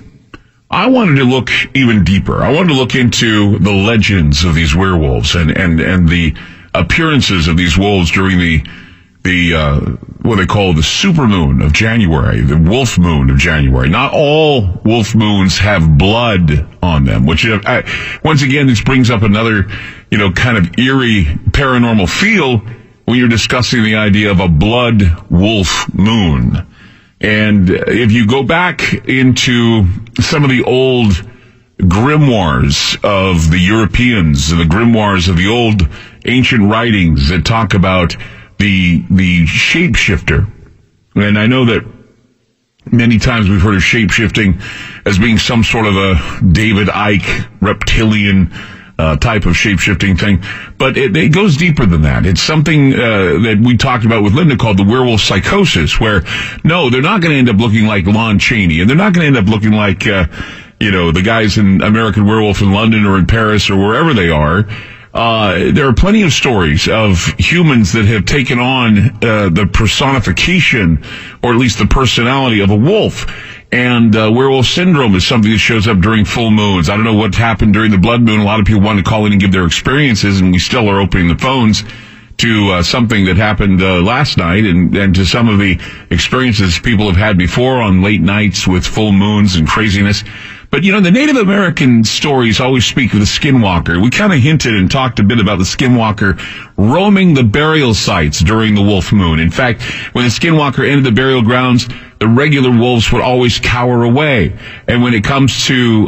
I wanted to look even deeper. I wanted to look into the legends of these werewolves and the appearances of these wolves during the what they call the supermoon of January, the wolf moon of January. Not all wolf moons have blood on them, which once again, this brings up another, kind of eerie paranormal feel when you're discussing the idea of a blood wolf moon. And if you go back into some of the old grimoires of the Europeans, the grimoires of the old ancient writings that talk about the shapeshifter, and I know that many times we've heard of shapeshifting as being some sort of a David Icke reptilian type of shape-shifting thing, but it goes deeper than that. It's something that we talked about with Linda called the werewolf psychosis, where no, they're not going to end up looking like Lon Chaney, and they're not going to end up looking like the guys in American Werewolf in London or in Paris or wherever they are. There are plenty of stories of humans that have taken on the personification, or at least the personality, of a wolf. And werewolf syndrome is something that shows up during full moons. I don't know what happened during the blood moon. A lot of people want to call in and give their experiences, and we still are opening the phones to something that happened last night and to some of the experiences people have had before on late nights with full moons and craziness. But, you know, the Native American stories always speak of the skinwalker. We kind of hinted and talked a bit about the skinwalker roaming the burial sites during the wolf moon. In fact, when the skinwalker entered the burial grounds, the regular wolves would always cower away. And when it comes to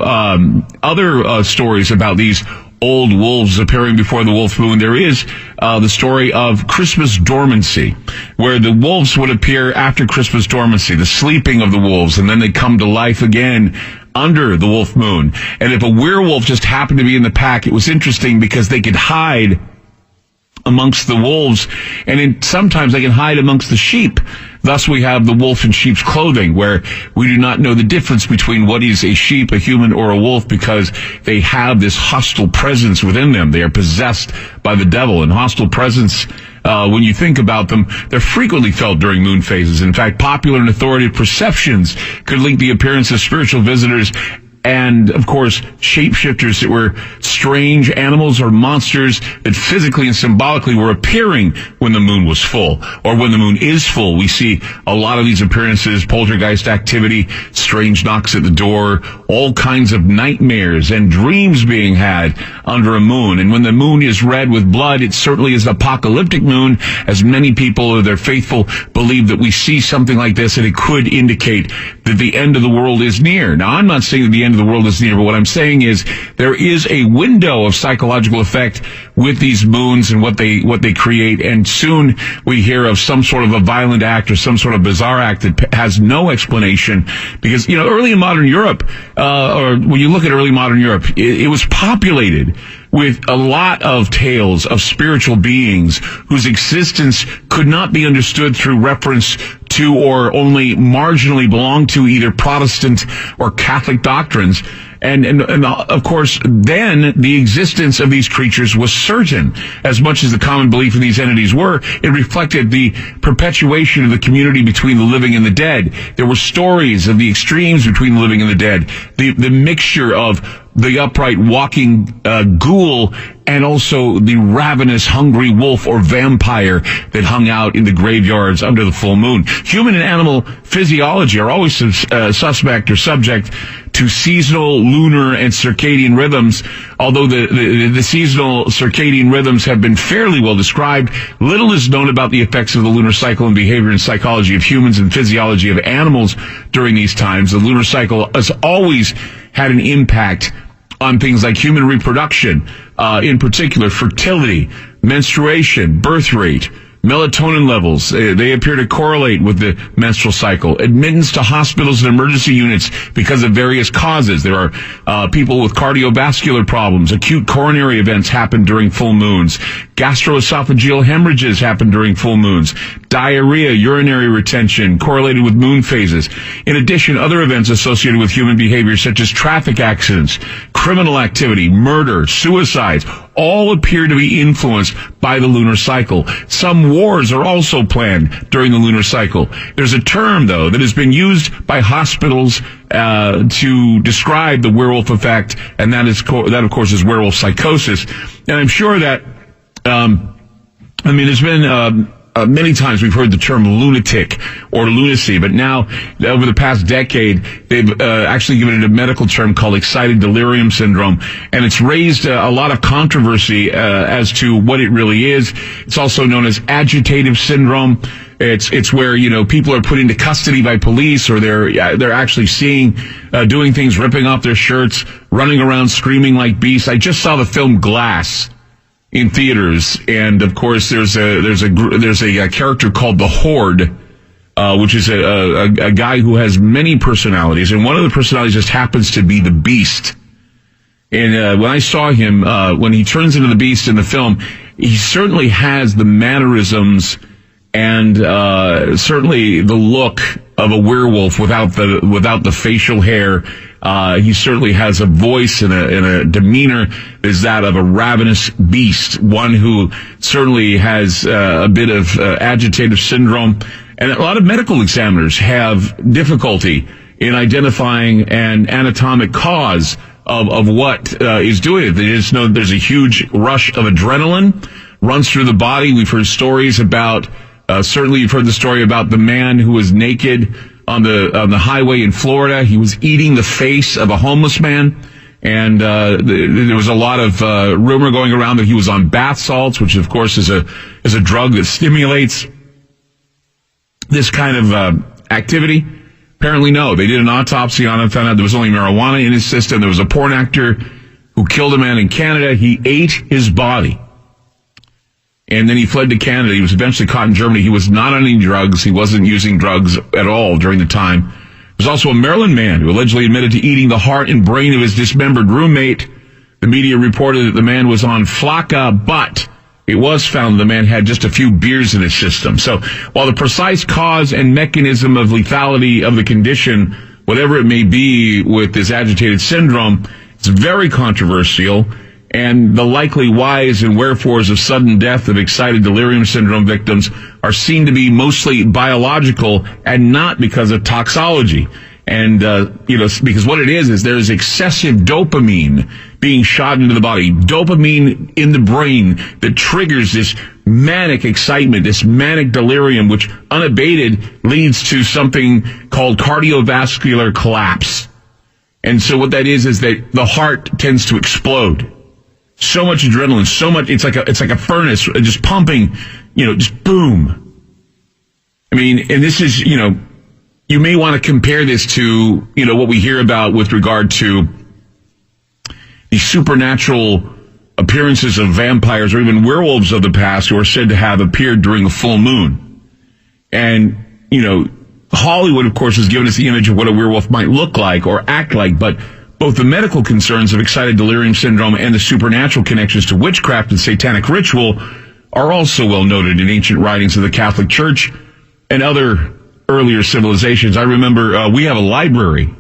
other stories about these old wolves appearing before the wolf moon, there is the story of Christmas dormancy, where the wolves would appear after Christmas dormancy, the sleeping of the wolves, and then they come to life again under the wolf moon. And if a werewolf just happened to be in the pack, it was interesting because they could hide amongst the wolves, and sometimes they can hide amongst the sheep. Thus we have the wolf in sheep's clothing, where we do not know the difference between what is a sheep, a human, or a wolf, because they have this hostile presence within them. They are possessed by the devil, and hostile presence, when you think about them, they're frequently felt during moon phases. In fact, popular and authoritative perceptions could link the appearance of spiritual visitors and, of course, shapeshifters that were strange animals or monsters that physically and symbolically were appearing when the moon was full, or when the moon is full. We see a lot of these appearances, poltergeist activity, strange knocks at the door, all kinds of nightmares and dreams being had under a moon. And when the moon is red with blood, it certainly is an apocalyptic moon, as many people or their faithful believe that we see something like this, and it could indicate that the end of the world is near. Now, I'm not saying that the end of the world is near, but what I'm saying is there is a window of psychological effect with these moons and what they create, and soon we hear of some sort of a violent act or some sort of bizarre act that has no explanation. Because, you know, early in modern Europe, or when you look at early modern Europe, it was populated with a lot of tales of spiritual beings whose existence could not be understood through reference to or only marginally belong to either Protestant or Catholic doctrines. And of course, then the existence of these creatures was certain. As much as the common belief in these entities were, it reflected the perpetuation of the community between the living and the dead. There were stories of the extremes between the living and the dead, the mixture of the upright walking ghoul and also the ravenous, hungry wolf or vampire that hung out in the graveyards under the full moon. Human and animal physiology are always suspect or subject to seasonal, lunar, and circadian rhythms. Although the seasonal circadian rhythms have been fairly well described, little is known about the effects of the lunar cycle and behavior and psychology of humans and physiology of animals during these times. The lunar cycle has always had an impact on things like human reproduction, in particular fertility, menstruation, birth rate, melatonin levels. They appear to correlate with the menstrual cycle. Admittance to hospitals and emergency units because of various causes. There are people with cardiovascular problems. Acute coronary events happen during full moons. Gastroesophageal hemorrhages happen during full moons. Diarrhea, urinary retention correlated with moon phases. In addition, other events associated with human behavior such as traffic accidents, criminal activity, murder, suicides, all appear to be influenced by the lunar cycle. Some wars are also planned during the lunar cycle. There's a term, though, that has been used by hospitals to describe the werewolf effect, and that of course, is werewolf psychosis. And I'm sure that, there's been many times we've heard the term lunatic or lunacy, but now, over the past decade, they've actually given it a medical term called excited delirium syndrome, and it's raised a lot of controversy as to what it really is. It's also known as agitative syndrome. It's where, you know, people are put into custody by police, or they're actually doing things, ripping off their shirts, running around screaming like beasts. I just saw the film Glass in theaters, and of course there's a character called the Horde, which is a guy who has many personalities, and one of the personalities just happens to be the Beast. And when I saw him, when he turns into the Beast in the film, he certainly has the mannerisms and certainly the look of a werewolf without the facial hair. He certainly has a voice and a demeanor is that of a ravenous beast, one who certainly has a bit of agitative syndrome. And a lot of medical examiners have difficulty in identifying an anatomic cause of what is doing it. They just know there's a huge rush of adrenaline runs through the body. We've heard stories about, certainly you've heard the story about the man who was naked on the highway in Florida. He was eating the face of a homeless man. And there was a lot of rumor going around that he was on bath salts, which of course is a drug that stimulates this kind of activity. Apparently, no. They did an autopsy on him, found out there was only marijuana in his system. There was a porn actor who killed a man in Canada. He ate his body. And then he fled to Canada. He was eventually caught in Germany. He was not on any drugs. He wasn't using drugs at all during the time. There's also a Maryland man who allegedly admitted to eating the heart and brain of his dismembered roommate. The media reported that the man was on Flakka, but it was found the man had just a few beers in his system. So while the precise cause and mechanism of lethality of the condition, whatever it may be with this agitated syndrome, it's very controversial. And the likely whys and wherefores of sudden death of excited delirium syndrome victims are seen to be mostly biological and not because of toxology. And, because what it is there's excessive dopamine being shot into the body, dopamine in the brain that triggers this manic excitement, this manic delirium, which unabated leads to something called cardiovascular collapse. And so what that is that the heart tends to explode. So much adrenaline, so much, it's like a furnace just pumping, just boom. I mean, and this is, you may want to compare this to, what we hear about with regard to the supernatural appearances of vampires or even werewolves of the past who are said to have appeared during a full moon. And, Hollywood, of course, has given us the image of what a werewolf might look like or act like, but both the medical concerns of excited delirium syndrome and the supernatural connections to witchcraft and satanic ritual are also well noted in ancient writings of the Catholic Church and other earlier civilizations. I remember we have a library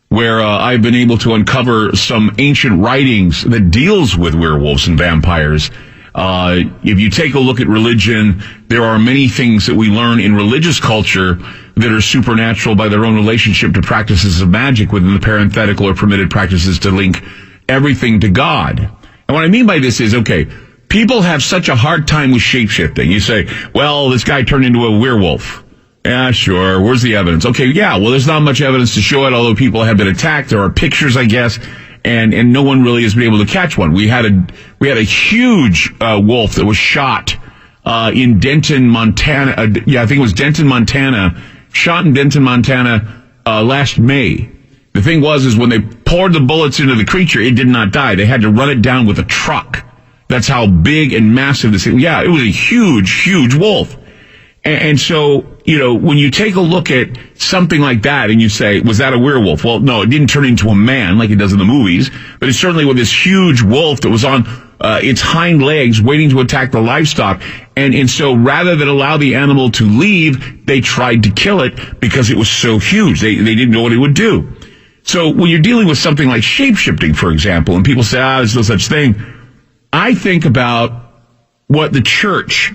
where I've been able to uncover some ancient writings that deals with werewolves and vampires. If you take a look at religion, there are many things that we learn in religious culture that are supernatural by their own relationship to practices of magic within the parenthetical or permitted practices to link everything to God. And what I mean by this is, people have such a hard time with shape-shifting. You say, well, this guy turned into a werewolf. Yeah, sure. Where's the evidence? Okay, yeah, well, there's not much evidence to show it, although people have been attacked. There are pictures, I guess, and no one really has been able to catch one. We had a huge wolf that was shot in Denton, Montana. I think it was Denton, Montana. Shot in Denton, Montana last May. The thing was when they poured the bullets into the creature, it did not die. They had to run it down with a truck. That's how big and massive this thing. Yeah, it was a huge, huge wolf. And so, when you take a look at something like that and you say, was that a werewolf? Well, no, it didn't turn into a man like it does in the movies, but it's certainly with this huge wolf that was on its hind legs waiting to attack the livestock. And so rather than allow the animal to leave, they tried to kill it because it was so huge. They didn't know what it would do. So when you're dealing with something like shape-shifting, for example, and people say, there's no such thing, I think about what the church,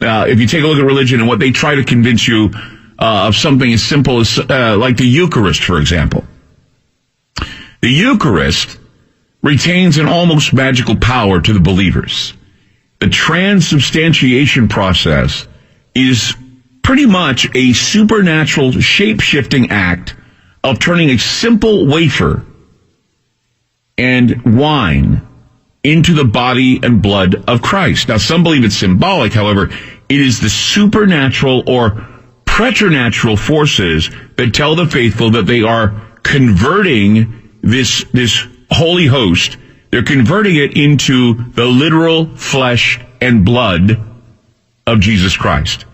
if you take a look at religion and what they try to convince you of something as simple as like the Eucharist, for example. The Eucharist retains an almost magical power to the believers. The transubstantiation process is pretty much a supernatural shape-shifting act of turning a simple wafer and wine into the body and blood of Christ. Now, some believe it's symbolic. However, it is the supernatural or preternatural forces that tell the faithful that they are converting this holy host. They're converting it into the literal flesh and blood of Jesus Christ.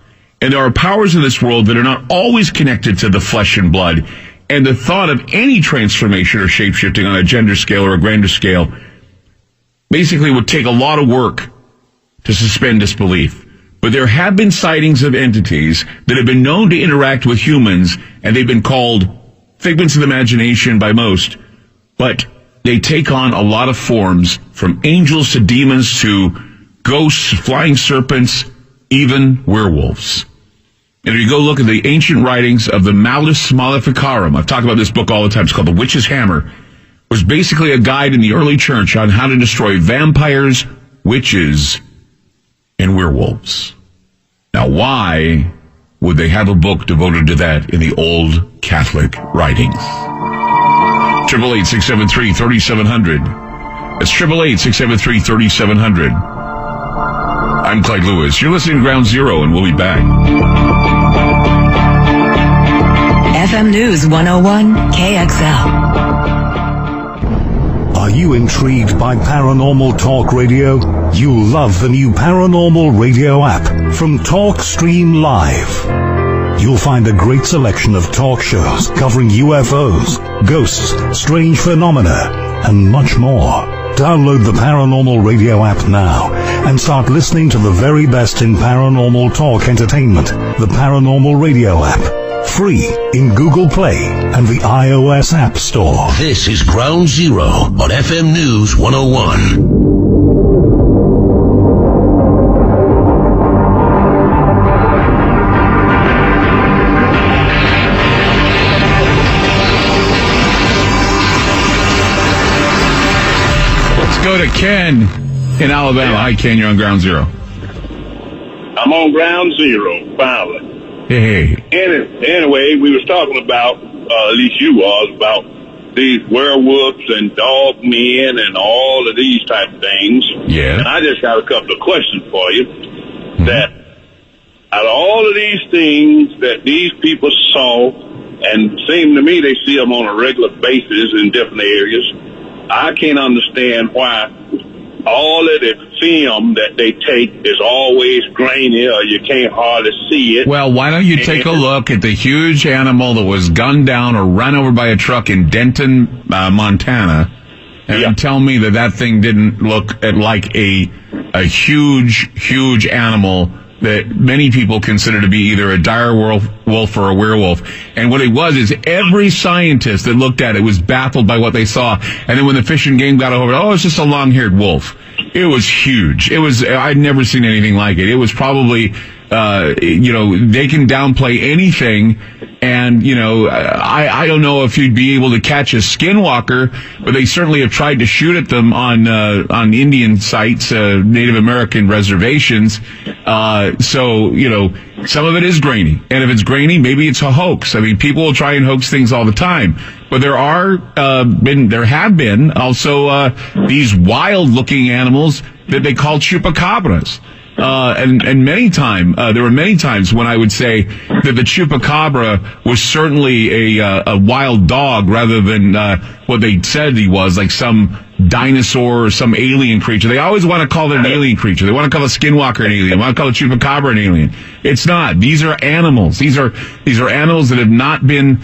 And there are powers in this world that are not always connected to the flesh and blood. And the thought of any transformation or shape-shifting on a gender scale or a grander scale basically would take a lot of work to suspend disbelief. But there have been sightings of entities that have been known to interact with humans, and they've been called figments of the imagination by most. But they take on a lot of forms, from angels to demons to ghosts, flying serpents, even werewolves. And if you go look at the ancient writings of the Malleus Maleficarum, I've talked about this book all the time, it's called The Witch's Hammer, was basically a guide in the early church on how to destroy vampires, witches, and werewolves. Now, why would they have a book devoted to that in the old Catholic writings? 888-673-3700. That's 888-673-3700. I'm Clyde Lewis. You're listening to Ground Zero, and we'll be back. FM News 101 KXL. Are you intrigued by Paranormal Talk Radio? You'll love the new Paranormal Radio app from TalkStream Live. You'll find a great selection of talk shows covering UFOs, ghosts, strange phenomena, and much more. Download the Paranormal Radio app now and start listening to the very best in paranormal talk entertainment. The Paranormal Radio app. Free in Google Play and the iOS App Store. This is Ground Zero on FM News 101. Go to Ken in Alabama. Hi, Ken. You're on Ground Zero. I'm on Ground Zero, finally. Hey. Anyway, we was talking about, at least you was, about these werewolves and dog men and all of these type of things. Yeah. And I just got a couple of questions for you. That out of all of these things that these people saw, and seem to me they see them on a regular basis in different areas, I can't understand why all of the film that they take is always grainy or you can't hardly see it. Well, why don't you take a look at the huge animal that was gunned down or run over by a truck in Denton, Montana, and tell me that thing didn't look like a huge animal that many people consider to be either a dire wolf or a werewolf. And what it was is every scientist that looked at it was baffled by what they saw. And then when the Fish and Game got over it, it's just a long-haired wolf. It was huge. I'd never seen anything like it. It was probably, they can downplay anything. And, I don't know if you'd be able to catch a skinwalker, but they certainly have tried to shoot at them on Indian sites, Native American reservations. So, some of it is grainy. And if it's grainy, maybe it's a hoax. I mean, people will try and hoax things all the time. But there have been also these wild-looking animals that they call chupacabras. And there were many times when I would say that the chupacabra was certainly a wild dog rather than what they said he was, like some dinosaur or some alien creature. They always want to call it an alien creature. They want to call a skinwalker an alien. They want to call a chupacabra an alien. It's not. These are animals. These are animals that have not been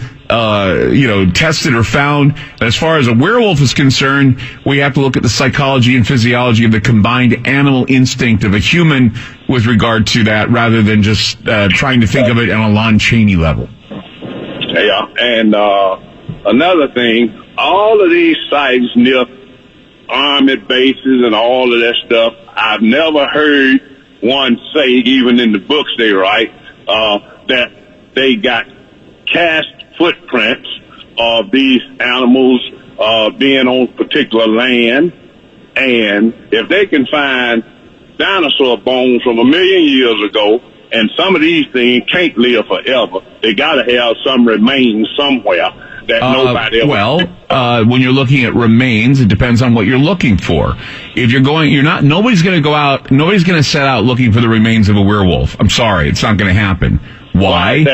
tested or found. As far as a werewolf is concerned, we have to look at the psychology and physiology of the combined animal instinct of a human with regard to that, rather than just trying to think of it on a Lon Chaney level. Yeah, and another thing, all of these sites near army bases and all of that stuff, I've never heard one say, even in the books they write, that they got cast footprints of these animals being on particular land. And if they can find dinosaur bones from 1 million years ago, and some of these things can't live forever, they got to have some remains somewhere that nobody else. Well, when you're looking at remains, it depends on what you're looking for. If nobody's going to set out looking for the remains of a werewolf. I'm sorry, it's not going to happen. Why?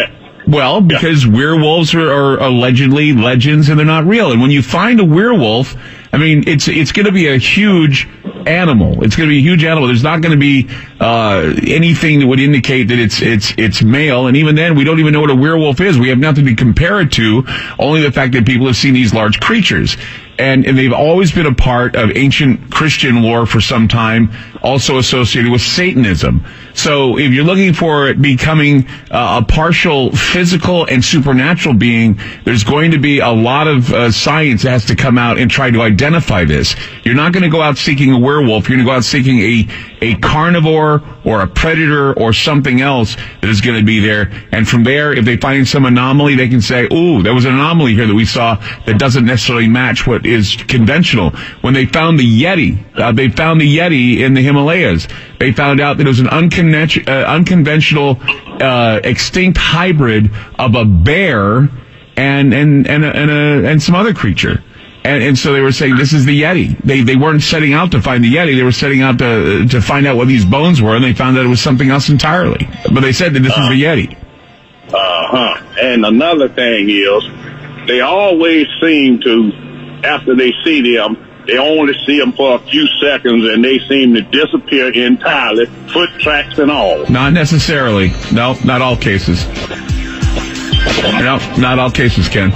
Well, because werewolves are allegedly legends and they're not real. And when you find a werewolf, I mean, it's going to be a huge animal. It's going to be a huge animal. There's not going to be anything that would indicate that it's male. And even then, we don't even know what a werewolf is. We have nothing to compare it to, only the fact that people have seen these large creatures. And they've always been a part of ancient Christian lore for some time, also associated with Satanism. So if you're looking for it becoming a partial physical and supernatural being, there's going to be a lot of science that has to come out and try to identify this. You're not going to go out seeking a werewolf werewolf. You're going to go out seeking a carnivore or a predator or something else that is going to be there. And from there, if they find some anomaly, they can say, ooh, there was an anomaly here that we saw that doesn't necessarily match what is conventional. When they found the Yeti, in the Himalayas. They found out that it was an unconventional extinct hybrid of a bear and some other creature. And so they were saying this is the Yeti. They weren't setting out to find the Yeti. They were setting out to find out what these bones were, and they found that it was something else entirely. But they said that this is the Yeti. And another thing is, they always seem to, after they see them, they only see them for a few seconds, and they seem to disappear entirely, foot tracks and all. Not necessarily. No, not all cases. No, not all cases, Ken.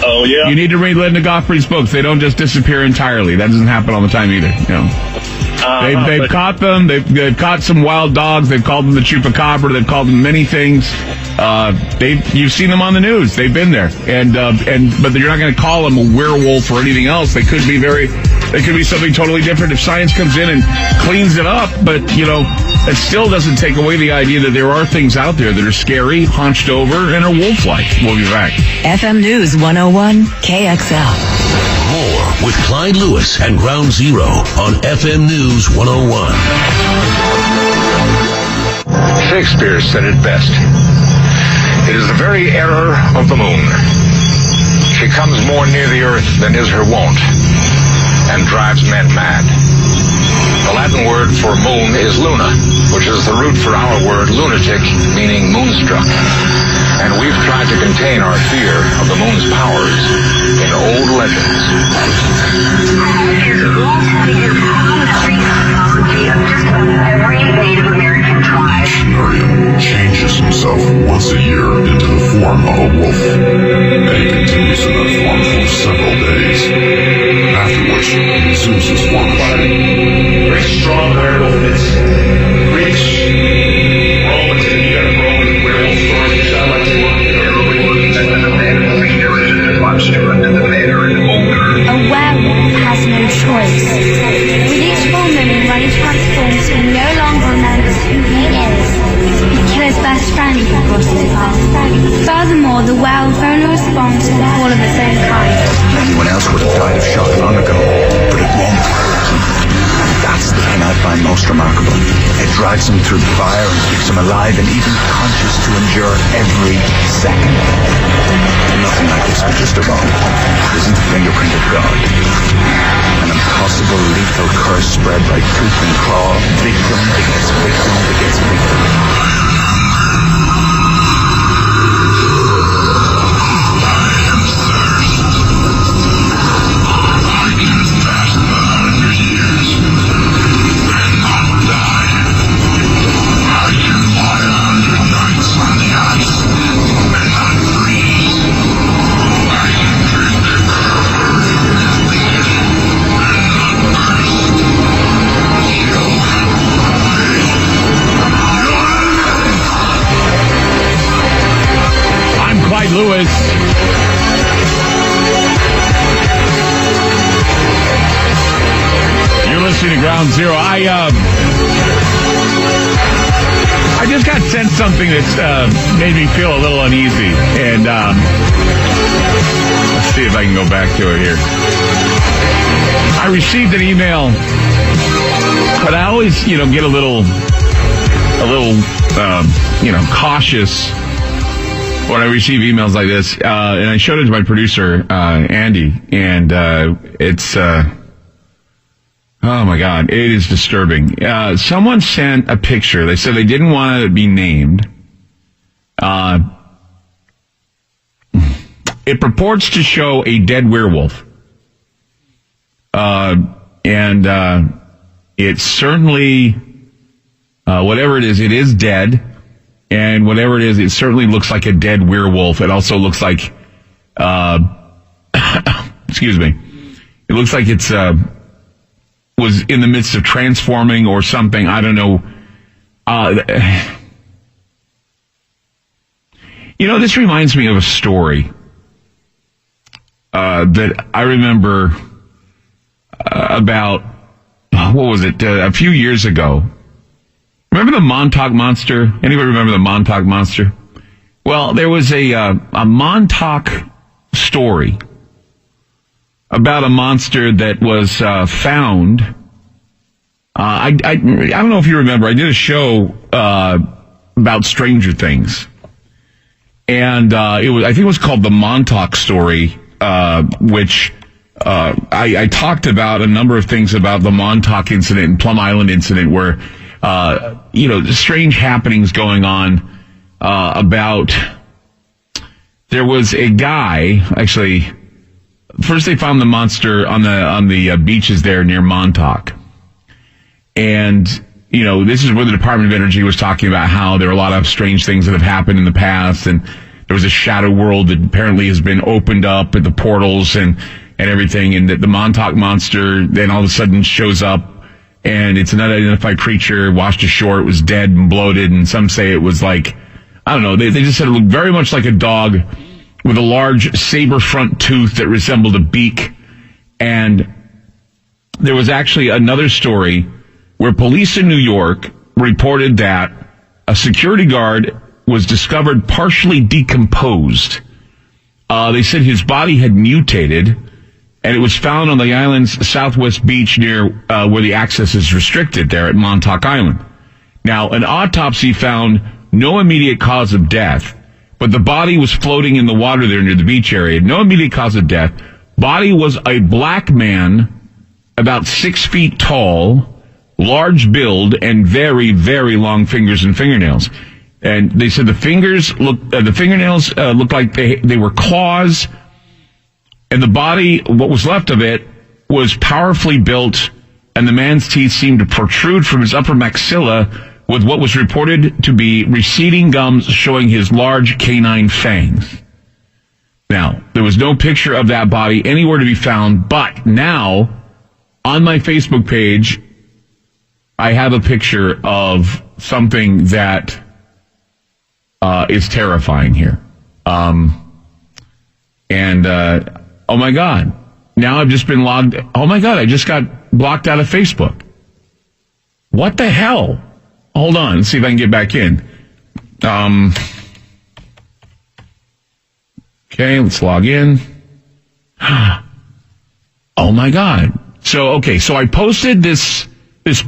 Oh, yeah? You need to read Linda Goffrey's books. They don't just disappear entirely. That doesn't happen all the time either. You know. They've caught them. They've caught some wild dogs. They've called them the chupacabra. They've called them many things. You've seen them on the news. They've been there. But you're not going to call them a werewolf or anything else. They could be something totally different if science comes in and cleans it up. But, it still doesn't take away the idea that there are things out there that are scary, hunched over, and are wolf-like. We'll be back. FM News 101 KXL. More with Clyde Lewis and Ground Zero on FM News 101. Shakespeare said it best. It is the very error of the moon. She comes more near the earth than is her wont, and drives men mad. The Latin word for moon is luna, which is the root for our word lunatic, meaning moonstruck. And we've tried to contain our fear of the moon's powers in old legends. Every Native American tribe. Miriam changes himself once a year into the form of a wolf, and he continues in that form for several days, after which he resumes his form of shape. Very strong werewolf myths. Greeks, Romans, and you got Roman werewolf stories. You sound like you want to hear A werewolf has no choice. With each full moon, when he transforms, he no longer remembers who he is. He kills his best friend who crosses his path. Furthermore, the werewolf only responds to the call of its own kind. Anyone else would have died of shock long ago, but it won't. That's the thing I find most remarkable. It drives him through fire and keeps him alive and even conscious to endure every second. Nothing like this could just evolve. It isn't the fingerprint of God. An impossible lethal curse spread by tooth and claw. Victim begets victim begets victim. Lewis. You're listening to Ground Zero. I just got sent something that made me feel a little uneasy, and let's see if I can go back to it here. I received an email, but I always, get a little, cautious when I receive emails like this, and I showed it to my producer, Andy, and it's, oh my God, it is disturbing. Someone sent a picture. They said they didn't want to be named. It purports to show a dead werewolf. And it's certainly, whatever it is dead. And whatever it is, it certainly looks like a dead werewolf. It also looks like, excuse me, it looks like it's was in the midst of transforming or something. I don't know. This reminds me of a story that I remember about, what was it, a few years ago. Remember the Montauk Monster? Anybody remember the Montauk Monster? Well, there was a Montauk story about a monster that was found. I don't know if you remember. I did a show about Stranger Things, and I think it was called the Montauk Story, which I talked about a number of things about the Montauk incident and Plum Island incident, where strange happenings going on. About there was a guy, actually. First, they found the monster on the beaches there near Montauk. And, this is where the Department of Energy was talking about how there are a lot of strange things that have happened in the past. And there was a shadow world that apparently has been opened up at the portals and everything. And that the Montauk Monster then all of a sudden shows up, and it's an unidentified creature washed ashore. It was dead and bloated. And some say it was like, I don't know. They just said it looked very much like a dog with a large saber front tooth that resembled a beak. And there was actually another story where police in New York reported that a security guard was discovered partially decomposed. They said his body had mutated, and it was found on the island's southwest beach near where the access is restricted there at Montauk Island. Now, an autopsy found no immediate cause of death, but the body was floating in the water there near the beach area. No immediate cause of death. Body was a black man, about 6 feet tall, large build, and very, very long fingers and fingernails. And they said the fingernails looked like they were claws, and the body, what was left of it, was powerfully built, and the man's teeth seemed to protrude from his upper maxilla, with what was reported to be receding gums showing his large canine fangs. Now, there was no picture of that body anywhere to be found, but now, on my Facebook page, I have a picture of something that is terrifying here. Oh my God. Now I've just been logged. Oh my God, I just got blocked out of Facebook. What the hell? Hold on, let's see if I can get back in. Okay, let's log in. Oh my God. So I posted this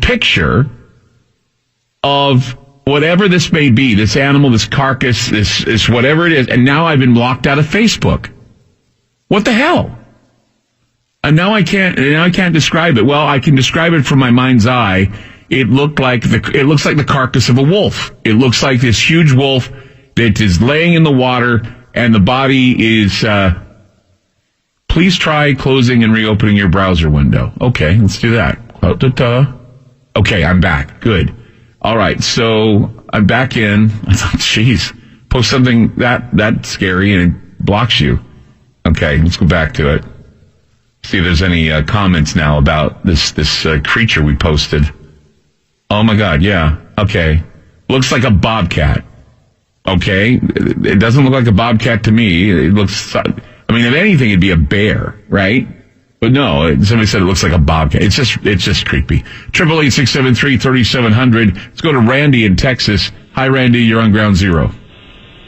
picture of whatever this may be, this animal, this carcass, this whatever it is, and now I've been blocked out of Facebook. What the hell? And now I can't describe it. Well, I can describe it from my mind's eye. It looks like the carcass of a wolf. It looks like this huge wolf that is laying in the water, and the body is, please try closing and reopening your browser window. Okay, let's do that. Okay, I'm back. Good. All right, so I'm back in. I thought, geez, post something that scary and it blocks you. Okay, let's go back to it. See if there's any comments now about this creature we posted. Oh my God, yeah. Okay. Looks like a bobcat. Okay. It doesn't look like a bobcat to me. It looks, if anything, it'd be a bear, right? But no, somebody said it looks like a bobcat. It's just creepy. 888-673-3700. Let's go to Randy in Texas. Hi, Randy. You're on Ground Zero.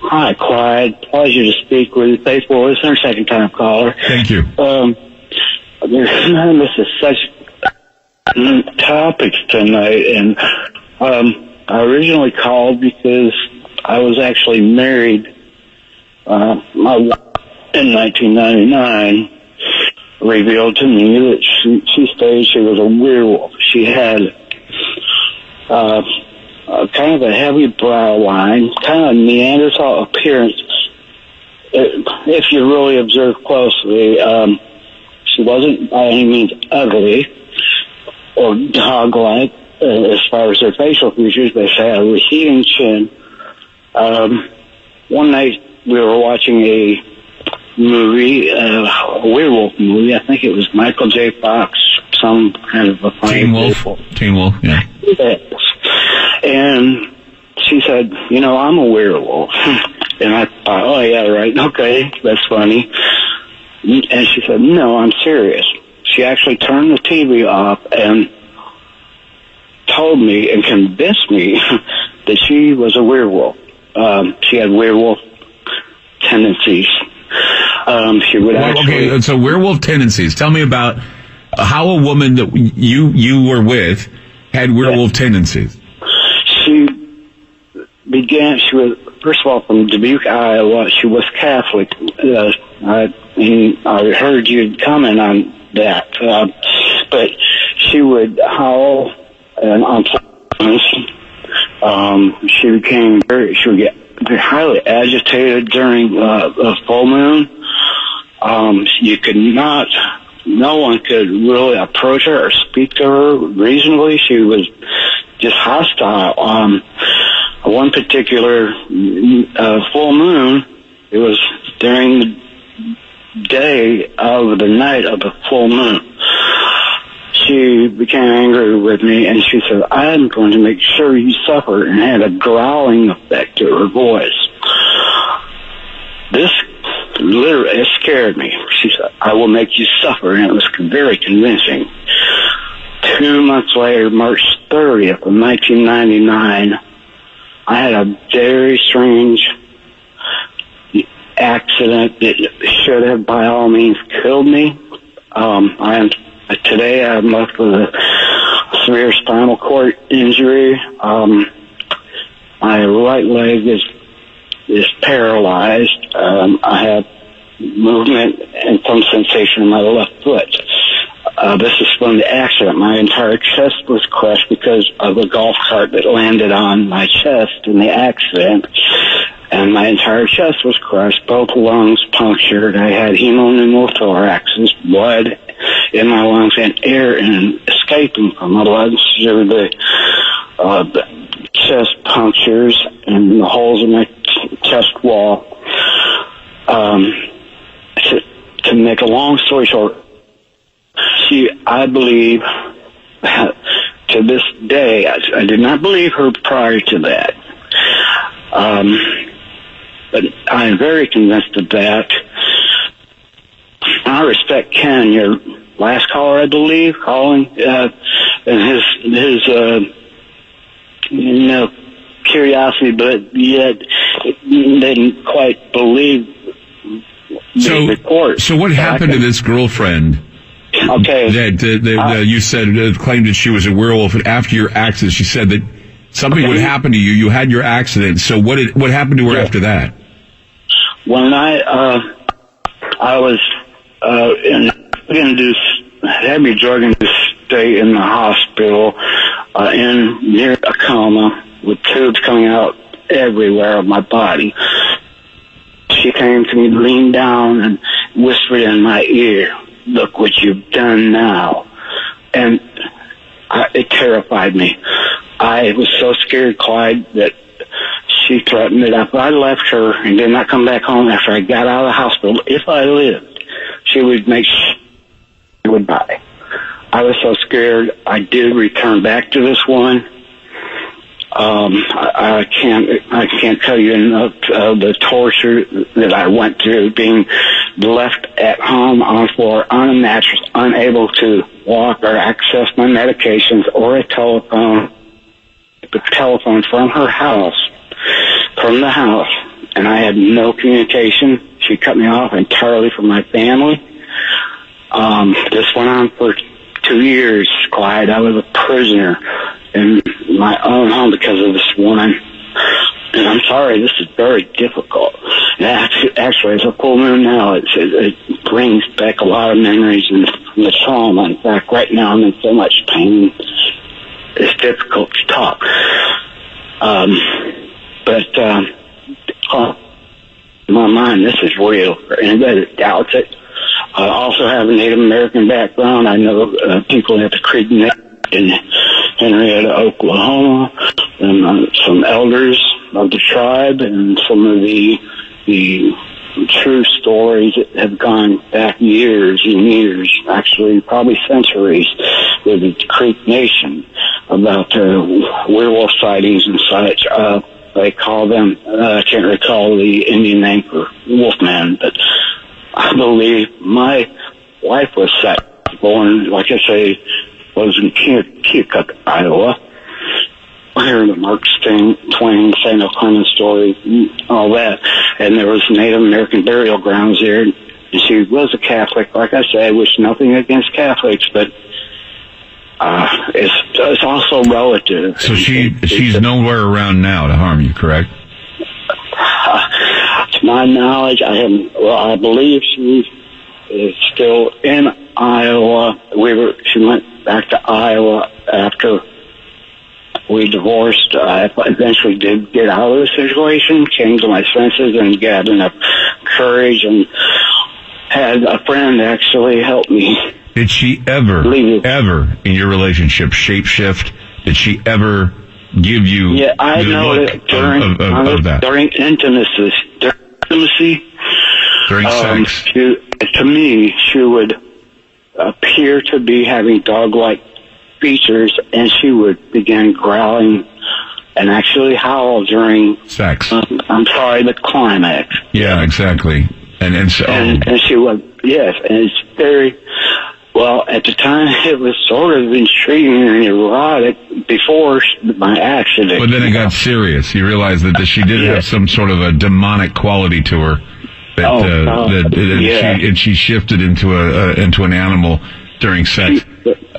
Hi, Clyde. Pleasure to speak with you. Faithful listener, second time caller. Thank you. This is such topics tonight, and I originally called because I was actually married. My wife in 1999 revealed to me that she stated she was a werewolf. She had kind of a heavy brow line, kind of Neanderthal appearance. If you really observe closely, she wasn't by any means ugly or dog-like as far as her facial features, but she had a receding chin. One night we were watching a movie, a werewolf movie. I think it was Michael J. Fox, some kind of a Teen Wolf, yeah. Yes. And she said, I'm a werewolf. And I thought, oh yeah, right, okay, that's funny. And she said, no, I'm serious. She actually turned the TV off and told me and convinced me that she was a werewolf. She had werewolf tendencies. She would actually... Okay, so werewolf tendencies. Tell me about how a woman that you were with had werewolf tendencies. She was, first of all, from Dubuque, Iowa. She was Catholic. I heard you comment on that. But she would howl on she would get very highly agitated during a full moon. No one could really approach her or speak to her reasonably. She was just hostile. One particular full moon, it was during the day of the night of the full moon. She became angry with me, and she said, "I'm going to make sure you suffer," and had a growling effect to her voice. This literally scared me. She said, "I will make you suffer," and it was very convincing. 2 months later, March 30th of 1999, I had a very strange accident that should have, by all means, killed me. Today I'm left with a severe spinal cord injury. My right leg is paralyzed. I have movement and some sensation in my left foot. This is from the accident. My entire chest was crushed because of a golf cart that landed on my chest in the accident. And my entire chest was crushed, both lungs punctured. I had hemopneumothorax, blood in my lungs and air escaping from my lungs through the chest punctures and the holes in my chest wall. To make a long story short, I believe, to this day, I did not believe her prior to that. But I am very convinced of that. I respect Ken, your last caller, I believe, calling, and his curiosity, but yet didn't quite believe the report. So what happened to this girlfriend? Okay. That you said claimed that she was a werewolf, and after your accident, she said that something would happen to you. You had your accident. So what happened to her after that? When I was had me drug into stay in the hospital near a coma with tubes coming out everywhere of my body. She came to me, leaned down, and whispered in my ear, "Look what you've done now." And it terrified me. I was so scared, Clyde, that she threatened that if I left her and did not come back home after I got out of the hospital, if I lived, she would make sure I would die. I was so scared. I did return back to this woman. I can't tell you enough of the torture that I went through, being left at home on the floor on a mattress, unable to walk or access my medications or a telephone. The telephone from the house, and I had no communication. She cut me off entirely from my family. This went on for 2 years, Clyde. I was a prisoner in my own home because of this woman. And I'm sorry, this is very difficult. Actually, it's a full moon now. It brings back a lot of memories and the trauma. In fact, right now I'm in so much pain, it's difficult to talk. In my mind, this is real. For anybody that doubts it, I also have a Native American background. I know people at the Creek Neck in Henrietta, Oklahoma, and some elders of the tribe, and some of the true stories that have gone back years and years, actually probably centuries, with the Creek Nation about werewolf sightings and such. They call them, I can't recall the Indian name for Wolfman, but I believe my wife was born, like I say, was in Keokuk, Iowa, the Mark Twain, Samuel Clemens story, all that. And there was Native American burial grounds there. And she was a Catholic. Like I said, I wish nothing against Catholics, but it's also relative. So she's nowhere around now to harm you, correct? To my knowledge, I believe she is still in Iowa. She went back to Iowa after we divorced. I eventually did get out of the situation, came to my senses, and got enough courage, and had a friend actually help me. Did she ever in your relationship shapeshift? Did she ever give you? Yeah, I know that during intimacy, during sex. To me, she would appear to be having dog-like features, and she would begin growling and actually howl during sex. I'm sorry, the climax. Yeah, exactly. And she would, yes, and it's very. Well, at the time, it was sort of intriguing and erotic before my accident. But then it got serious. You realized that she did have some sort of a demonic quality to her. She shifted into an animal during sex.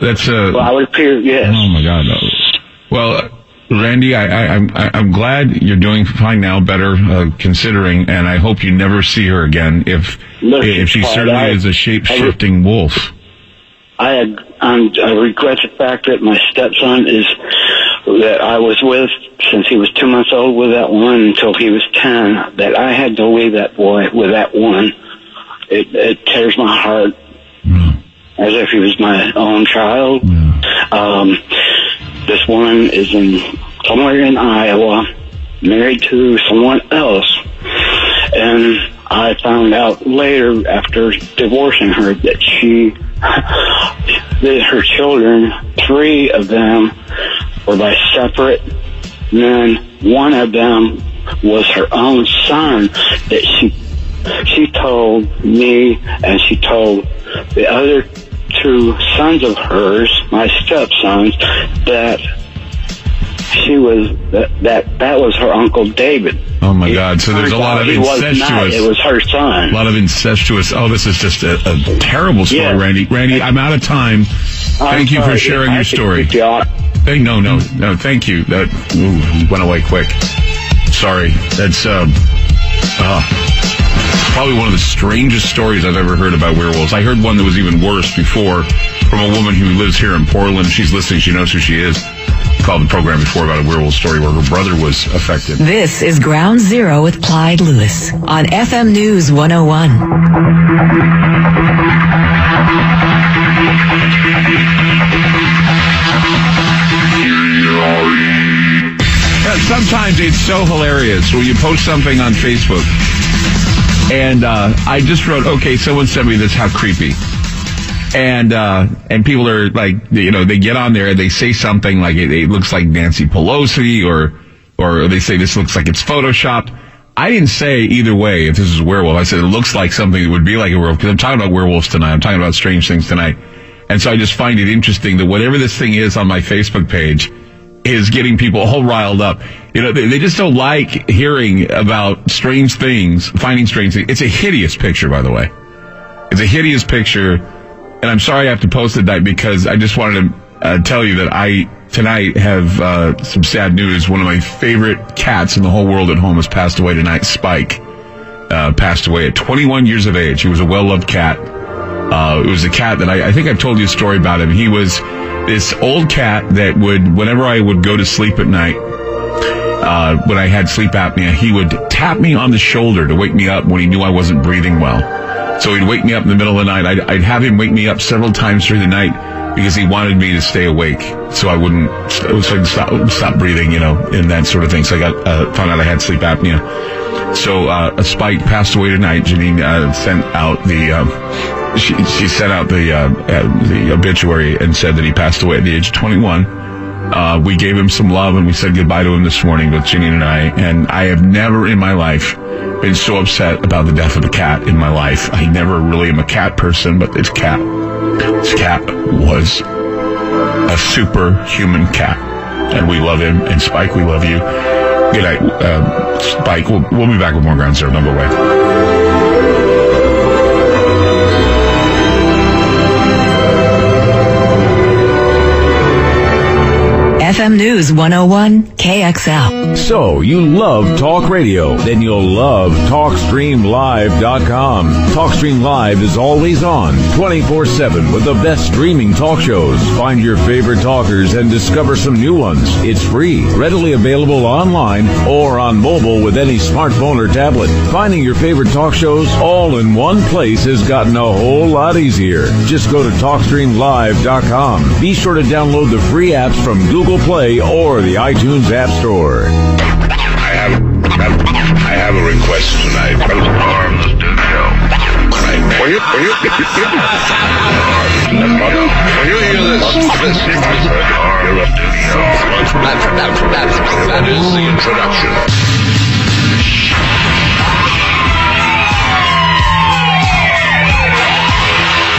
That's well, I would appear, yes. Oh my God. Well, Randy, I'm glad you're doing fine now, better considering, and I hope you never see her again. If she certainly is a shape-shifting wolf. I regret the fact that my stepson that I was with since he was 2 months old with that woman until he was 10, that I had to leave that boy with that woman. It tears my heart as if he was my own child. This woman is somewhere in Iowa, married to someone else, and I found out later after divorcing her that her children, 3 of them were by separate men. One of them was her own son that she told me, and she told the other 2 sons of hers, my stepsons, that that was her Uncle David. Oh my God! So there's a lot of incestuous. It was her son. A lot of incestuous. Oh, this is just a terrible story, yeah. Randy, I'm out of time. Thank you for sharing your story. No. Thank you. That went away quick. Sorry. That's probably one of the strangest stories I've ever heard about werewolves. I heard one that was even worse before from a woman who lives here in Portland. She's listening. She knows who she is. Called the program before about a werewolf story where her brother was affected. This is Ground Zero with Clyde Lewis on FM News 101. Sometimes it's so hilarious when you post something on Facebook, and I just wrote, okay, someone sent me this, how creepy. And people are like, they get on there and they say something like it looks like Nancy Pelosi or they say this looks like it's Photoshopped. I didn't say either way if this is a werewolf. I said it looks like something that would be like a werewolf because I'm talking about werewolves tonight. I'm talking about strange things tonight. And so I just find it interesting that whatever this thing is on my Facebook page is getting people all riled up. They just don't like hearing about strange things, finding strange things. It's a hideous picture, by the way. It's a hideous picture. And I'm sorry I have to post it tonight because I just wanted to tell you that I tonight have some sad news. One of my favorite cats in the whole world at home has passed away tonight. Spike passed away at 21 years of age. He was a well-loved cat. It was a cat that I think I've told you a story about him. He was this old cat that whenever I would go to sleep at night, when I had sleep apnea, he would tap me on the shoulder to wake me up when he knew I wasn't breathing well. So he'd wake me up in the middle of the night. I'd have him wake me up several times through the night because he wanted me to stay awake, so I wouldn't stop breathing, and that sort of thing. So I found out I had sleep apnea. So a Spike passed away tonight. Janine sent out she sent out the obituary and said that he passed away at the age of 21. We gave him some love and we said goodbye to him this morning with Janine and I. And I have never in my life been so upset about the death of a cat in my life. I never really am a cat person, but this cat was a superhuman cat. and we love him. And Spike, we love you. Good night, Spike. We'll be back with more Ground Zero. Don't go away. FM News 101 KXL. So, you love talk radio? Then you'll love TalkStreamLive.com. TalkStream Live is always on, 24/7 with the best streaming talk shows. Find your favorite talkers and discover some new ones. It's free, readily available online or on mobile with any smartphone or tablet. Finding your favorite talk shows all in one place has gotten a whole lot easier. Just go to TalkStreamLive.com. Be sure to download the free apps from Google Play or the iTunes App Store. I have a request tonight. Storm the studio. When you hear this that is the introduction.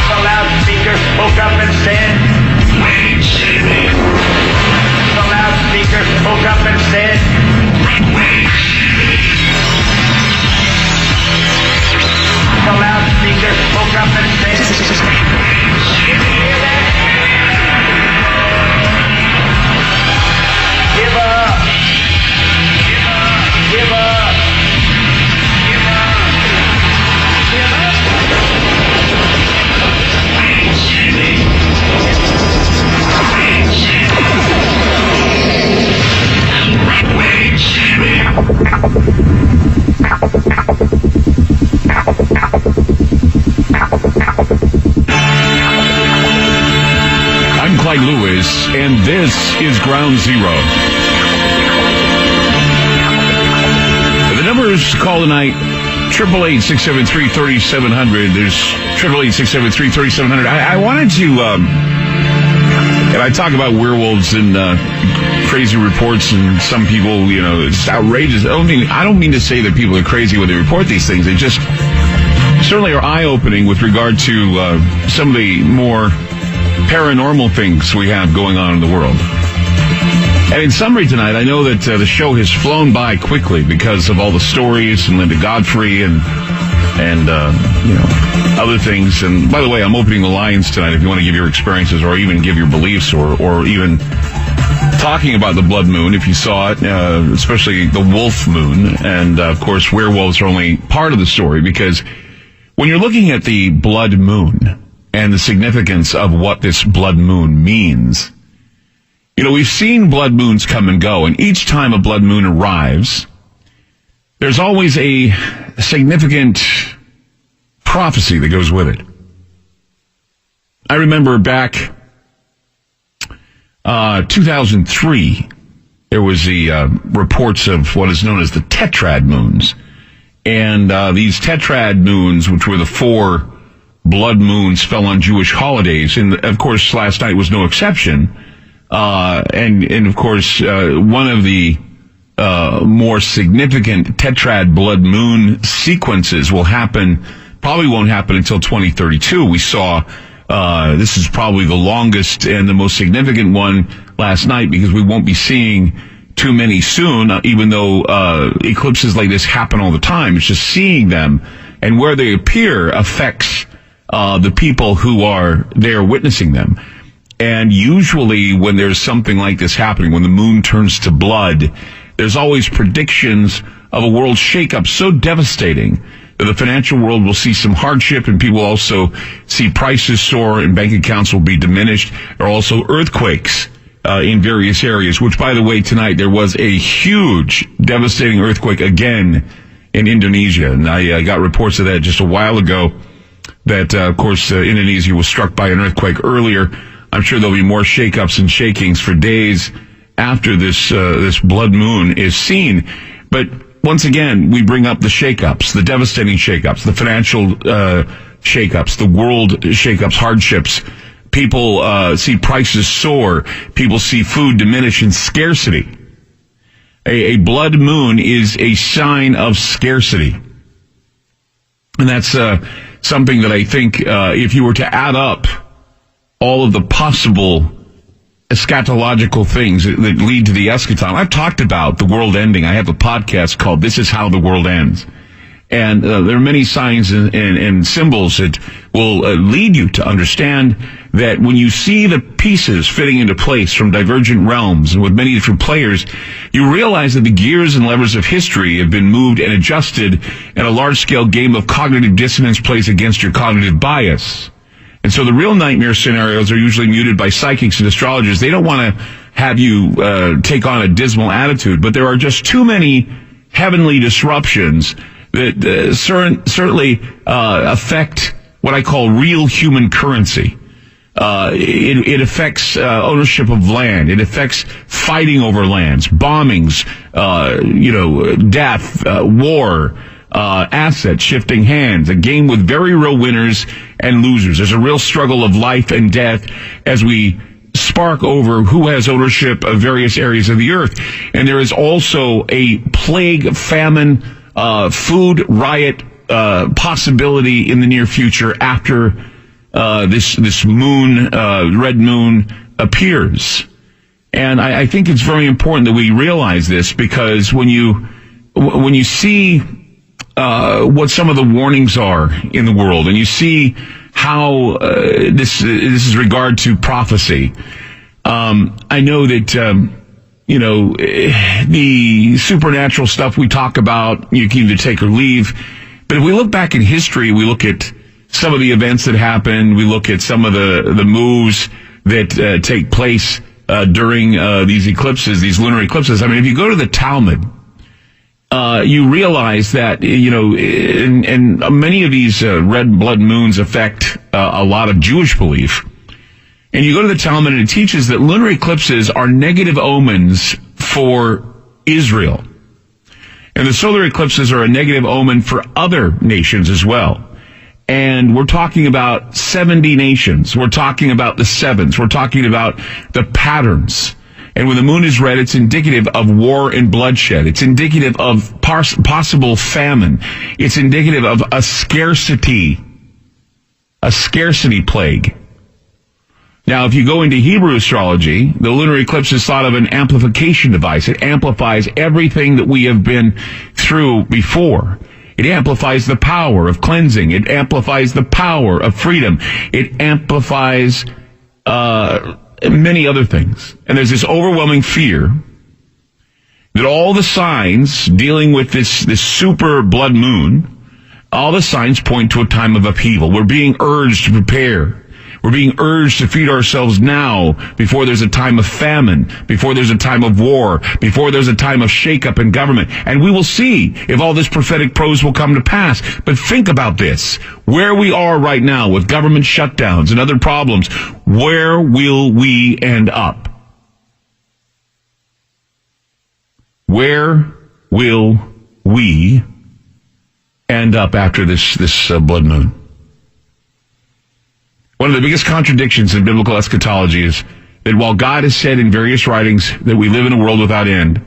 The loudspeaker spoke up and said, Wayne City. The loudspeaker spoke up and said, Wayne City. The loudspeaker spoke up and said, Give up. Give up. Give up. Give up. Wayne City. Wayne City. I'm Clyde Lewis, and this is Ground Zero. The numbers to call tonight, 888-673-3700. There's 888-673-3700. I wanted to, and I talk about werewolves and crazy reports, and some people, it's outrageous. I don't mean to say that people are crazy when they report these things. They just certainly are eye-opening with regard to some of the more paranormal things we have going on in the world. And in summary tonight, I know that the show has flown by quickly because of all the stories and Linda Godfrey and other things. And by the way, I'm opening the lines tonight if you want to give your experiences or even give your beliefs or even talking about the blood moon, if you saw it, especially the wolf moon. And, of course, werewolves are only part of the story because when you're looking at the blood moon and the significance of what this blood moon means, we've seen blood moons come and go, and each time a blood moon arrives, there's always a significant prophecy that goes with it. I remember back 2003, there was the reports of what is known as the tetrad moons. And these tetrad moons, which were the 4 blood moons, fell on Jewish holidays. And, of course, last night was no exception. And of course, one of the more significant tetrad blood moon sequences probably won't happen until 2032. We saw this is probably the longest and the most significant one last night because we won't be seeing too many soon, even though eclipses like this happen all the time. It's just seeing them and where they appear affects the people who are there witnessing them. And usually when there's something like this happening, when the moon turns to blood, there's always predictions of a world shakeup so devastating that the financial world will see some hardship and people also see prices soar and bank accounts will be diminished. There are also earthquakes in various areas, which, by the way, tonight there was a huge, devastating earthquake again in Indonesia. And I got reports of that just a while ago that, of course, Indonesia was struck by an earthquake earlier. I'm sure there'll be more shakeups and shakings for days after this blood moon is seen. But once again, we bring up the shakeups, the devastating shakeups, the financial shakeups, the world shakeups, hardships. People see prices soar. People see food diminish in scarcity. A blood moon is a sign of scarcity. And that's something that I think if you were to add up all of the possible eschatological things that lead to the eschaton. I've talked about the world ending. I have a podcast called This Is How the World Ends. And there are many signs and symbols that will lead you to understand that when you see the pieces fitting into place from divergent realms and with many different players, you realize that the gears and levers of history have been moved and adjusted, and a large-scale game of cognitive dissonance plays against your cognitive bias. And so the real nightmare scenarios are usually muted by psychics and astrologers. They don't want to have you take on a dismal attitude, but there are just too many heavenly disruptions that certainly affect what I call real human currency. It affects ownership of land. It affects fighting over lands, bombings, death, war, assets shifting hands, a game with very real winners and losers. There's a real struggle of life and death as we spark over who has ownership of various areas of the earth. And there is also a plague, famine, food riot possibility in the near future after this moon, red moon, appears. And I think it's very important that we realize this, because when you see what some of the warnings are in the world, and you see how this is regard to prophecy, I know that the supernatural stuff we talk about, you can either take or leave. But if we look back in history, we look at some of the events that happened, we look at some of the moves that take place during these eclipses, these lunar eclipses. I mean, if you go to the Talmud, you realize that, and many of these red blood moons affect a lot of Jewish belief. And you go to the Talmud, and it teaches that lunar eclipses are negative omens for Israel. And the solar eclipses are a negative omen for other nations as well. And we're talking about 70 nations. We're talking about the sevens. We're talking about the patterns. And when the moon is red, it's indicative of war and bloodshed. It's indicative of possible famine. It's indicative of a scarcity plague. Now, if you go into Hebrew astrology, the lunar eclipse is thought of an amplification device. It amplifies everything that we have been through before. It amplifies the power of cleansing. It amplifies the power of freedom. It amplifies many other things. And there's this overwhelming fear that all the signs dealing with this super blood moon, all the signs point to a time of upheaval. We're being urged to prepare. We're being urged to feed ourselves now before there's a time of famine, before there's a time of war, before there's a time of shakeup in government. And we will see if all this prophetic prose will come to pass. But think about this. Where we are right now with government shutdowns and other problems, where will we end up? Where will we end up after this blood moon? One of the biggest contradictions in biblical eschatology is that while God has said in various writings that we live in a world without end,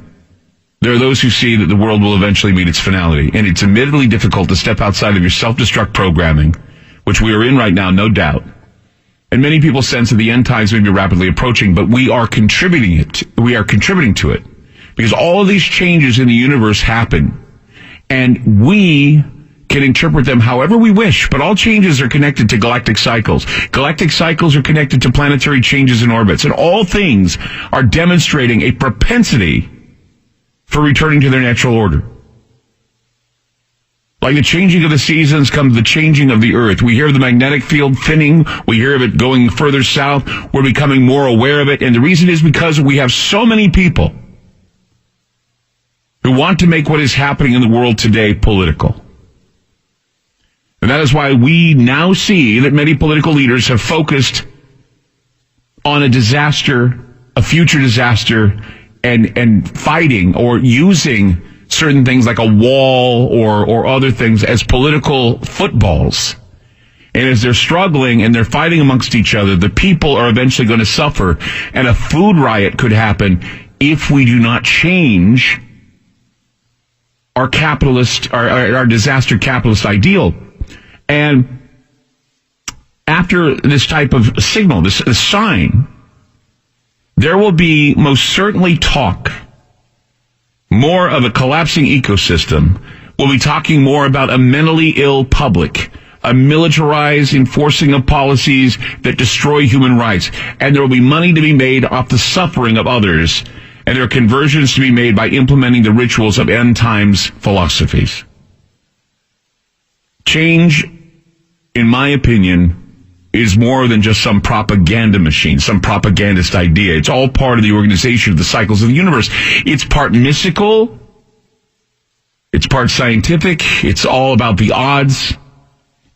there are those who see that the world will eventually meet its finality. And it's admittedly difficult to step outside of your self-destruct programming, which we are in right now, no doubt. And many people sense that the end times may be rapidly approaching, but we are contributing to it. Because all of these changes in the universe happen, and we can interpret them however we wish, but all changes are connected to galactic cycles. Galactic cycles are connected to planetary changes in orbits, and all things are demonstrating a propensity for returning to their natural order. Like the changing of the seasons comes the changing of the earth. We hear of the magnetic field thinning. We hear of it going further south. We're becoming more aware of it, and the reason is because we have so many people who want to make what is happening in the world today political. And that is why we now see that many political leaders have focused on a disaster, a future disaster, and fighting or using certain things like a wall or other things as political footballs. And as they're struggling and they're fighting amongst each other, the people are eventually going to suffer, and a food riot could happen if we do not change our disaster capitalist ideal. And after this type of signal, this sign, there will be most certainly talk more of a collapsing ecosystem. We'll be talking more about a mentally ill public, a militarized enforcing of policies that destroy human rights. And there will be money to be made off the suffering of others. And there are conversions to be made by implementing the rituals of end times philosophies. Change, in my opinion, is more than just some propaganda machine, some propagandist idea. It's all part of the organization of the cycles of the universe. It's part mystical. It's part scientific. It's all about the odds.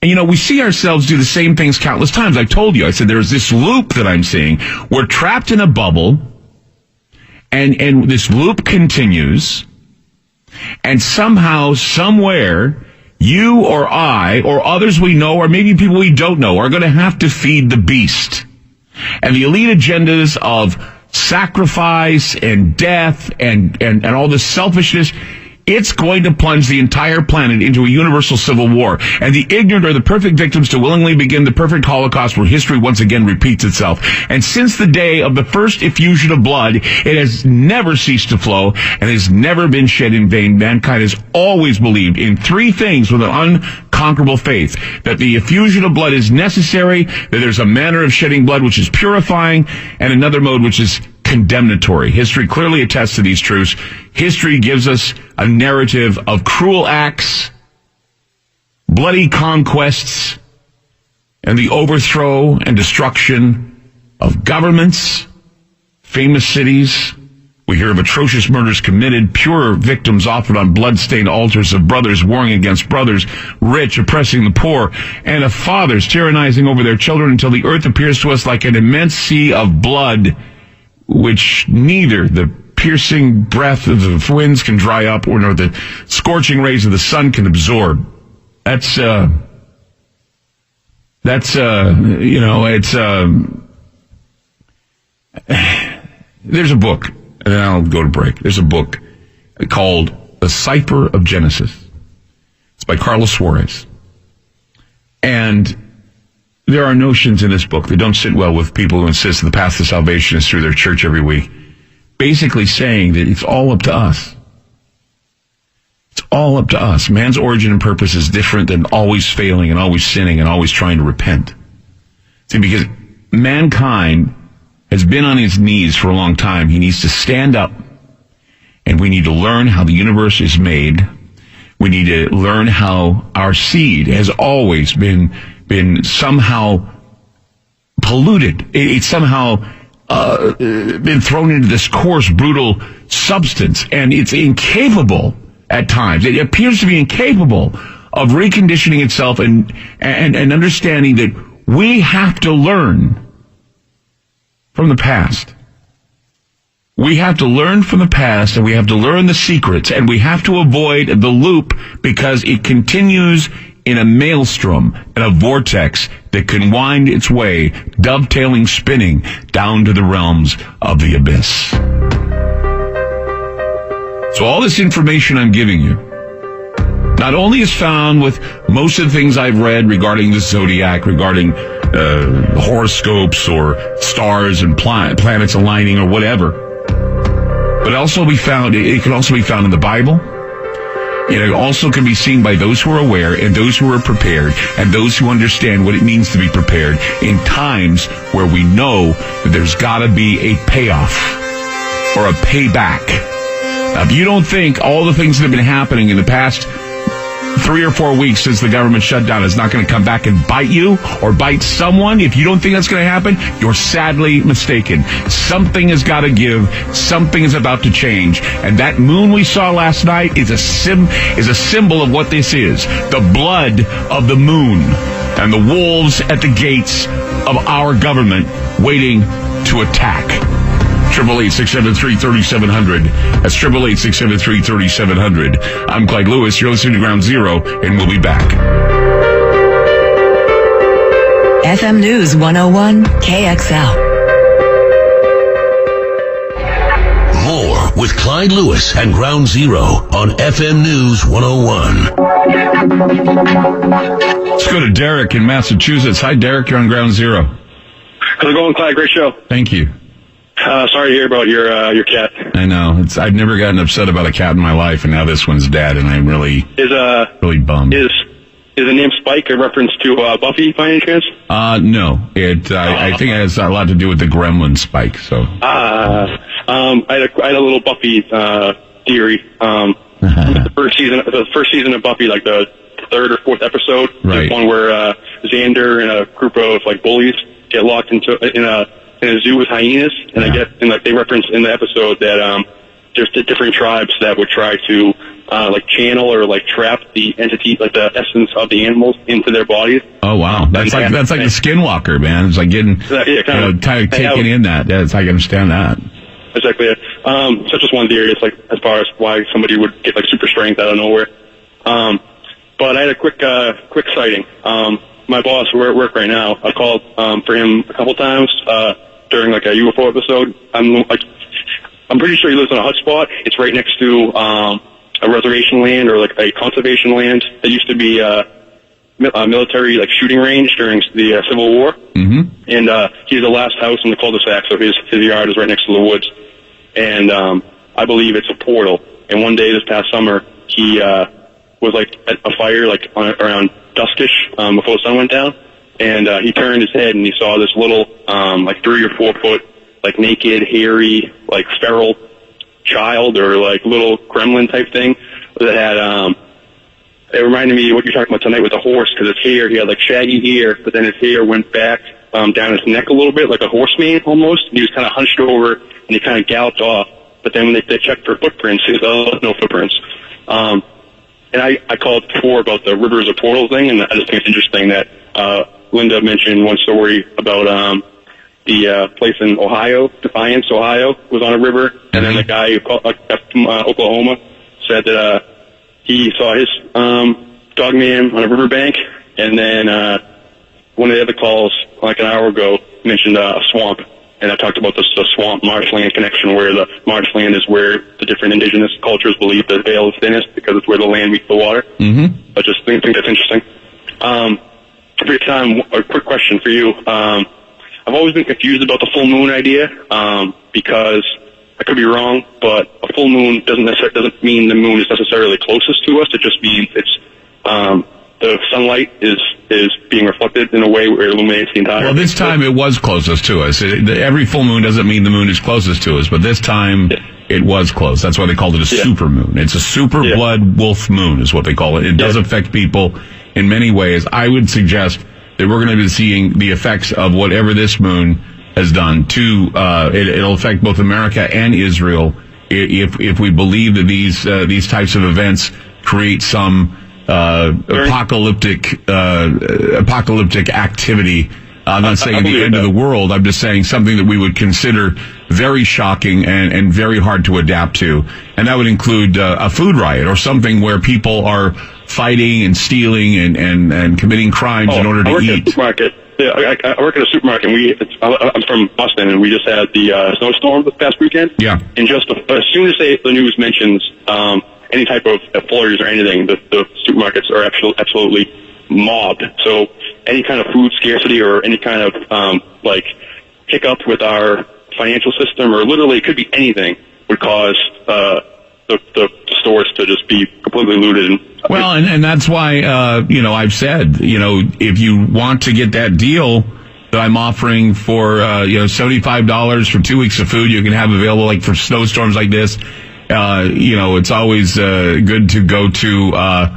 And, we see ourselves do the same things countless times. I told you, I said, there's this loop that I'm seeing. We're trapped in a bubble, and this loop continues, and somehow, somewhere, you or I or others we know or maybe people we don't know are going to have to feed the beast. And the elite agendas of sacrifice and death and all this selfishness, it's going to plunge the entire planet into a universal civil war. And the ignorant are the perfect victims to willingly begin the perfect Holocaust where history once again repeats itself. And since the day of the first effusion of blood, it has never ceased to flow and has never been shed in vain. Mankind has always believed in three things with an unconquerable faith: that the effusion of blood is necessary, that there's a manner of shedding blood which is purifying, and another mode which is condemnatory. History clearly attests to these truths. History gives us a narrative of cruel acts, bloody conquests, and the overthrow and destruction of governments, famous cities. We hear of atrocious murders committed, pure victims offered on blood-stained altars of brothers warring against brothers, rich oppressing the poor, and of fathers tyrannizing over their children until the earth appears to us like an immense sea of blood, which neither the piercing breath of the winds can dry up, nor the scorching rays of the sun can absorb. There's a book, and then I'll go to break. There's a book called The Cipher of Genesis. It's by Carlos Suarez. And there are notions in this book that don't sit well with people who insist that the path to salvation is through their church every week. Basically saying that it's all up to us. It's all up to us. Man's origin and purpose is different than always failing and always sinning and always trying to repent. See, because mankind has been on his knees for a long time. He needs to stand up, and we need to learn how the universe is made. We need to learn how our seed has always been somehow polluted. It's somehow been thrown into this coarse, brutal substance, and it's incapable at times. It appears to be incapable of reconditioning itself and understanding that we have to learn from the past. We have to learn from the past, and we have to learn the secrets, and we have to avoid the loop because it continues in a maelstrom and a vortex that can wind its way, dovetailing, spinning down to the realms of the abyss. So all this information I'm giving you not only is found with most of the things I've read regarding the zodiac, regarding horoscopes or stars and planets aligning or whatever, but also it can also be found in the Bible. It also can be seen by those who are aware and those who are prepared and those who understand what it means to be prepared in times where we know that there's got to be a payoff or a payback. Now, if you don't think all the things that have been happening in the past 3 or 4 weeks since the government shutdown is not going to come back and bite you or bite someone, if you don't think that's going to happen, you're sadly mistaken. Something has got to give. Something is about to change. And that moon we saw last night is a symbol of what this is. The blood of the moon and the wolves at the gates of our government waiting to attack. 888-673-3700. That's 888-673-3700. I'm Clyde Lewis. You're listening to Ground Zero, and we'll be back. FM News 101 KXL. More with Clyde Lewis and Ground Zero on FM News 101. Let's go to Derek in Massachusetts. Hi, Derek. You're on Ground Zero. How's it going, Clyde? Great show. Thank you. Sorry to hear about your cat. I know. I've never gotten upset about a cat in my life, and now this one's dead, and I'm really bummed. Is the name Spike a reference to Buffy by any chance? No. I think it has a lot to do with the gremlin Spike. So. I had a little Buffy theory. The first season of Buffy, like the third or fourth episode, right. One where Xander and a group of like bullies get locked in a zoo with hyenas, and they reference in the episode that there's different tribes that would try to like channel or like trap the entity, like the essence of the animals, into their bodies. Oh wow, that's like the Skinwalker, man. It's like getting taking in that. That's I can understand that. Exactly. So just one theory. It's like as far as why somebody would get like super strength out of nowhere. But I had a quick sighting. My boss, we're at work right now. I called for him a couple times during like a UFO episode. I'm pretty sure he lives on a hut spot. It's right next to a reservation land or like a conservation land that used to be a military like shooting range during the Civil War. Mm-hmm. And he's the last house in the cul-de-sac, so his yard is right next to the woods. And I believe it's a portal. And one day this past summer, he was like at a fire like around duskish before the sun went down, and he turned his head and he saw this little like 3 or 4 foot like naked, hairy, like feral child or like little gremlin type thing that had it reminded me of what you're talking about tonight with the horse, because his hair, he had like shaggy hair, but then his hair went back down his neck a little bit, like a horseman almost, and he was kind of hunched over and he kind of galloped off. But then when they checked for footprints, he said, no footprints. And I called before about the rivers of portals thing, and I just think it's interesting that Linda mentioned one story about the place in Ohio, Defiance, Ohio, was on a river, and then the guy who called from Oklahoma said that he saw his dogman on a riverbank, and then one of the other calls, like an hour ago, mentioned a swamp. And I talked about the swamp marshland connection, where the marshland is where the different indigenous cultures believe the veil is thinnest because it's where the land meets the water. Mm-hmm. I just think that's interesting. For your time, a quick question for you. I've always been confused about the full moon idea because I could be wrong, but a full moon doesn't mean the moon is necessarily closest to us. It just means it's the sunlight is being reflected in a way where it illuminates the entire. Well, this time it was closest to us. Every full moon doesn't mean the moon is closest to us, but this time it was close. That's why they called it a super moon. It's a super blood wolf moon is what they call it. It does affect people in many ways. I would suggest that we're going to be seeing the effects of whatever this moon has done to, it'll affect both America and Israel if we believe that these types of events create some apocalyptic activity. I'm not saying the end of the world. I'm just saying something that we would consider very shocking and very hard to adapt to. And that would include a food riot or something where people are fighting and stealing and committing crimes in order to eat. Supermarket. Yeah, I work at a supermarket. I'm from Boston, and we just had the snowstorm this past weekend. Yeah. And just as soon as the news mentions any type of flurries or anything, the supermarkets are absolutely mobbed. So any kind of food scarcity or any kind of like hiccup with our financial system, or literally it could be anything, would cause the stores to just be completely looted. Well, and that's why I've said, if you want to get that deal that I'm offering for $75 for 2 weeks of food you can have available, like for snowstorms like this. It's always good to go to our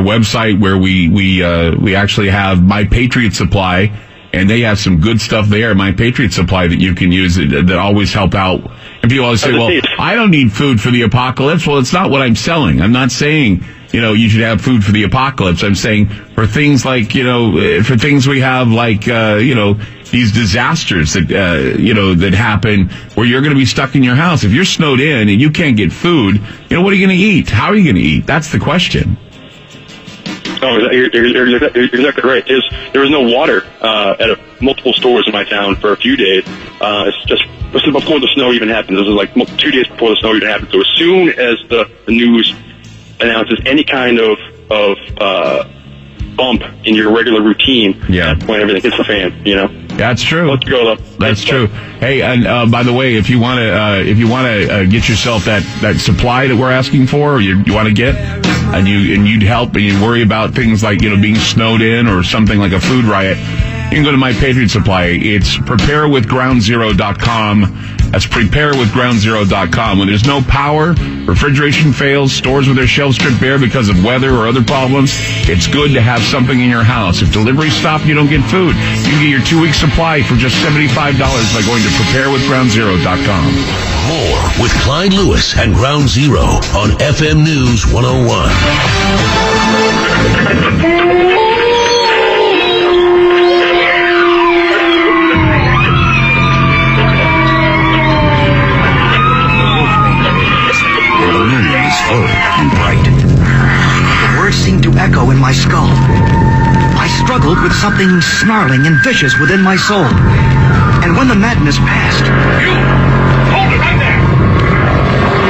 website where we actually have My Patriot Supply, and they have some good stuff there. My Patriot Supply that you can use that always help out. And people always say, "Well, I don't need food for the apocalypse." Well, it's not what I'm selling. I'm not saying you should have food for the apocalypse. I'm saying for things like for things we have like these disasters that that happen where you're going to be stuck in your house. If you're snowed in and you can't get food, what are you going to eat? How are you going to eat? That's the question. Oh, you're exactly right. There was no water at multiple stores in my town for a few days. This is before the snow even happened. This is like 2 days before the snow even happened. So as soon as the news announces any kind of bump in your regular routine. Yeah. That's when everything hits the fan, you know? That's true. Let's go, though. That's true. Hey, and by the way, if you want to get yourself that supply that we're asking for, or you want to get, and you'd help, and you worry about things like, you know, being snowed in or something like a food riot, you can go to My Patriot Supply. It's preparewithgroundzero.com. That's preparewithgroundzero.com. When there's no power, refrigeration fails, stores with their shelves stripped bare because of weather or other problems, it's good to have something in your house. If deliveries stop, you don't get food. You can get your 2-week supply for just $75 by going to preparewithgroundzero.com. More with Clyde Lewis and Ground Zero on FM News 101. Full and bright. The words seemed to echo in my skull. I struggled with something snarling and vicious within my soul. And when the madness passed... You! Hold it right there!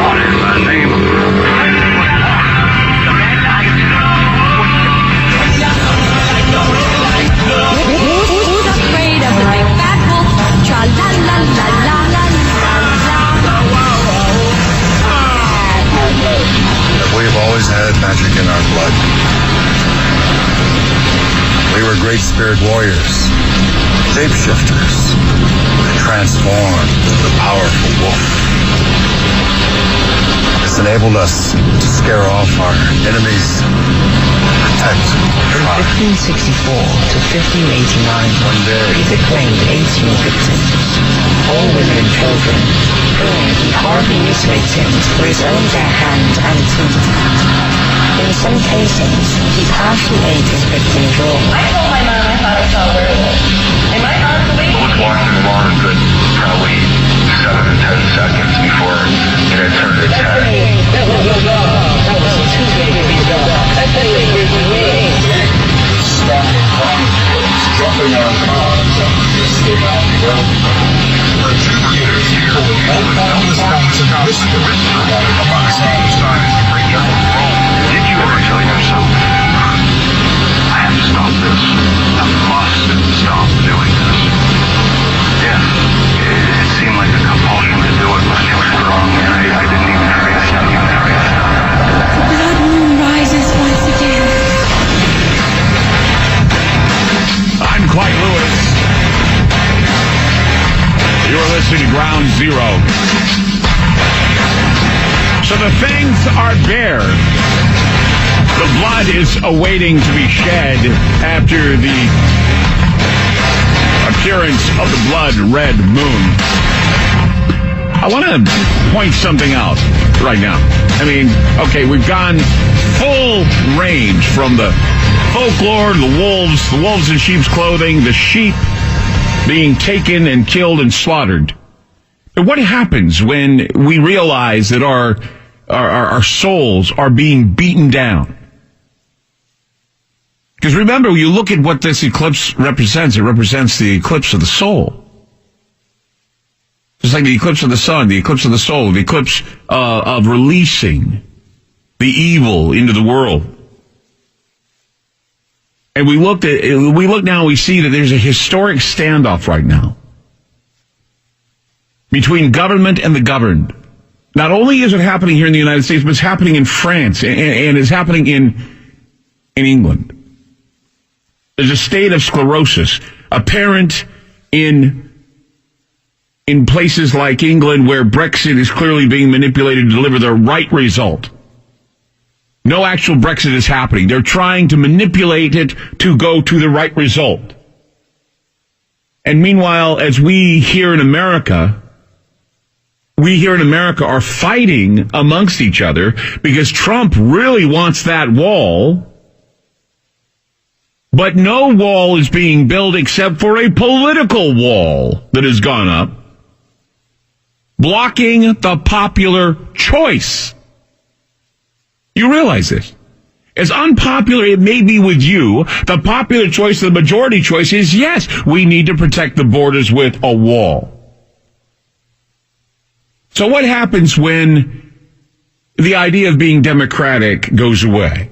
What is the name of Who's afraid of the big bad wolf? Tra-la-la-la-la-la-la-la. We've always had magic in our blood. We were great spirit warriors, shapeshifters, that transformed the powerful wolf. This enabled us to scare off our enemies, protect From 1564 to 1589, one day. Peter claimed 18 victims, all women and children, whom he hardly used victims for his own bare hand and teeth. In some cases, he partially ate his victims raw. I told my mom I thought I saw a werewolf. Am I not believing? I was walking along a good probably 7 to 10 seconds before it had turned its head. That was too big of you, dog. I thought you were really Jumping on cars and escape out the road. For 2 years here, all Wisconsin listened to Did you ever tell yourself, I have to stop this. I must stop doing this. Yeah, it seemed like a compulsion to do it was too strong, and I didn't even forget it. The blood moon rises once again. I'm Clyde Lewis. You're listening to Ground Zero. So the fangs are bare. The blood is awaiting to be shed after the appearance of the blood-red moon. I want to point something out right now. I mean, okay, we've gone full range from the folklore, the wolves in sheep's clothing, the sheep being taken and killed and slaughtered. But what happens when we realize that our souls are being beaten down? Because remember, you look at what this eclipse represents. It represents the eclipse of the soul. Just like the eclipse of the sun, the eclipse of the soul, the eclipse of releasing the evil into the world. And we look now, we see that there's a historic standoff right now between government and the governed. Not only is it happening here in the United States, but it's happening in France and it's happening in England. There's a state of sclerosis apparent in places like England, where Brexit is clearly being manipulated to deliver the right result. No actual Brexit is happening. They're trying to manipulate it to go to the right result. And meanwhile, as we here in America are fighting amongst each other because Trump really wants that wall. But no wall is being built except for a political wall that has gone up, blocking the popular choice. You realize this. As unpopular it may be with you, the popular choice, the majority choice is, yes, we need to protect the borders with a wall. So what happens when the idea of being democratic goes away?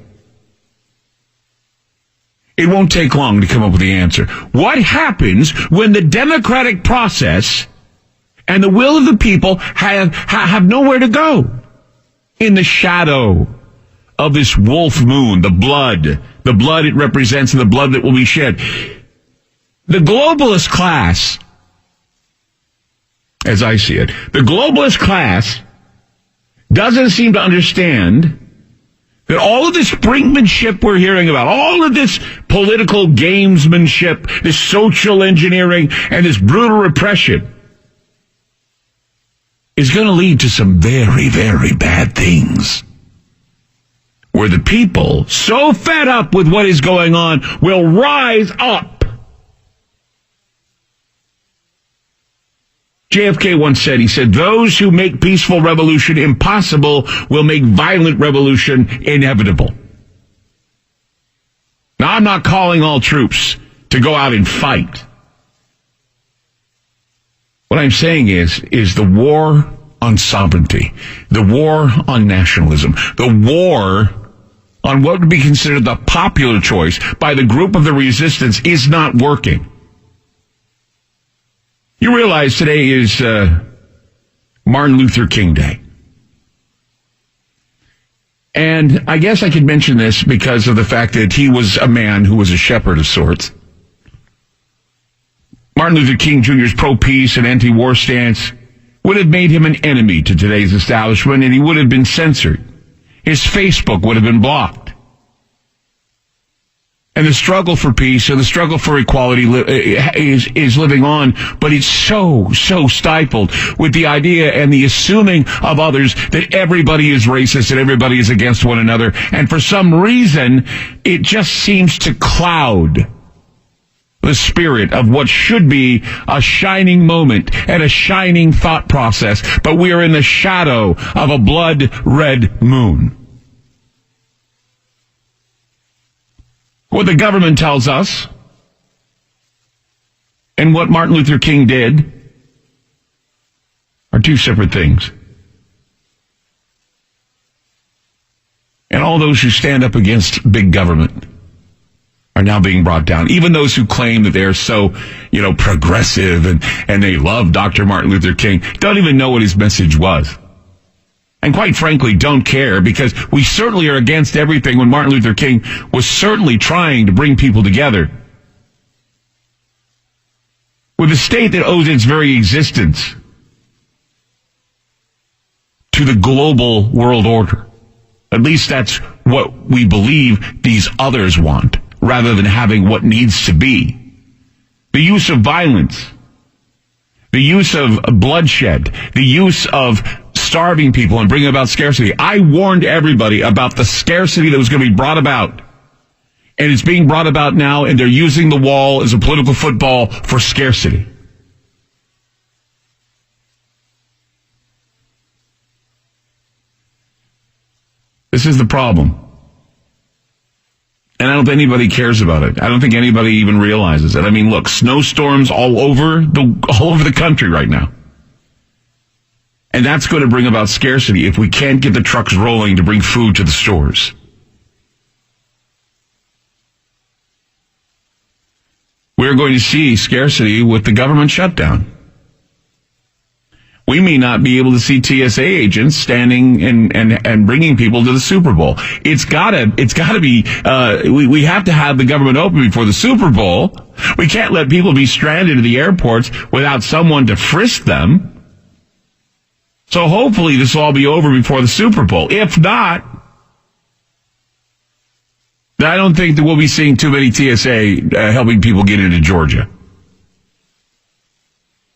It won't take long to come up with the answer. What happens when the democratic process and the will of the people have nowhere to go? In the shadow of this wolf moon, the blood it represents and the blood that will be shed. The globalist class, as I see it, the globalist class doesn't seem to understand that all of this brinkmanship we're hearing about, all of this political gamesmanship, this social engineering, and this brutal repression is going to lead to some very, very bad things. Where the people, so fed up with what is going on, will rise up. JFK once said, he said, those who make peaceful revolution impossible will make violent revolution inevitable. Now, I'm not calling all troops to go out and fight. What I'm saying is the war on sovereignty, the war on nationalism, the war on what would be considered the popular choice by the group of the resistance is not working. You realize today is Martin Luther King Day. And I guess I could mention this because of the fact that he was a man who was a shepherd of sorts. Martin Luther King Jr.'s pro-peace and anti-war stance would have made him an enemy to today's establishment, and he would have been censored. His Facebook would have been blocked. And the struggle for peace and the struggle for equality is living on, but it's so stifled with the idea and the assuming of others that everybody is racist and everybody is against one another. And for some reason, it just seems to cloud the spirit of what should be a shining moment and a shining thought process. But we are in the shadow of a blood-red moon. What the government tells us and what Martin Luther King did are two separate things. And all those who stand up against big government are now being brought down. Even those who claim that they're so, progressive and they love Dr. Martin Luther King don't even know what his message was. And quite frankly, don't care, because we certainly are against everything when Martin Luther King was certainly trying to bring people together. With a state that owes its very existence to the global world order. At least that's what we believe these others want, rather than having what needs to be. The use of violence, the use of bloodshed, the use of starving people and bringing about scarcity. I warned everybody about the scarcity that was going to be brought about. And it's being brought about now, and they're using the wall as a political football for scarcity. This is the problem. And I don't think anybody cares about it. I don't think anybody even realizes it. I mean, look, snowstorms all over the country right now. And that's going to bring about scarcity if we can't get the trucks rolling to bring food to the stores. We're going to see scarcity with the government shutdown. We may not be able to see TSA agents standing and bringing people to the Super Bowl. It's gotta be, we have to have the government open before the Super Bowl. We can't let people be stranded at the airports without someone to frisk them. So hopefully this will all be over before the Super Bowl. If not, then I don't think that we'll be seeing too many TSA helping people get into Georgia.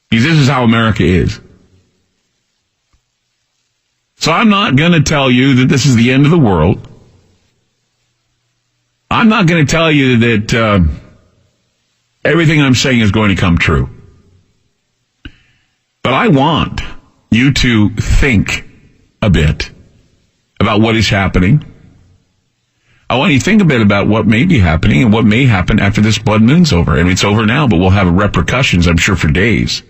Because this is how America is. So I'm not going to tell you that this is the end of the world. I'm not going to tell you that everything I'm saying is going to come true. But I want you to think a bit about what is happening. I want you to think a bit about what may be happening and what may happen after this blood moon's over. I mean, it's over now, but we'll have repercussions, I'm sure, for days.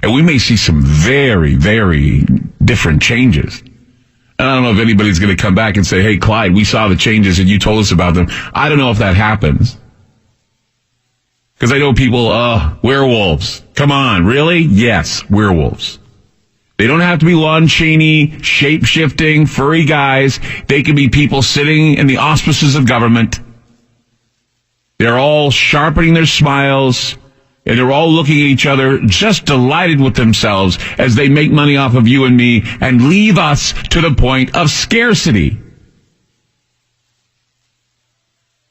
And we may see some very, very different changes. And I don't know if anybody's going to come back and say, hey, Clyde, we saw the changes and you told us about them. I don't know if that happens. Because I know people, werewolves. Come on, really? Yes, werewolves. They don't have to be Lon Chaney, shape-shifting, furry guys. They can be people sitting in the auspices of government. They're all sharpening their smiles, and they're all looking at each other, just delighted with themselves as they make money off of you and me and leave us to the point of scarcity.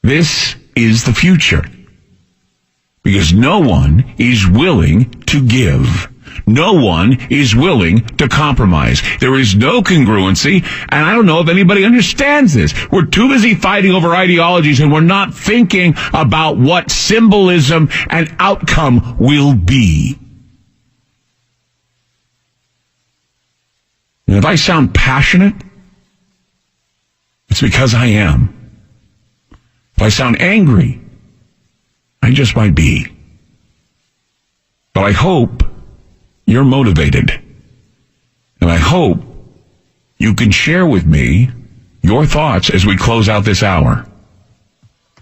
This is the future. Because no one is willing to give. No one is willing to compromise. There is no congruency, and I don't know if anybody understands this. We're too busy fighting over ideologies, and we're not thinking about what symbolism and outcome will be. And if I sound passionate, it's because I am. If I sound angry, I just might be. But I hope you're motivated. And I hope you can share with me your thoughts as we close out this hour.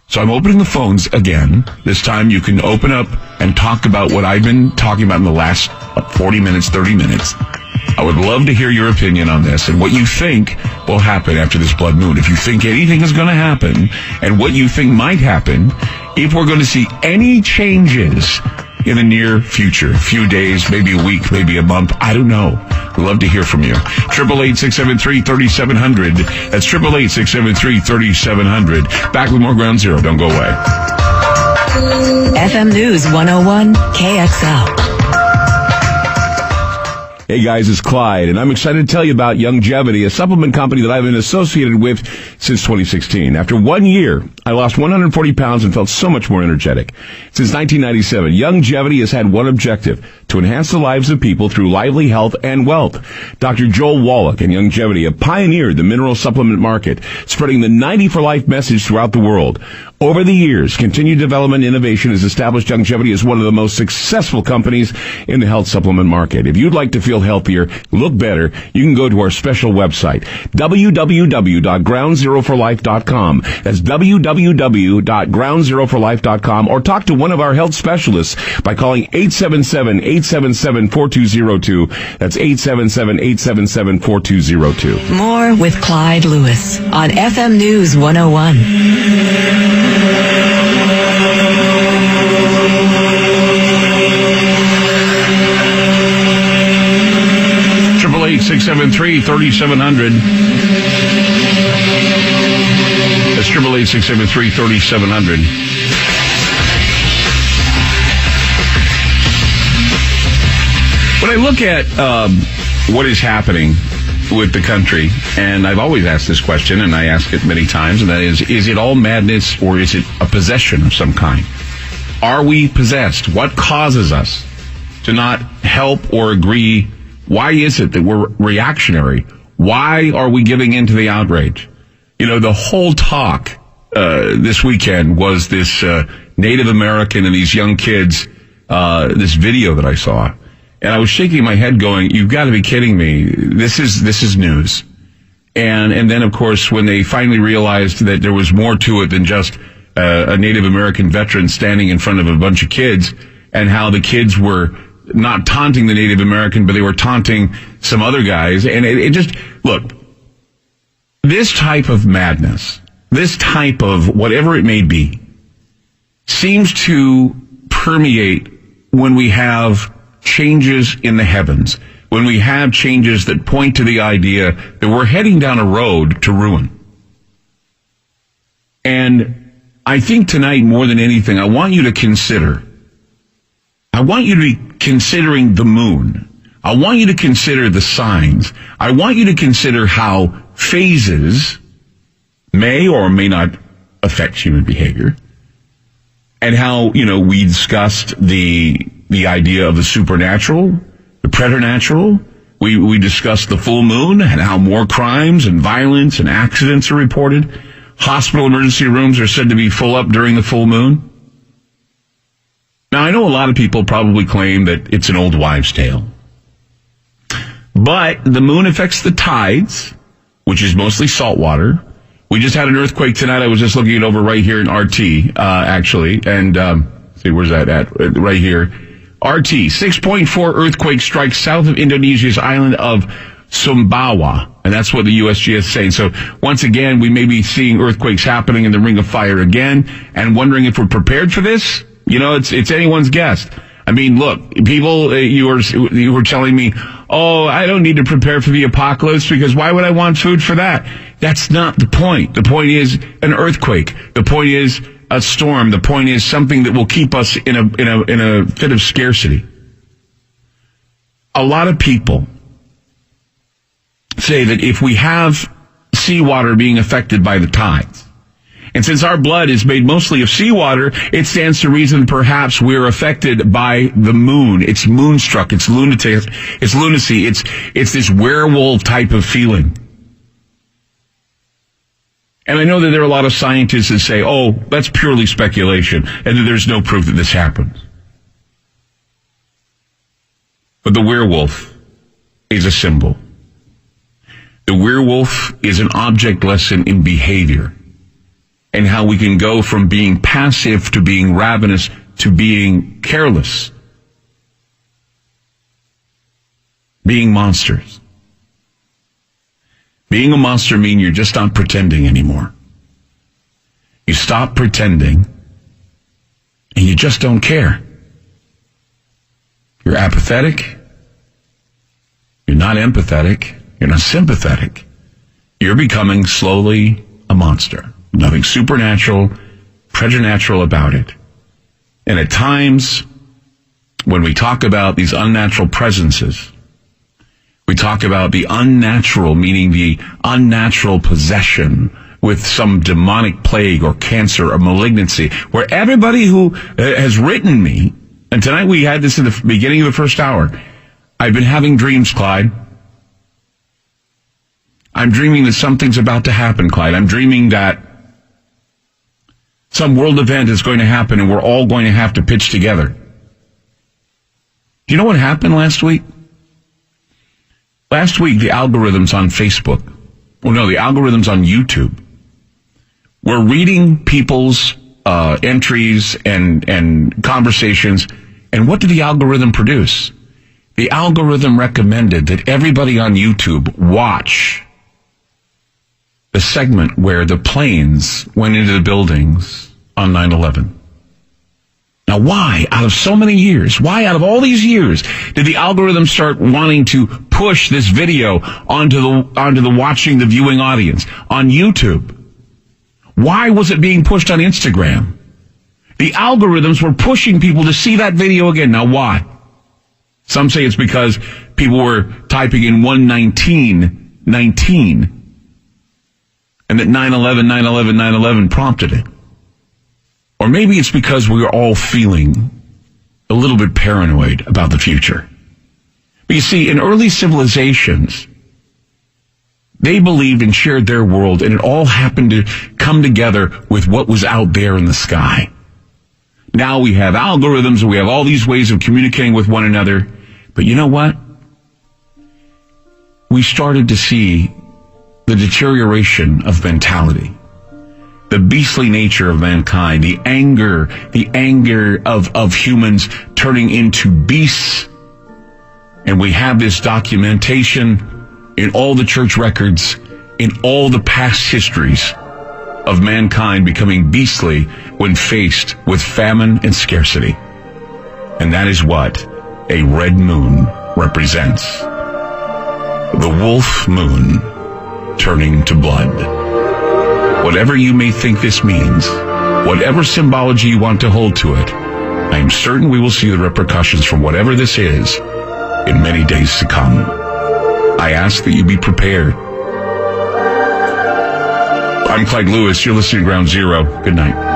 So I'm opening the phones again. This time you can open up and talk about what I've been talking about in the last 40 minutes, 30 minutes. I would love to hear your opinion on this and what you think will happen after this blood moon. If you think anything is going to happen and what you think might happen, if we're going to see any changes in the near future, a few days, maybe a week, maybe a month, I don't know. I'd love to hear from you. 888-673-3700. That's 888-673-3700. Back with more Ground Zero. Don't go away. FM News 101 KXL. Hey guys, it's Clyde, and I'm excited to tell you about Youngevity, a supplement company that I've been associated with since 2016. After 1 year, I lost 140 pounds and felt so much more energetic. Since 1997, Youngevity has had one objective: to enhance the lives of people through lively health and wealth. Dr. Joel Wallach and Youngevity have pioneered the mineral supplement market, spreading the 90 for life message throughout the world. Over the years, continued development and innovation has established Youngevity as one of the most successful companies in the health supplement market. If you'd like to feel healthier, look better, you can go to our special website, www.groundzeroforlife.com. That's www.groundzeroforlife.com, or talk to one of our health specialists by calling 877-877-4202. That's 877-877-4202. More with Clyde Lewis on FM News 101. 673-3700. That's 888-673-3700. When I look at what is happening with the country, and I've always asked this question, and I ask it many times, and that is it all madness or is it a possession of some kind? Are we possessed? What causes us to not help or agree? Why is it that we're reactionary? Why are we giving in to the outrage? You know, the whole talk this weekend was this Native American and these young kids, this video that I saw. And I was shaking my head going, you've got to be kidding me. This is news. And then, of course, when they finally realized that there was more to it than just a Native American veteran standing in front of a bunch of kids, and how the kids were not taunting the Native American, but they were taunting some other guys. And it just, look, this type of madness, this type of whatever it may be, seems to permeate when we have changes in the heavens, when we have changes that point to the idea that we're heading down a road to ruin. And I think tonight, more than anything, I want you to be considering the moon. I want you to consider the signs. I want you to consider how phases may or may not affect human behavior, and how, you know, we discussed the idea of the supernatural, the preternatural. We discussed the full moon and how more crimes and violence and accidents are reported. Hospital emergency rooms are said to be full up during the full moon. Now, I know a lot of people probably claim that it's an old wives' tale. But the moon affects the tides, which is mostly salt water. We just had an earthquake tonight. I was just looking it over right here in RT, actually. And see, where's that at? Right here. RT, 6.4 earthquake strikes south of Indonesia's island of Sumbawa. And that's what the USGS is saying. So once again, we may be seeing earthquakes happening in the Ring of Fire again and wondering if we're prepared for this. You know, it's anyone's guess. I mean, look, people, you were telling me, oh, I don't need to prepare for the apocalypse because why would I want food for that? That's not the point. The point is an earthquake. The point is a storm. The point is something that will keep us in a fit of scarcity. A lot of people say that if we have seawater being affected by the tides, and since our blood is made mostly of seawater, it stands to reason perhaps we're affected by the moon. It's moonstruck. It's lunatic. It's lunacy. It's this werewolf type of feeling. And I know that there are a lot of scientists that say, oh, that's purely speculation, and that there's no proof that this happens. But the werewolf is a symbol. The werewolf is an object lesson in behavior and how we can go from being passive to being ravenous to being careless, being monsters. Being a monster means you're just not pretending anymore. You stop pretending and you just don't care. You're apathetic. You're not empathetic. You're not sympathetic. You're becoming slowly a monster. Nothing supernatural, preternatural about it. And at times, when we talk about these unnatural presences, we talk about the unnatural, meaning the unnatural possession with some demonic plague or cancer or malignancy, where everybody who has written me, and tonight we had this in the beginning of the first hour, I've been having dreams, Clyde. I'm dreaming that something's about to happen, Clyde. I'm dreaming that some world event is going to happen and we're all going to have to pitch together. Do you know what happened last week? Last week, the algorithms on Facebook, the algorithms on YouTube were reading people's entries and conversations, and what did the algorithm produce? The algorithm recommended that everybody on YouTube watch the segment where the planes went into the buildings on 9/11. Now, why, out of so many years, why out of all these years, did the algorithm start wanting to push this video onto the watching, the viewing audience on YouTube? Why was it being pushed on Instagram? The algorithms were pushing people to see that video again. Now, why? Some say it's because people were typing in 11919, and that 9/11, 9/11, 9/11 prompted it. Or maybe it's because we are all feeling a little bit paranoid about the future. But you see, in early civilizations, they believed and shared their world, and it all happened to come together with what was out there in the sky. Now we have algorithms, and we have all these ways of communicating with one another. But you know what? We started to see the deterioration of mentality, the beastly nature of mankind, the anger of humans turning into beasts. And we have this documentation in all the church records, in all the past histories of mankind becoming beastly when faced with famine and scarcity. And that is what a red moon represents. The wolf moon turning to blood. Whatever you may think this means, whatever symbology you want to hold to it, I am certain we will see the repercussions from whatever this is in many days to come. I ask that you be prepared. I'm Clyde Lewis. You're listening to Ground Zero. Good night.